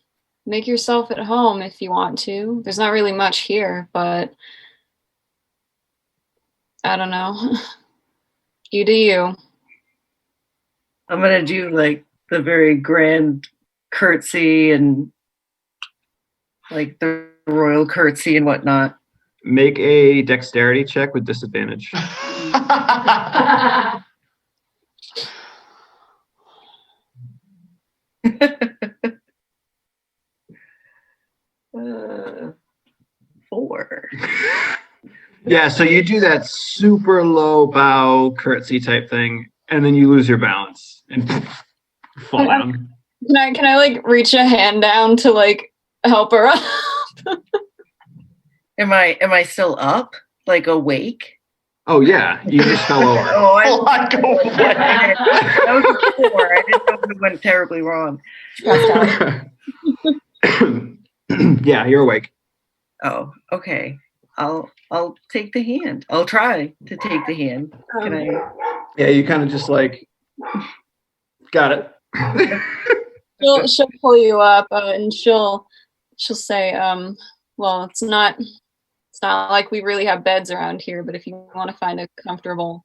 make yourself at home if you want to. There's not really much here, but I don't know. You do you. I'm gonna do like the very grand curtsy and like the royal curtsy and whatnot. Make a dexterity check with disadvantage. 4. Yeah, so you do that super low bow curtsy type thing, and then you lose your balance and fall down. Can I like reach a hand down to like help her up? Am I still up? Like awake? Oh yeah, you just fell over. Oh, I go away. That was a 4. I didn't know if it went terribly wrong. Yeah, you're awake. Oh, okay. I'll take the hand. I'll try to take the hand. Can I? Yeah, you kind of just like got it. She'll pull you up and she'll say, well, it's not like we really have beds around here, but if you want to find a comfortable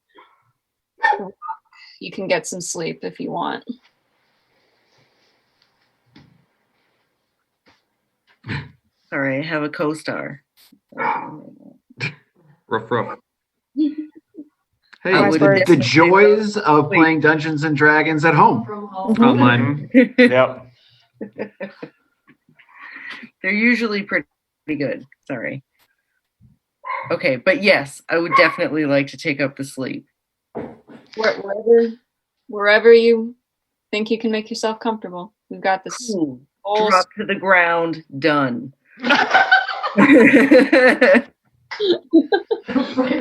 rock, you can get some sleep if you want. Sorry, I have a co-star. Rough. Hey, I would the joys of playing Dungeons and Dragons at home. Online. Yep. They're usually pretty good. Sorry. Okay, but yes, I would definitely like to take up the sleep. Wherever you think you can make yourself comfortable. We've got this. Cool. Drop to the ground. Done. Right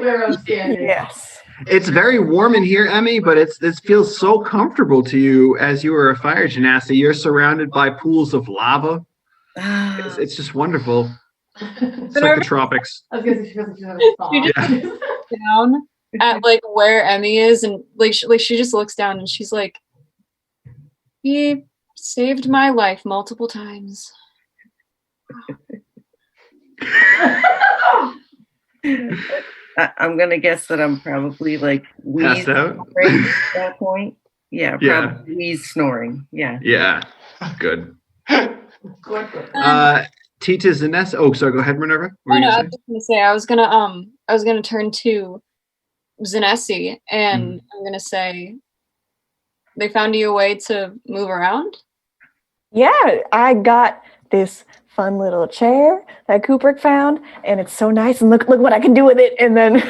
where I'm standing. Yes. It's very warm in here, Emmy, but it feels so comfortable to you as you were a fire genasi. You're surrounded by pools of lava. It's just wonderful. It's like the tropics. I was gonna say she doesn't have a spa. She just looks down at like where Emmy is, and like she just looks down and she's like, "He saved my life multiple times." I'm gonna guess that I'm probably like Passed out? at that point. Yeah, probably wheeze snoring. Yeah. Yeah. Good. Ti-Tih, Zinesi. Oh, sorry. Go ahead, Minerva. I was just gonna say I was gonna turn to Zinesi and I'm gonna say, they found you a way to move around? Yeah, I got this fun little chair that Kubrick found, and it's so nice. And look what I can do with it. And then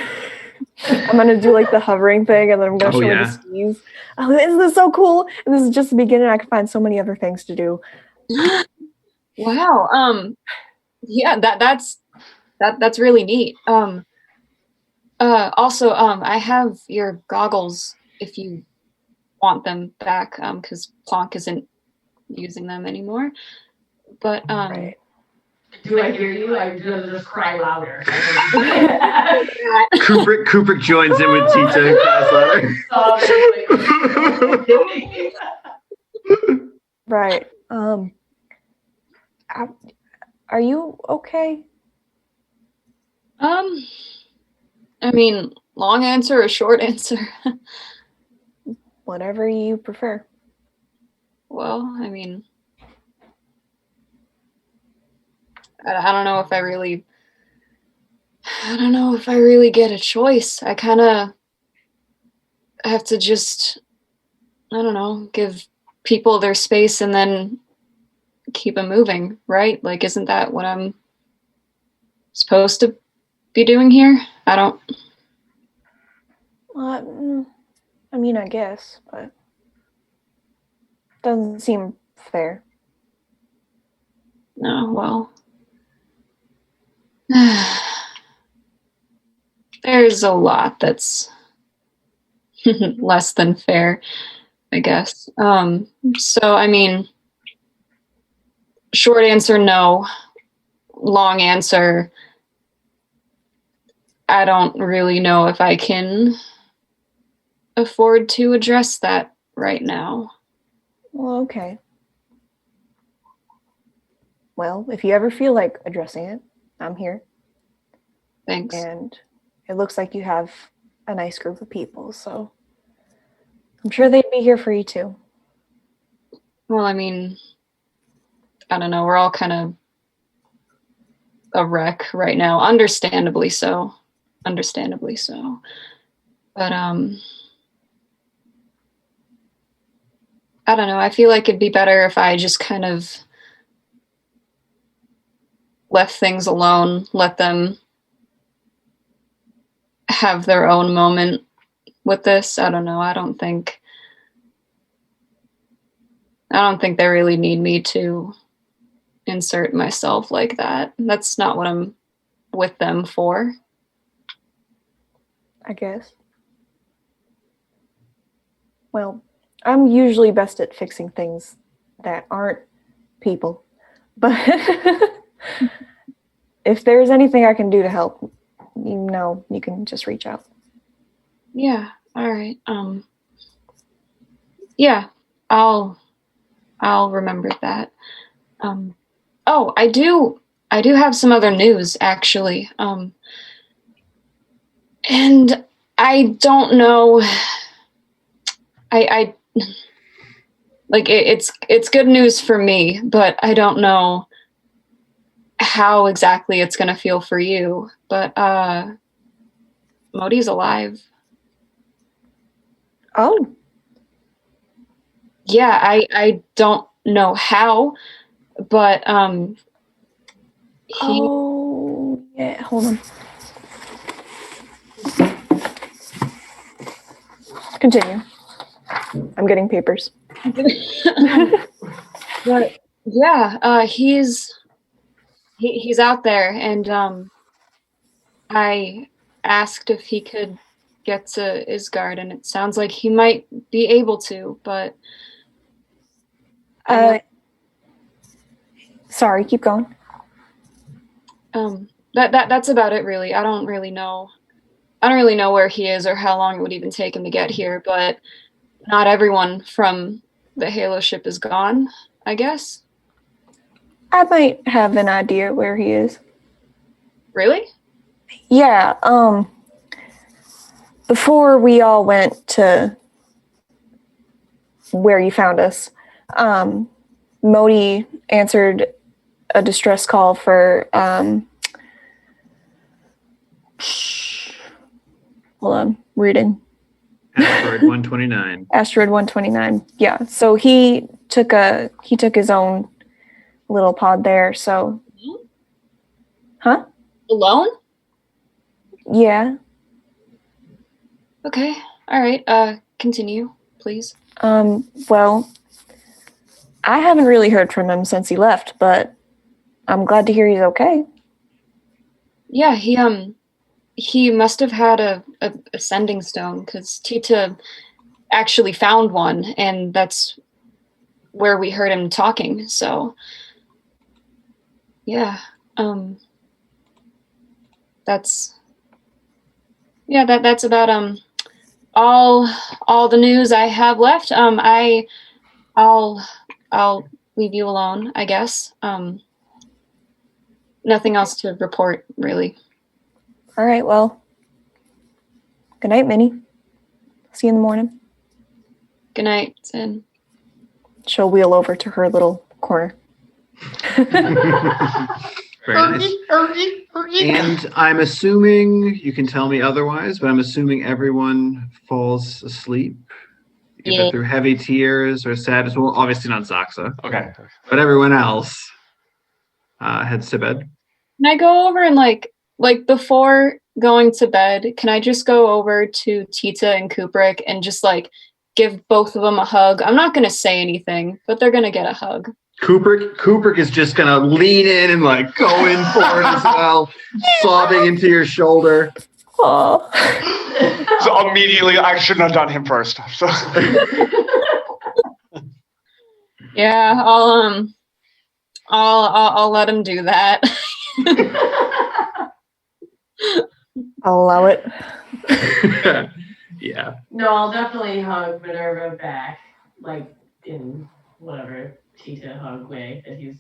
I'm gonna do like the hovering thing, and then I'm gonna show her the skis. Oh, isn't this so cool? And this is just the beginning. I can find so many other things to do. Wow. Yeah, that's really neat. Also, I have your goggles if you want them back, because Plonk isn't using them anymore. But Right. Do I hear you? I just cry louder. Kubrick joins in with Ti-Tih and cries louder. Right. Are you okay? I mean, long answer or short answer? Whatever you prefer. Well, I mean, I don't know if I really get a choice. I kind of have to just, I don't know, give people their space and then keep them moving, right? Like, isn't that what I'm supposed to be doing here? I don't. I mean, I guess, but doesn't seem fair. No, well. There's a lot that's less than fair, I guess. So, I mean, short answer, no. Long answer, I don't really know if I can afford to address that right now. Well, okay. Well, if you ever feel like addressing it, I'm here. Thanks. And it looks like you have a nice group of people, so I'm sure they'd be here for you too. Well, I mean, I don't know. We're all kind of a wreck right now. Understandably so. Understandably so. But, I don't know. I feel like it'd be better if I just kind of left things alone, let them have their own moment with this. I don't know. I don't think they really need me to insert myself like that. That's not what I'm with them for. I guess. Well, I'm usually best at fixing things that aren't people. But if there's anything I can do to help, you can just reach out. Yeah. All right. Yeah. I'll remember that. Oh, I do have some other news actually. And I don't know. I like it's good news for me, but I don't know how exactly it's gonna feel for you. But Modi's alive. Oh. Yeah, I don't know how, but Oh yeah, hold on. Continue. I'm getting papers. But yeah, he's out there, and I asked if he could get to Isgard, and it sounds like he might be able to, but sorry, keep going. That's about it really. I don't really know where he is or how long it would even take him to get here, but not everyone from the Halo ship is gone, I guess. I might have an idea where he is. Really? Yeah, before we all went to where you found us, Modi answered a distress call for, hold on, reading. Asteroid 129. Asteroid 129. Yeah. So he took his own little pod there. So, huh? Alone? Yeah. Okay. All right. Continue, please. Well, I haven't really heard from him since he left, but I'm glad to hear he's okay. Yeah, he must have had a sending stone, because Ti-Tih actually found one, and that's where we heard him talking. So yeah, that's about all the news I have left. I'll leave you alone, I guess. Nothing else to report, really. All right, well, good night, Minnie. See you in the morning. Good night, Sin. She'll wheel over to her little corner. Very nice. And I'm assuming, you can tell me otherwise, but I'm assuming everyone falls asleep. Either through heavy tears or sadness. Well, obviously not Xaaxa. Okay. But everyone else heads to bed. Can I go over and like before going to bed, can I just go over to Ti-Tih and Kubrick and just like give both of them a hug? I'm not gonna say anything, but they're gonna get a hug. Kubrick is just gonna lean in and like go in for it as well, sobbing into your shoulder. Oh. So immediately, I shouldn't have done him first. So. Yeah, I'll let him do that. I'll allow it. Yeah. No, I'll definitely hug Minerva back, like in whatever Ti-Tih hug way that he's.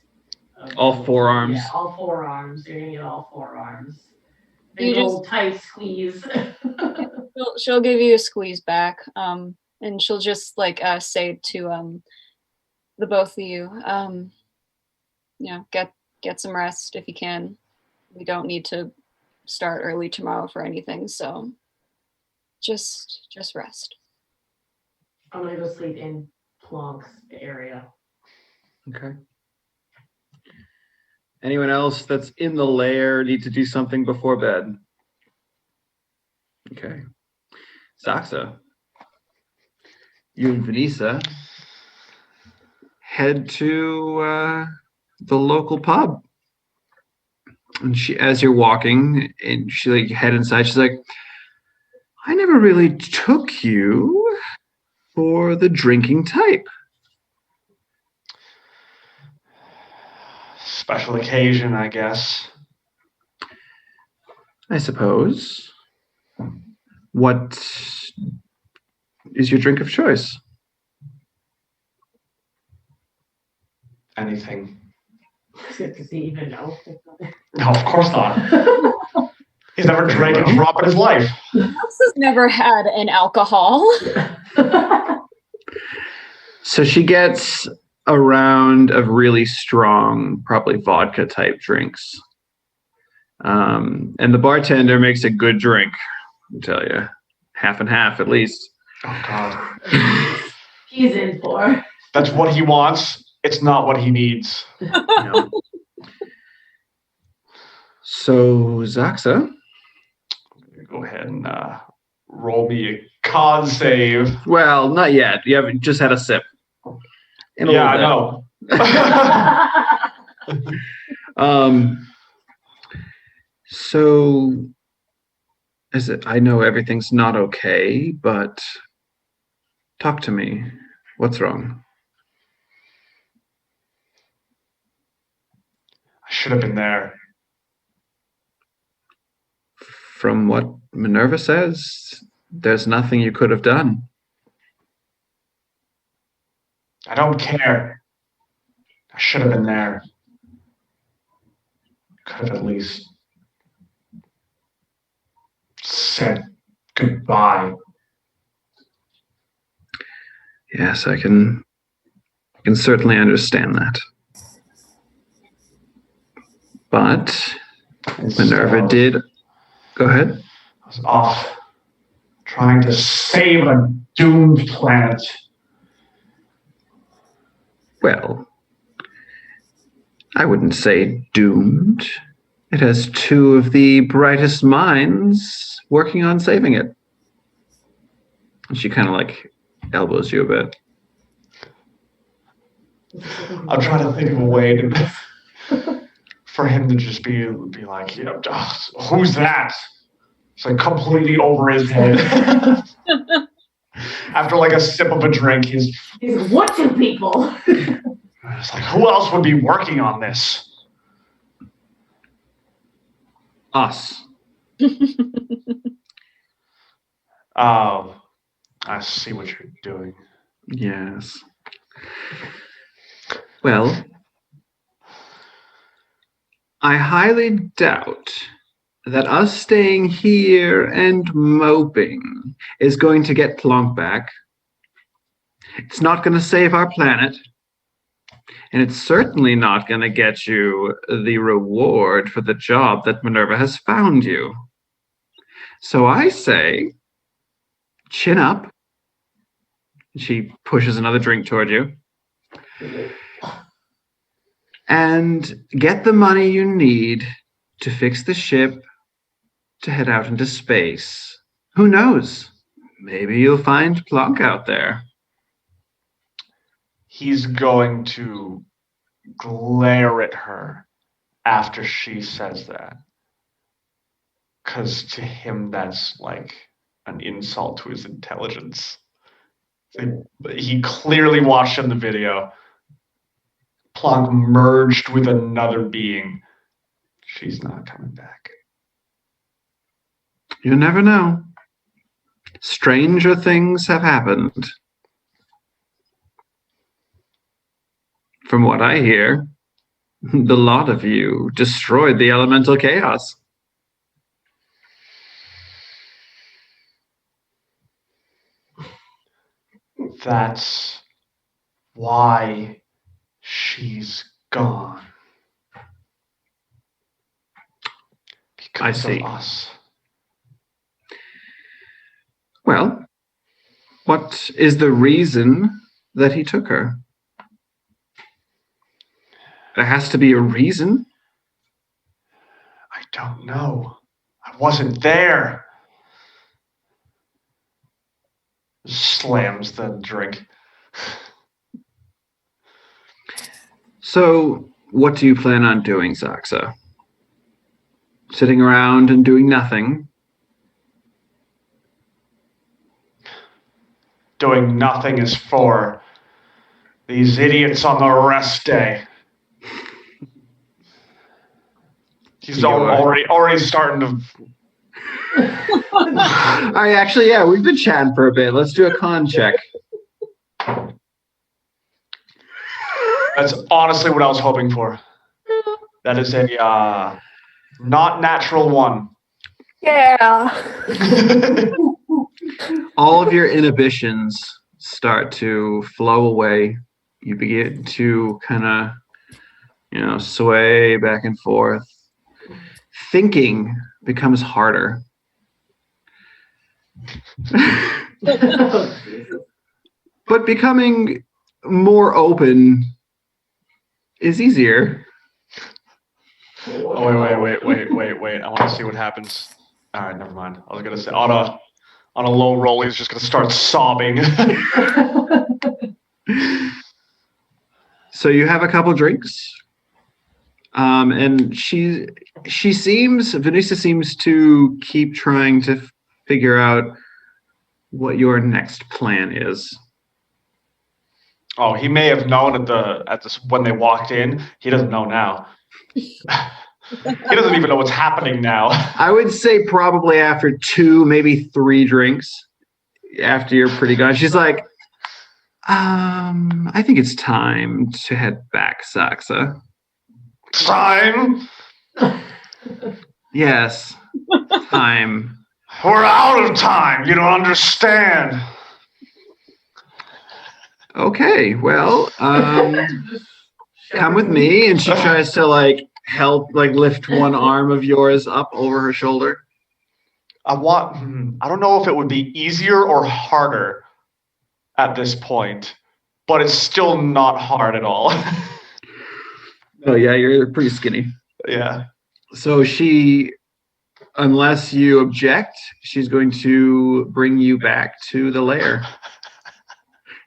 All forearms. Yeah, all forearms. You're gonna get all forearms. Big old tight squeeze. She'll give you a squeeze back. And she'll just like say to the both of you, get some rest if you can. We don't need to start early tomorrow for anything, so just rest. I'm gonna go sleep in Plonk's area. Okay. Anyone else that's in the lair need to do something before bed? Okay. Xaaxa, you and Vanessa head to the local pub. And as you're walking, and she like head inside, she's like, I never really took you for the drinking type. Special occasion, I guess. I suppose. What is your drink of choice? Anything. Does he even know? No, of course not. He's never drank a drop in his life. Alex has never had an alcohol. So she gets a round of really strong, probably vodka type drinks. And the bartender makes a good drink, I'll tell you. Half and half at least. Oh, God. He's in for. That's what he wants. It's not what he needs. No. So, Xaaxa, Go ahead and roll me a con save. well, not yet. You haven't just had a sip. Yeah, I know. So, I know everything's not okay, but talk to me. What's wrong? I should have been there. From what Minerva says, there's nothing you could have done. I don't care. I should have been there. Could have at least said goodbye. Yes, I can certainly understand that. But Minerva did. Go ahead. I was off trying to save a doomed planet. Well, I wouldn't say doomed. It has two of the brightest minds working on saving it. And she kind of like elbows you a bit. I'm trying to think of a way to for him to just be like, who's that? It's like completely over his head. After like a sip of a drink, he's what two people? It's like, who else would be working on this? Us. Oh, I see what you're doing. Yes. Well, I highly doubt that us staying here and moping is going to get Plonk back. It's not going to save our planet. And it's certainly not going to get you the reward for the job that Minerva has found you. So I say, chin up. She pushes another drink toward you. And get the money you need to fix the ship to head out into space. Who knows? Maybe you'll find Plonk out there. He's going to glare at her after she says that. Because to him, that's like an insult to his intelligence. He clearly watched in the video. Plonk merged with another being. She's not coming back. You never know. Stranger things have happened. From what I hear, the lot of you destroyed the elemental chaos. That's why she's gone. Because see. of us. Well, what is the reason that he took her? There has to be a reason. I don't know. I wasn't there. Slams the drink. So, what do you plan on doing, Xaaxa? Sitting around and doing nothing? Doing nothing is for these idiots on the rest day. He's already starting to. All right, actually, yeah, we've been chatting for a bit. Let's do a con check. That's honestly what I was hoping for. That is a not natural one. Yeah. All of your inhibitions start to flow away. You begin to kind of, sway back and forth. Thinking becomes harder. But becoming more open is easier. Oh, wait. I want to see what happens. All right, never mind. I was going to say, on a low roll, he's just going to start sobbing. So you have a couple drinks. And Vanessa seems to keep trying to figure out what your next plan is. Oh, he may have known at this when they walked in. He doesn't know now. He doesn't even know what's happening now. I would say probably after 2, maybe 3 drinks, after you're pretty gone, she's like, I think it's time to head back, Xaaxa. Time? Yes, time. We're out of time. You don't understand. Okay, well, come with me. And she tries to help lift one arm of yours up over her shoulder. I don't know if it would be easier or harder at this point, but it's still not hard at all. Oh yeah, you're pretty skinny. Yeah. So she, unless you object, she's going to bring you back to the lair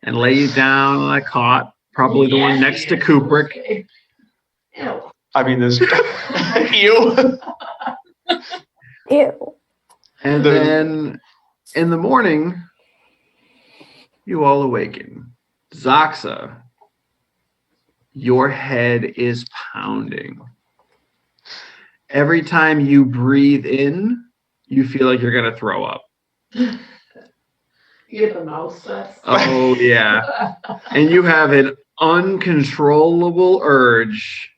and lay you down on a cot, probably the one next to Kubrick. Ew. I mean, there's you. Ew. And then in the morning, you all awaken. Xaaxa, your head is pounding. Every time you breathe in, you feel like you're going to throw up. You get the mouse sets. Oh, yeah. And you have an uncontrollable urge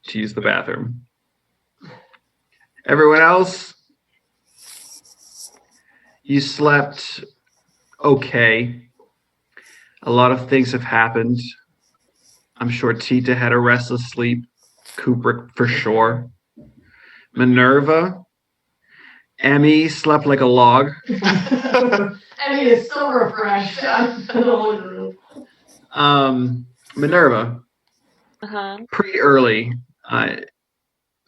to use the bathroom. Everyone else, you slept okay. A lot of things have happened. I'm sure Ti-Tih had a restless sleep. Kubrick for sure. Minerva. Emmy slept like a log. Emmy is so refreshed. I'm in the living room. Minerva. Pretty early,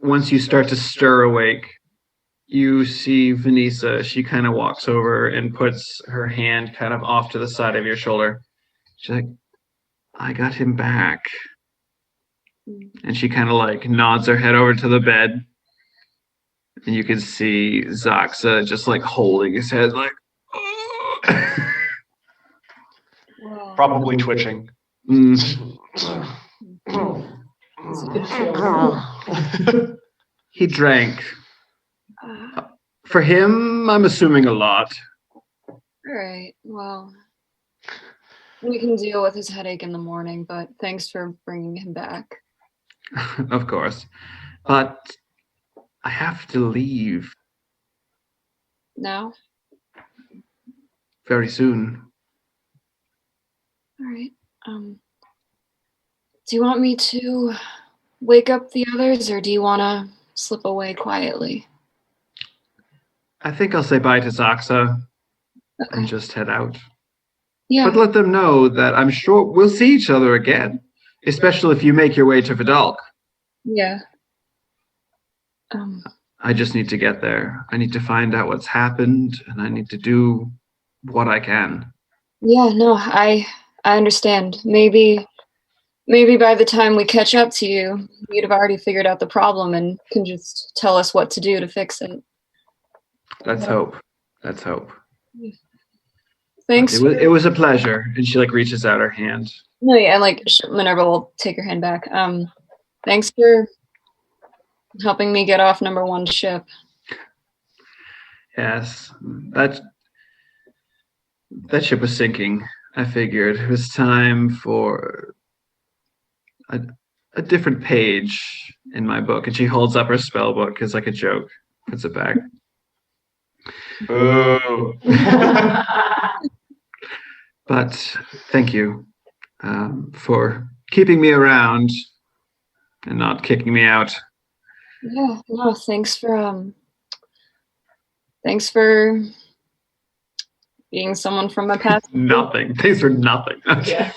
once you start to stir awake, you see Vanessa. She kind of walks over and puts her hand kind of off to the side of your shoulder. She's like, I got him back. And she kind of nods her head over to the bed. And you can see Xaaxa just holding his head Probably twitching. He drank. For him, I'm assuming a lot. All right. Well, we can deal with his headache in the morning, but thanks for bringing him back. Of course. But I have to leave Now? very soon. Do you want me to wake up the others, or do you want to slip away quietly? I think I'll say bye to Xaaxa Okay. and just head out. Yeah. But let them know that I'm sure we'll see each other again, especially if you make your way to Vidalk. Yeah. I just need to get there. I need to find out what's happened, and I need to do what I can. Yeah, no, I understand. Maybe by the time we catch up to you, you'd have already figured out the problem and can just tell us what to do to fix it. Let's hope. Let's hope. Thanks. It was a pleasure. And she reaches out her hand. No, yeah, and Minerva will take her hand back. Thanks for helping me get off number 1 ship. Yes, that ship was sinking. I figured it was time for a different page in my book. And she holds up her spell book as a joke, puts it back. Boo. But thank you for keeping me around and not kicking me out. Yeah, no, thanks for being someone from my past. Nothing. Thanks for nothing. Yeah.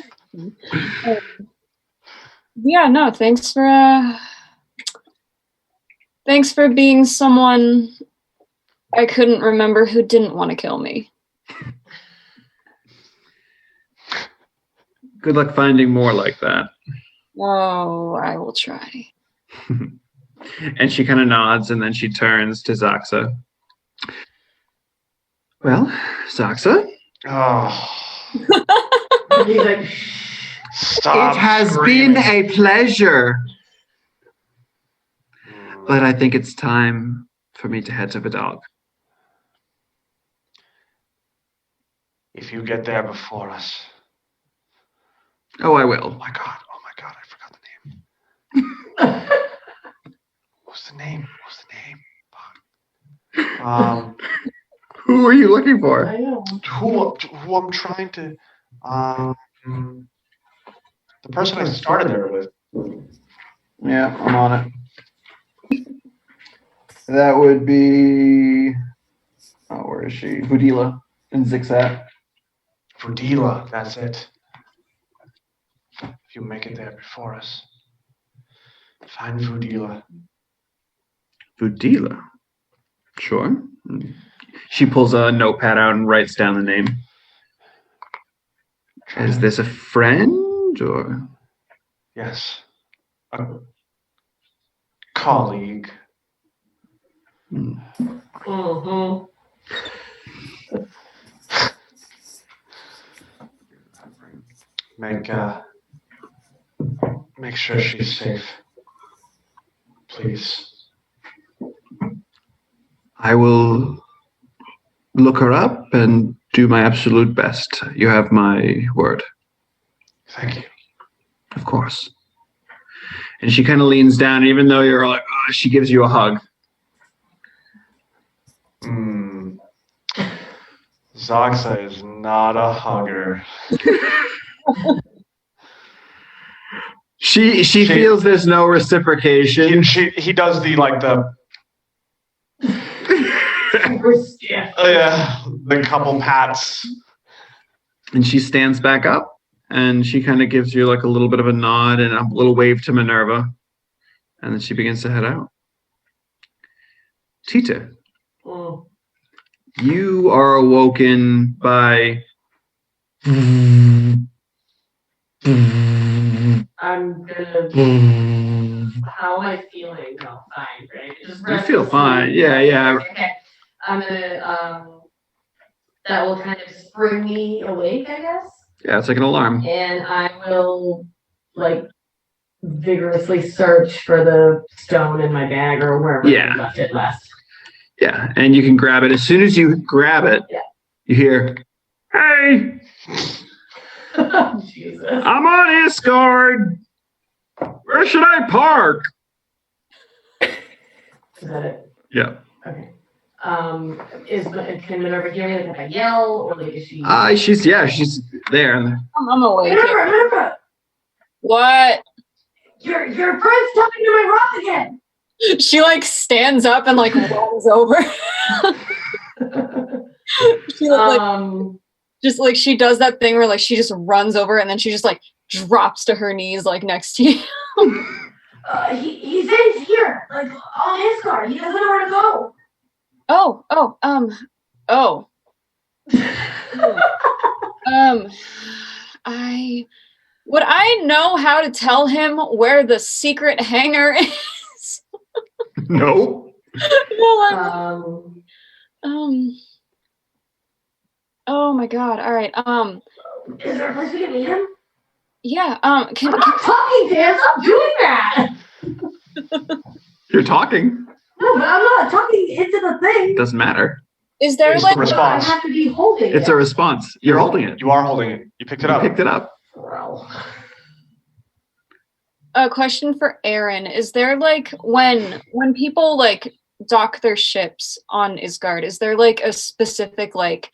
Yeah, no, thanks for being someone I couldn't remember who didn't want to kill me. Good luck finding more like that. Oh, I will try. And she kind of nods, and then she turns to Xaaxa. Well, Xaaxa? Oh. He's like, Stop it has screaming. been a pleasure. But I think it's time for me to head to Vidalk. If you get there before us. Oh, I will. Oh my god, I forgot the name. What's the name? Fuck. Who are you looking for? I know. Who I'm trying to the person I started there with. Yeah, I'm on it. That would be where is she? Budila and Zixat. Budila, that's it. If you make it there before us, find Budila. Budila. Sure. She pulls a notepad out and writes down the name. Is this a friend or? Yes. A colleague. Mm-hmm. Make sure she's safe. Please. I will look her up and do my absolute best. You have my word. Thank you. Of course. And she kind of leans down, even though you're like, oh, she gives you a hug. Xaaxa is not a hugger. She feels there's no reciprocation. He does the the couple pats. And she stands back up and she kind of gives you a little bit of a nod and a little wave to Minerva. And then she begins to head out. Ti-Tih, you are awoken by I'm gonna. How am I feeling? Oh, fine, right? You feel fine. Yeah. Okay. I'm gonna. That will kind of spring me awake, I guess. Yeah, it's like an alarm. And I will, vigorously search for the stone in my bag or wherever I left it last. Yeah, and you can grab it. As soon as you grab it, you hear, "Hey, Jesus. I'm on Isgard. Where should I park?" Is that it? Yeah. Okay. Can Minerva hear me? If I yell, or is she? She's there. I'm awake. Minerva! What? Your friend's talking to my rock again! She like stands up and like rolls over. She like just like she does that thing where like she just runs over and then she just like drops to her knees like next to you. He said he's here, like on his card. He doesn't know where to go. Would I know how to tell him where the secret hangar is? No. Oh my god. All right. Is there a place we can meet him? Yeah. I'm not talking, Dan. Stop doing that. You're talking. No, but I'm not talking into the thing. Doesn't matter. Is there It's like a response. I have to be holding It's it. a response. You're holding it. You are holding it. You picked it You up. picked it up. a question for Aaron? Is there like when people like dock their ships on Isgard, is there like a specific like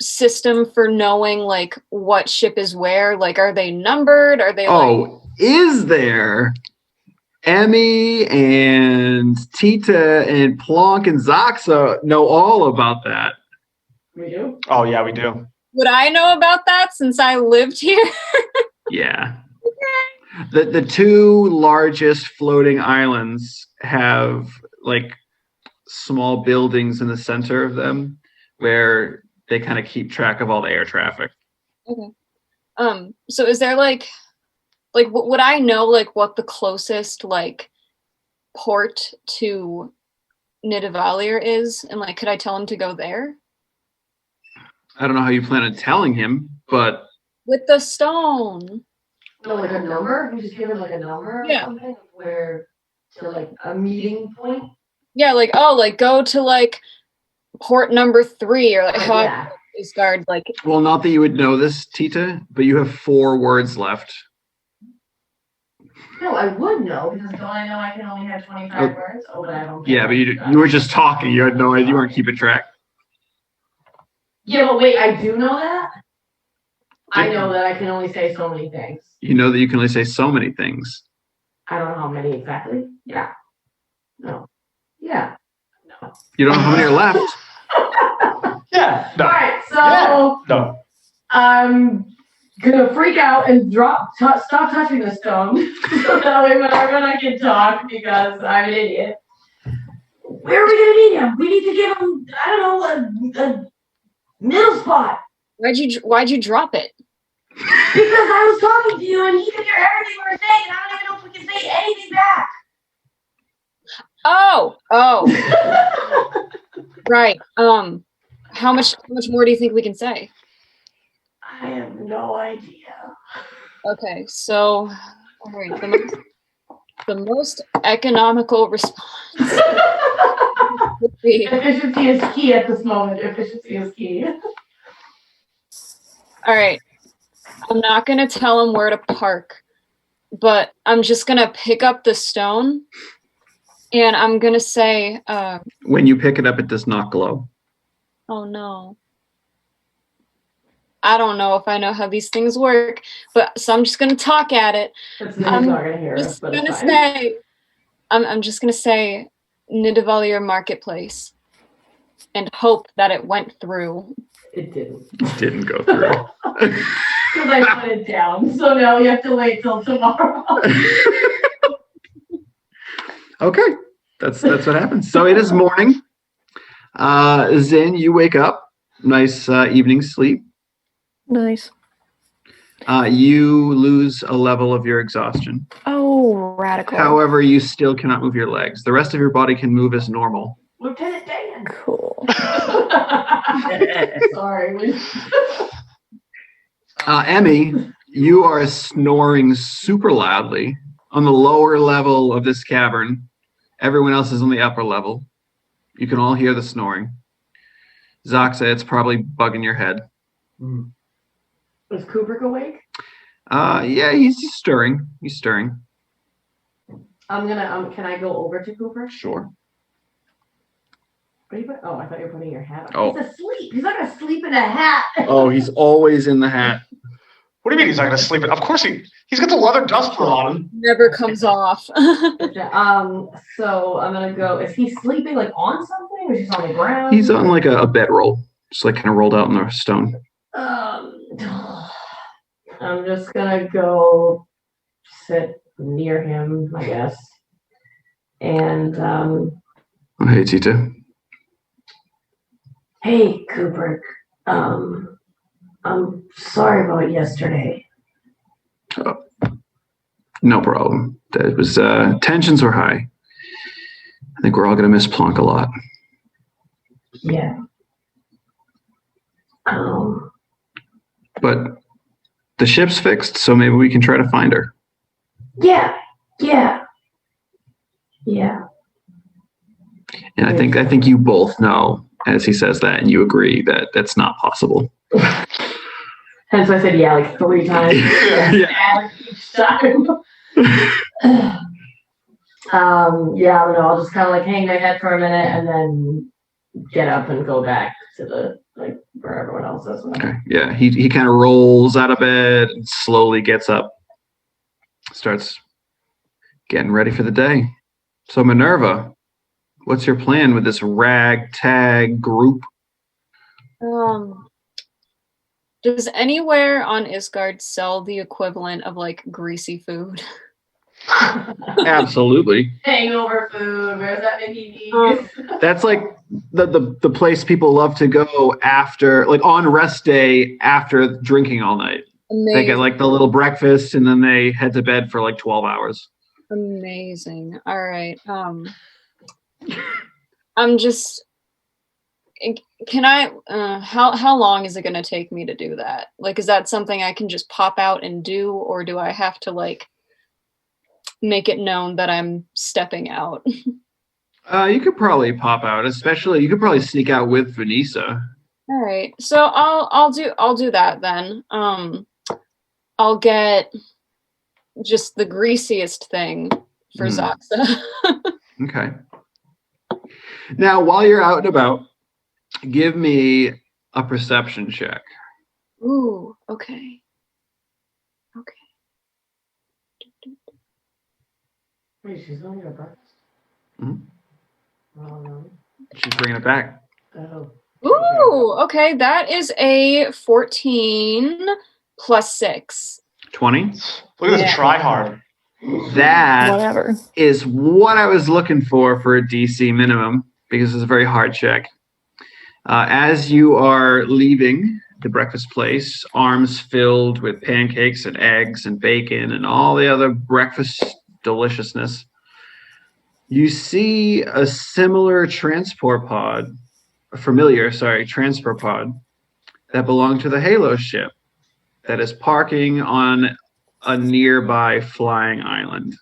system for knowing like what ship is where? Like, are they numbered? Are they is there? Emmy and Ti-Tih and Plonk and Xaaxa know all about that. We do? Oh, yeah, we do. Would I know about that since I lived here? Yeah. The two largest floating islands have like small buildings in the center of them where they kind of keep track of all the air traffic. Okay. So is there like would I know like what the closest like port to Nidavellir is, and like could I tell him to go there? I don't know how you plan on telling him, but With the stone. No, like a number? You just give him like a number or something? Where to like a meeting point? Yeah, like go to like port number 3 or like how Yeah. Isgard like. Well, not that you would know this, Ti-Tih, but you have 4 words left. No, I would know because don't I know I can only have 25 words? Oh, but I don't. Yeah, but you were just talking. You had no idea. You weren't keeping track. Yeah, but wait, I do know that? I know that I can only say so many things. You know that you can only say so many things. I don't know how many exactly. Yeah. No. Yeah. No. You don't know how many are left. Yeah. No. All right, so Yeah. No. I'm gonna freak out and stop touching the stone. So that way whenever I can talk because I'm an idiot. Where are we gonna meet him? We need to give him, I don't know, a middle spot. Why'd you drop it? Because I was talking to you and he could hear everything we were saying and I don't even know if we can say anything back. Oh. Right. How much more do you think we can say? I have no idea. Okay, so all right, the most economical response would be Efficiency is key at this moment. Efficiency is key. all right. I'm not gonna tell him where to park, but I'm just gonna pick up the stone and I'm gonna say, When you pick it up, it does not glow. oh no. I don't know if I know how these things work, but so I'm just gonna talk at it. I'm not gonna hear us, but it's fine. I'm just gonna say Nidavellir Marketplace and hope that it went through. It didn't. It didn't go through. Because I put it down. So now you have to wait till tomorrow. Okay, that's what happens. So it is morning. Zin, you wake up. Nice evening sleep. Nice. You lose a level of your exhaustion. Oh, radical. However, you still cannot move your legs. The rest of your body can move as normal. Lieutenant Dan. Cool. Sorry. Emmy, you are snoring super loudly on the lower level of this cavern. Everyone else is on the upper level. You can all hear the snoring. Xaaxa, it's probably bugging your head. Is Kubrick awake? Yeah, he's stirring. He's stirring. I'm gonna can I go over to Cooper? Sure. What are you I thought you were putting your hat on. Oh. He's asleep. He's not gonna sleep in a hat. Oh, he's always in the hat. What do you mean he's not going to sleep? Of course he's got the leather duster on him. Never comes off. So I'm gonna go. Is he sleeping like on something, or is he on the ground? He's on like a bedroll, just like kind of rolled out in the stone. I'm just gonna go sit near him, I guess. And Oh, hey, Ti-Tih. hey, Cooper. I'm sorry about yesterday. Oh, no problem. That was tensions were high. I think we're all gonna miss Plonk a lot. Yeah. But the ship's fixed, so maybe we can try to find her. Yeah. And I think you both know, as he says that, and you agree that that's not possible. Hence I said yeah like 3 times. Yeah. Each time. I don't know. I'll just kind of like hang my head for a minute and then get up and go back to the like where everyone else is. Okay. Yeah. He kind of rolls out of bed and slowly gets up, starts getting ready for the day. So Minerva, what's your plan with this ragtag group? Does anywhere on Isgard sell the equivalent of like greasy food? Absolutely. Hangover food. Where's that Mickey That's like the place people love to go after, like on rest day after drinking all night. Amazing. They get like the little breakfast and then they head to bed for like 12 hours. Amazing. All right. I'm just. Can I? How long is it going to take me to do that? Like, is that something I can just pop out and do, or do I have to like make it known that I'm stepping out? You could probably pop out, especially you could probably sneak out with Vanessa. All right. So I'll do that then. I'll get just the greasiest thing for Xaaxa. Okay. Now, while you're out and about, give me a perception check. Ooh, okay. Wait, she's going to breakfast? She's bringing it back. Ooh, okay. That is a 14 plus 6. 20? Look at this try hard. That Whatever. is what I was looking for a DC minimum, because it's a very hard check. As you are leaving the breakfast place, arms filled with pancakes and eggs and bacon and all the other breakfast deliciousness, you see a familiar transport pod that belonged to the Halo ship that is parking on a nearby flying island.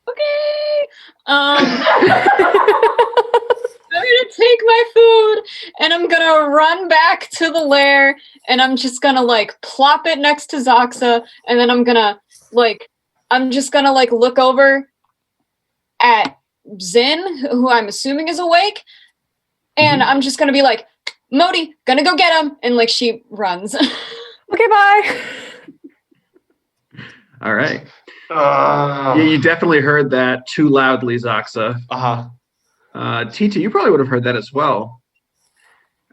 Okay. I'm gonna take my food and I'm gonna run back to the lair and I'm just gonna like plop it next to Xaaxa and then I'm just gonna look over at Zin, who I'm assuming is awake, and I'm just gonna be like, Modi, gonna go get him, and like she runs. Okay, bye. All right. Yeah, you definitely heard that too loudly, Xaaxa. Ti-Tih, you probably would have heard that as well.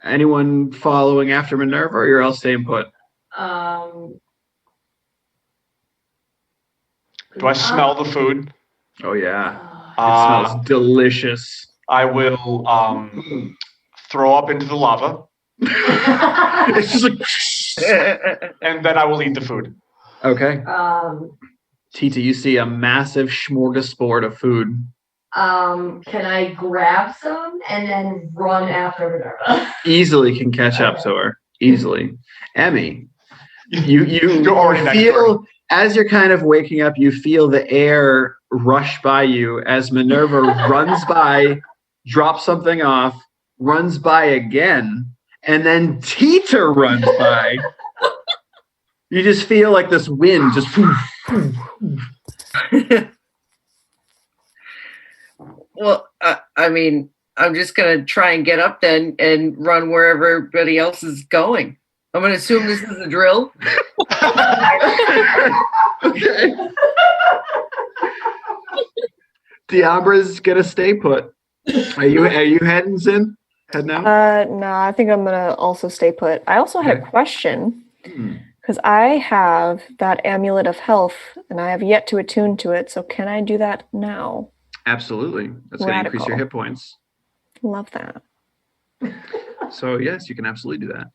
Anyone following after Minerva, or you're all staying put? Do I smell the food? Oh yeah, it smells delicious. I will throw up into the lava. It's just like, and then I will eat the food. Okay. Ti-Tih, you see a massive smorgasbord of food. Can I grab some and then run after Minerva? Easily can catch up to her. Easily. Emmy, you already next feel, as you're kind of waking up, you feel the air rush by you as Minerva runs by, drops something off, runs by again, and then Ti-Tih runs by. You just feel like this wind just... Well, I mean, I'm just going to try and get up then and run wherever everybody else is going. I'm going to assume this is a drill. Okay. Diabra's gonna stay put. Are you heading, Zin? Heading out? No, I think I'm gonna also stay put. I also had a question because I have that amulet of health and I have yet to attune to it. So can I do that now? Absolutely. That's gonna increase your hit points. Love that. So yes, you can absolutely do that.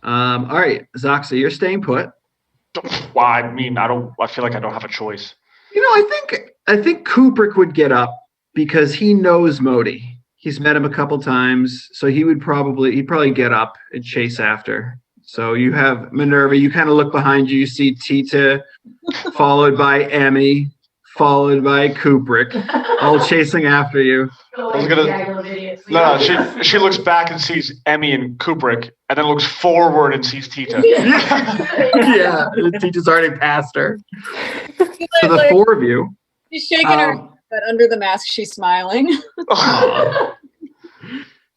All right, Xaaxa, you're staying put. Well, I mean, I feel like I don't have a choice. You know, I think Kubrick would get up because he knows Modi. He's met him a couple times, so he'd probably get up and chase after. So you have Minerva. You kind of look behind you. You see Ti-Tih, followed by Emmy, followed by Kubrick, all chasing after you. No, she looks back and sees Emmy and Kubrick, and then looks forward and sees Ti-Tih. Yeah, Ti-Tih's already passed her. So the four of you. She's shaking her head, but under the mask, she's smiling. So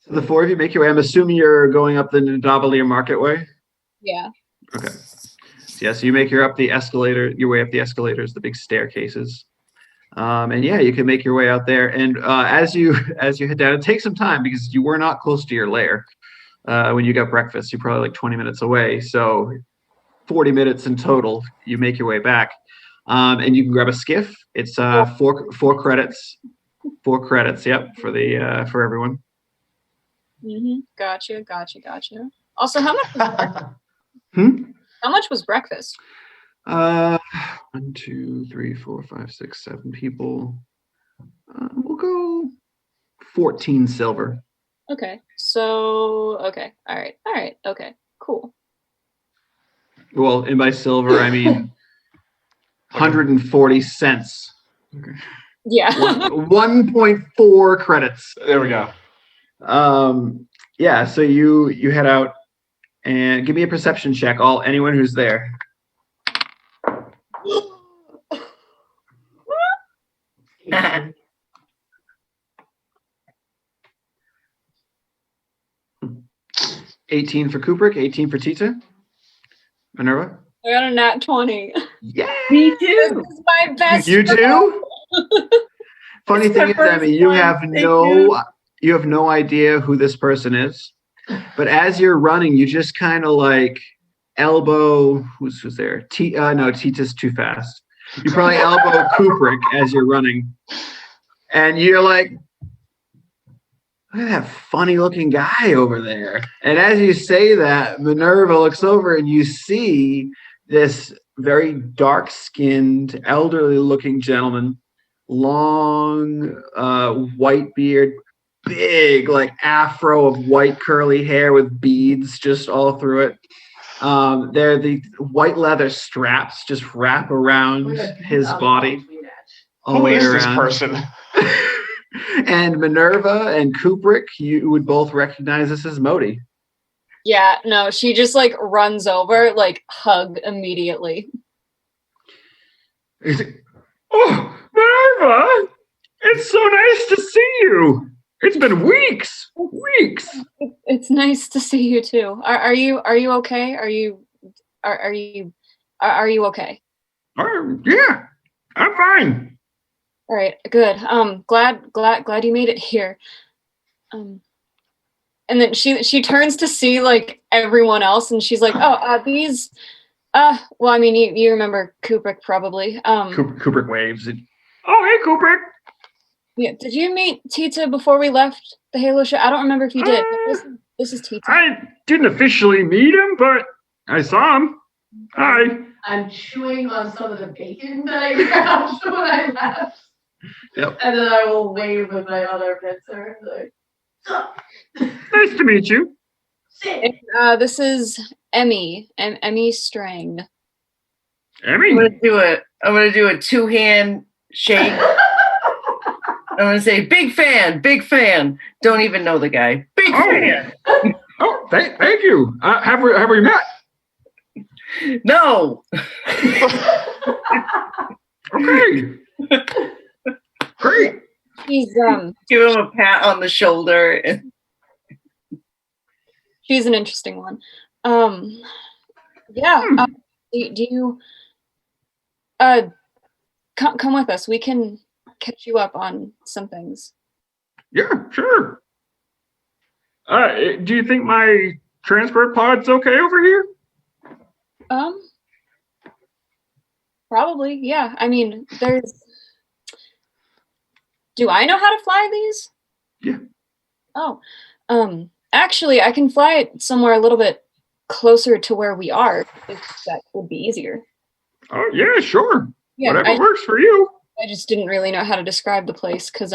the four of you make your way. I'm assuming you're going up the Nidavellir Market Way? Yeah. Okay. So you make your way up the escalators, the big staircases. And yeah, you can make your way out there. And as you head down, it takes some time because you were not close to your lair when you got breakfast. You're probably like 20 minutes away. So 40 minutes in total, you make your way back. And you can grab a skiff. It's four credits. 4 credits, yep, for everyone. Gotcha. Also, how much was breakfast? How much was breakfast? 1, 2, 3, 4, 5, 6, 7 people. We'll go 14 silver. Okay. So, okay. All right. Okay. Cool. Well, and by silver, I mean 140 cents. Okay. Yeah. 1.4 credits. There we go. Yeah, so you head out and give me a perception check, anyone who's there. $18 for Kubrick, 18 for Ti-Tih. Minerva? I got a nat 20. Yeah. Me too. This is my best. You do? Funny thing is, Emmy, you have no idea who this person is. But as you're running, you just kind of like elbow who's there? No, Ti-Tih's too fast. You probably elbow Kubrick as you're running. And you're like, look at that funny looking guy over there. And as you say that, Minerva looks over and you see this very dark-skinned, elderly-looking gentleman, long white beard, big like afro of white curly hair with beads just all through it. There, the white leather straps just wrap around his body. Who is this person? And Minerva and Kubrick, you would both recognize this as Modi. Yeah, no, she just like runs over, like hug immediately. Oh, Minerva! It's so nice to see you. It's been weeks. It's nice to see you too. Are you okay? Are you okay? Yeah, I'm fine. All right, good. Glad you made it here. And then she turns to see like everyone else, and she's like, these. Well, I mean, you remember Kubrick probably. Kubrick waves. Oh, hey, Kubrick. Yeah, did you meet Ti-Tih before we left the Halo show? I don't remember if you did. This is Ti-Tih. I didn't officially meet him, but I saw him. Hi. I'm chewing on some of the bacon that I grabbed when I left. Yep. And then I will wave with my other pincer. Nice to meet you. This is Emmy. Emmy Strang. Emmy? I'm gonna do a 2-hand shake. I'm gonna say big fan. Don't even know the guy. Big fan. Oh, thank you. Have we met? No. Okay. Great. He's give him a pat on the shoulder. She's an interesting one. Yeah. Do you come with us? We can catch you up on some things. Yeah, sure. Do you think my transport pod's okay over here? Probably, yeah. I mean, do I know how to fly these? Yeah. Oh, actually, I can fly it somewhere a little bit closer to where we are, if that would be easier. Oh, yeah, sure. Yeah, Whatever works for you. I just didn't really know how to describe the place, because,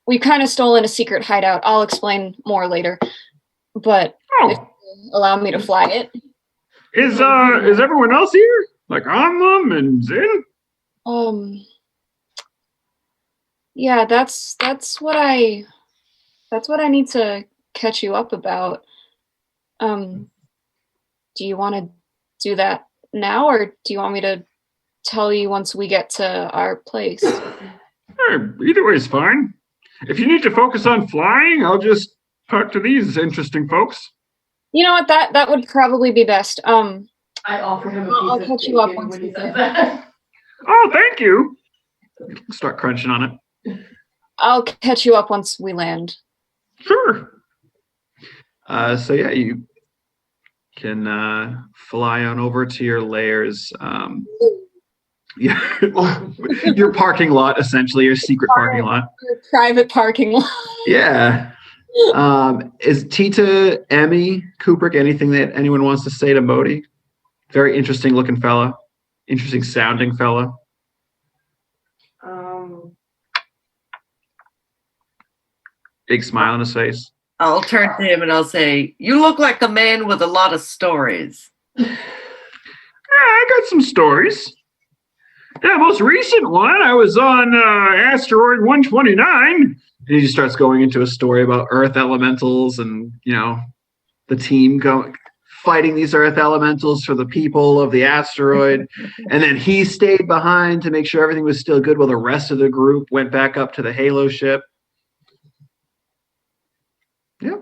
we kind of stole in a secret hideout. I'll explain more later. But if you allow me to fly it. Is everyone else here? Like Anlam and Zin? Yeah, that's what I need to catch you up about. Do you want to do that now, or do you want me to tell you once we get to our place? Either way is fine. If you need to focus on flying, I'll just talk to these interesting folks. You know what? That would probably be best. I offer him a piece I'll of catch you up bacon once when he we says get. that. Oh, thank you. Start crunching on it. I'll catch you up once we land. Sure. So yeah, you can fly on over to your lairs. Yeah, your parking lot, essentially, your secret parking lot. Your private parking lot. Yeah. Is Ti-Tih, Emmy, Kubrick, anything that anyone wants to say to Modi? Very interesting looking fella. Interesting sounding fella. Big smile on his face. I'll turn to him and I'll say, "You look like a man with a lot of stories." Yeah, I got some stories. Yeah, most recent one, I was on asteroid 129. And he just starts going into a story about Earth elementals and, the team fighting these Earth elementals for the people of the asteroid. And then he stayed behind to make sure everything was still good while the rest of the group went back up to the Halo ship. Yeah.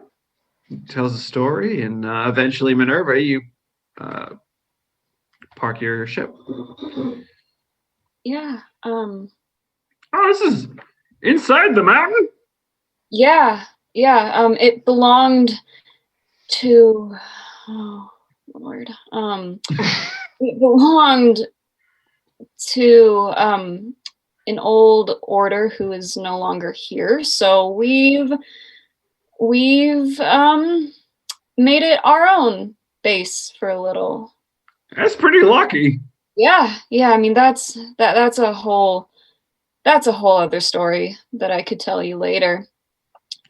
He tells a story, and eventually, Minerva, you park your ship. Yeah. Oh, this is inside the mountain? Yeah. It belonged to. Oh Lord. It belonged to an old order who is no longer here. So we've made it our own base for a little. That's pretty lucky. Yeah. I mean, that's a whole other story that I could tell you later.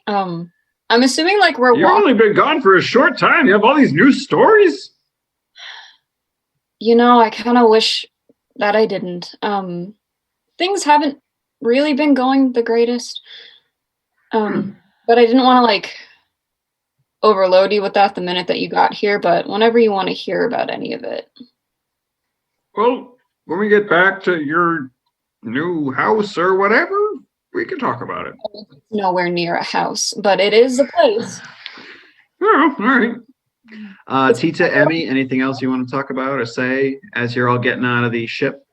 I'm assuming like we're You've only been gone for a short time. You have all these new stories? I kind of wish that I didn't. Things haven't really been going the greatest. But I didn't want to overload you with that the minute that you got here, but whenever you want to hear about any of it. Well, when we get back to your new house or whatever, we can talk about it. It's nowhere near a house, but it is a place. Oh, all right. Ti-Tih, Emmy, anything else you want to talk about or say as you're all getting out of the ship?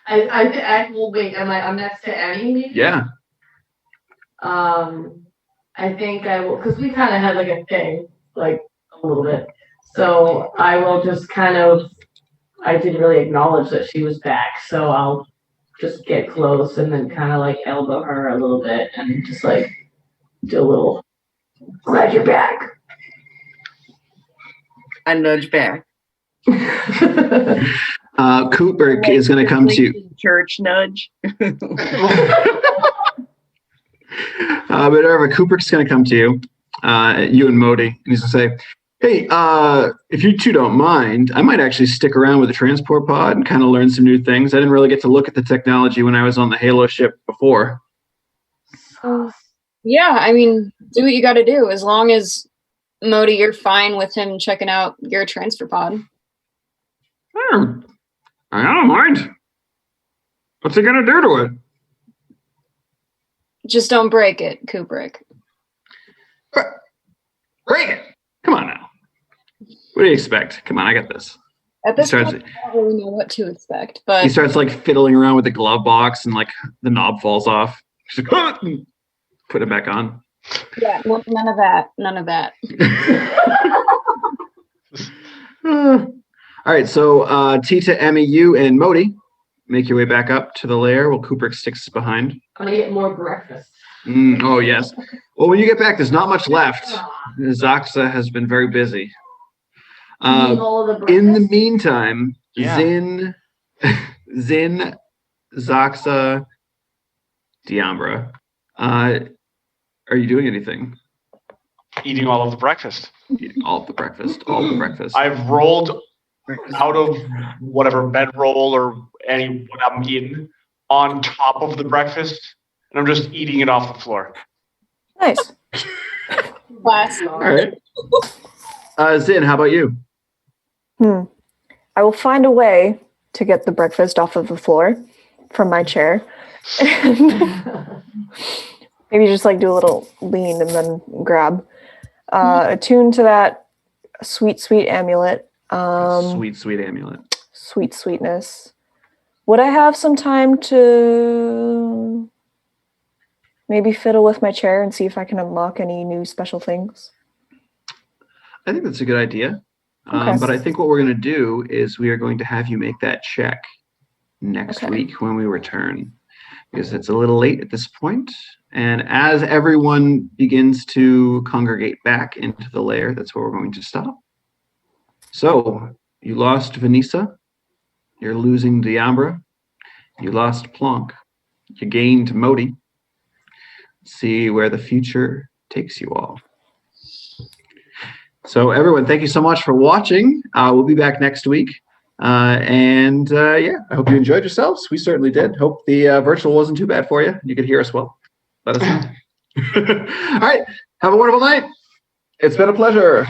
I will wait. I'm next to Emmy, maybe? Yeah. I think I will, because we kind of had a thing, a little bit. So I will just I didn't really acknowledge that she was back, so I'll just get close and then kind of elbow her a little bit and just do a little, glad you're back. I nudge back. Kubrick is going to come to you. Church nudge. Minerva, Kubrick's going to come to you, you and Modi, and he's going to say, "Hey, if you two don't mind, I might actually stick around with the transport pod and kind of learn some new things. I didn't really get to look at the technology when I was on the Halo ship before." Yeah, I mean, do what you got to do. As long as, Modi, you're fine with him checking out your transfer pod. I don't mind. What's he going to do to it? Just don't break it, Kubrick. Break it! Come on now. What do you expect? Come on, I got this. At this point, I don't really know what to expect, but He starts like fiddling around with the glove box and like the knob falls off. Just like, put it back on. yeah, none of that. None of that. All right, so Ti-Tih, Emmy, you, and Modi make your way back up to the lair while Kubrick sticks behind. I'm gonna get more breakfast. Oh, yes. Well, when you get back, there's not much left. Xaaxa has been very busy. Eating all of the In the breakfast? meantime, Yeah. Zin, Xaaxa, Diambra, are you doing anything? Eating all of the breakfast. Eating all of the breakfast. All of the breakfast. I've rolled out of whatever bedroll or any what I'm in on top of the breakfast, and I'm just eating it off the floor. Nice. Class. All right. Zin, how about you? I will find a way to get the breakfast off of the floor from my chair. And maybe just like do a little lean and then grab. Attune to that sweet, sweet amulet. Sweet amulet. Sweet sweetness. Would I have some time to maybe fiddle with my chair and see if I can unlock any new special things? I think that's a good idea. Okay. But I think what we're going to do is we are going to have you make that check next week when we return, because it's a little late at this point. And as everyone begins to congregate back into the lair, that's where we're going to stop. So you lost Vanessa. You're losing Diambra. You lost Plonk. You gained Modi. See where the future takes you all. So everyone, thank you so much for watching. We'll be back next week. Yeah, I hope you enjoyed yourselves. We certainly did. Hope the virtual wasn't too bad for you. You could hear us well. Let us know. All right. Have a wonderful night. It's been a pleasure.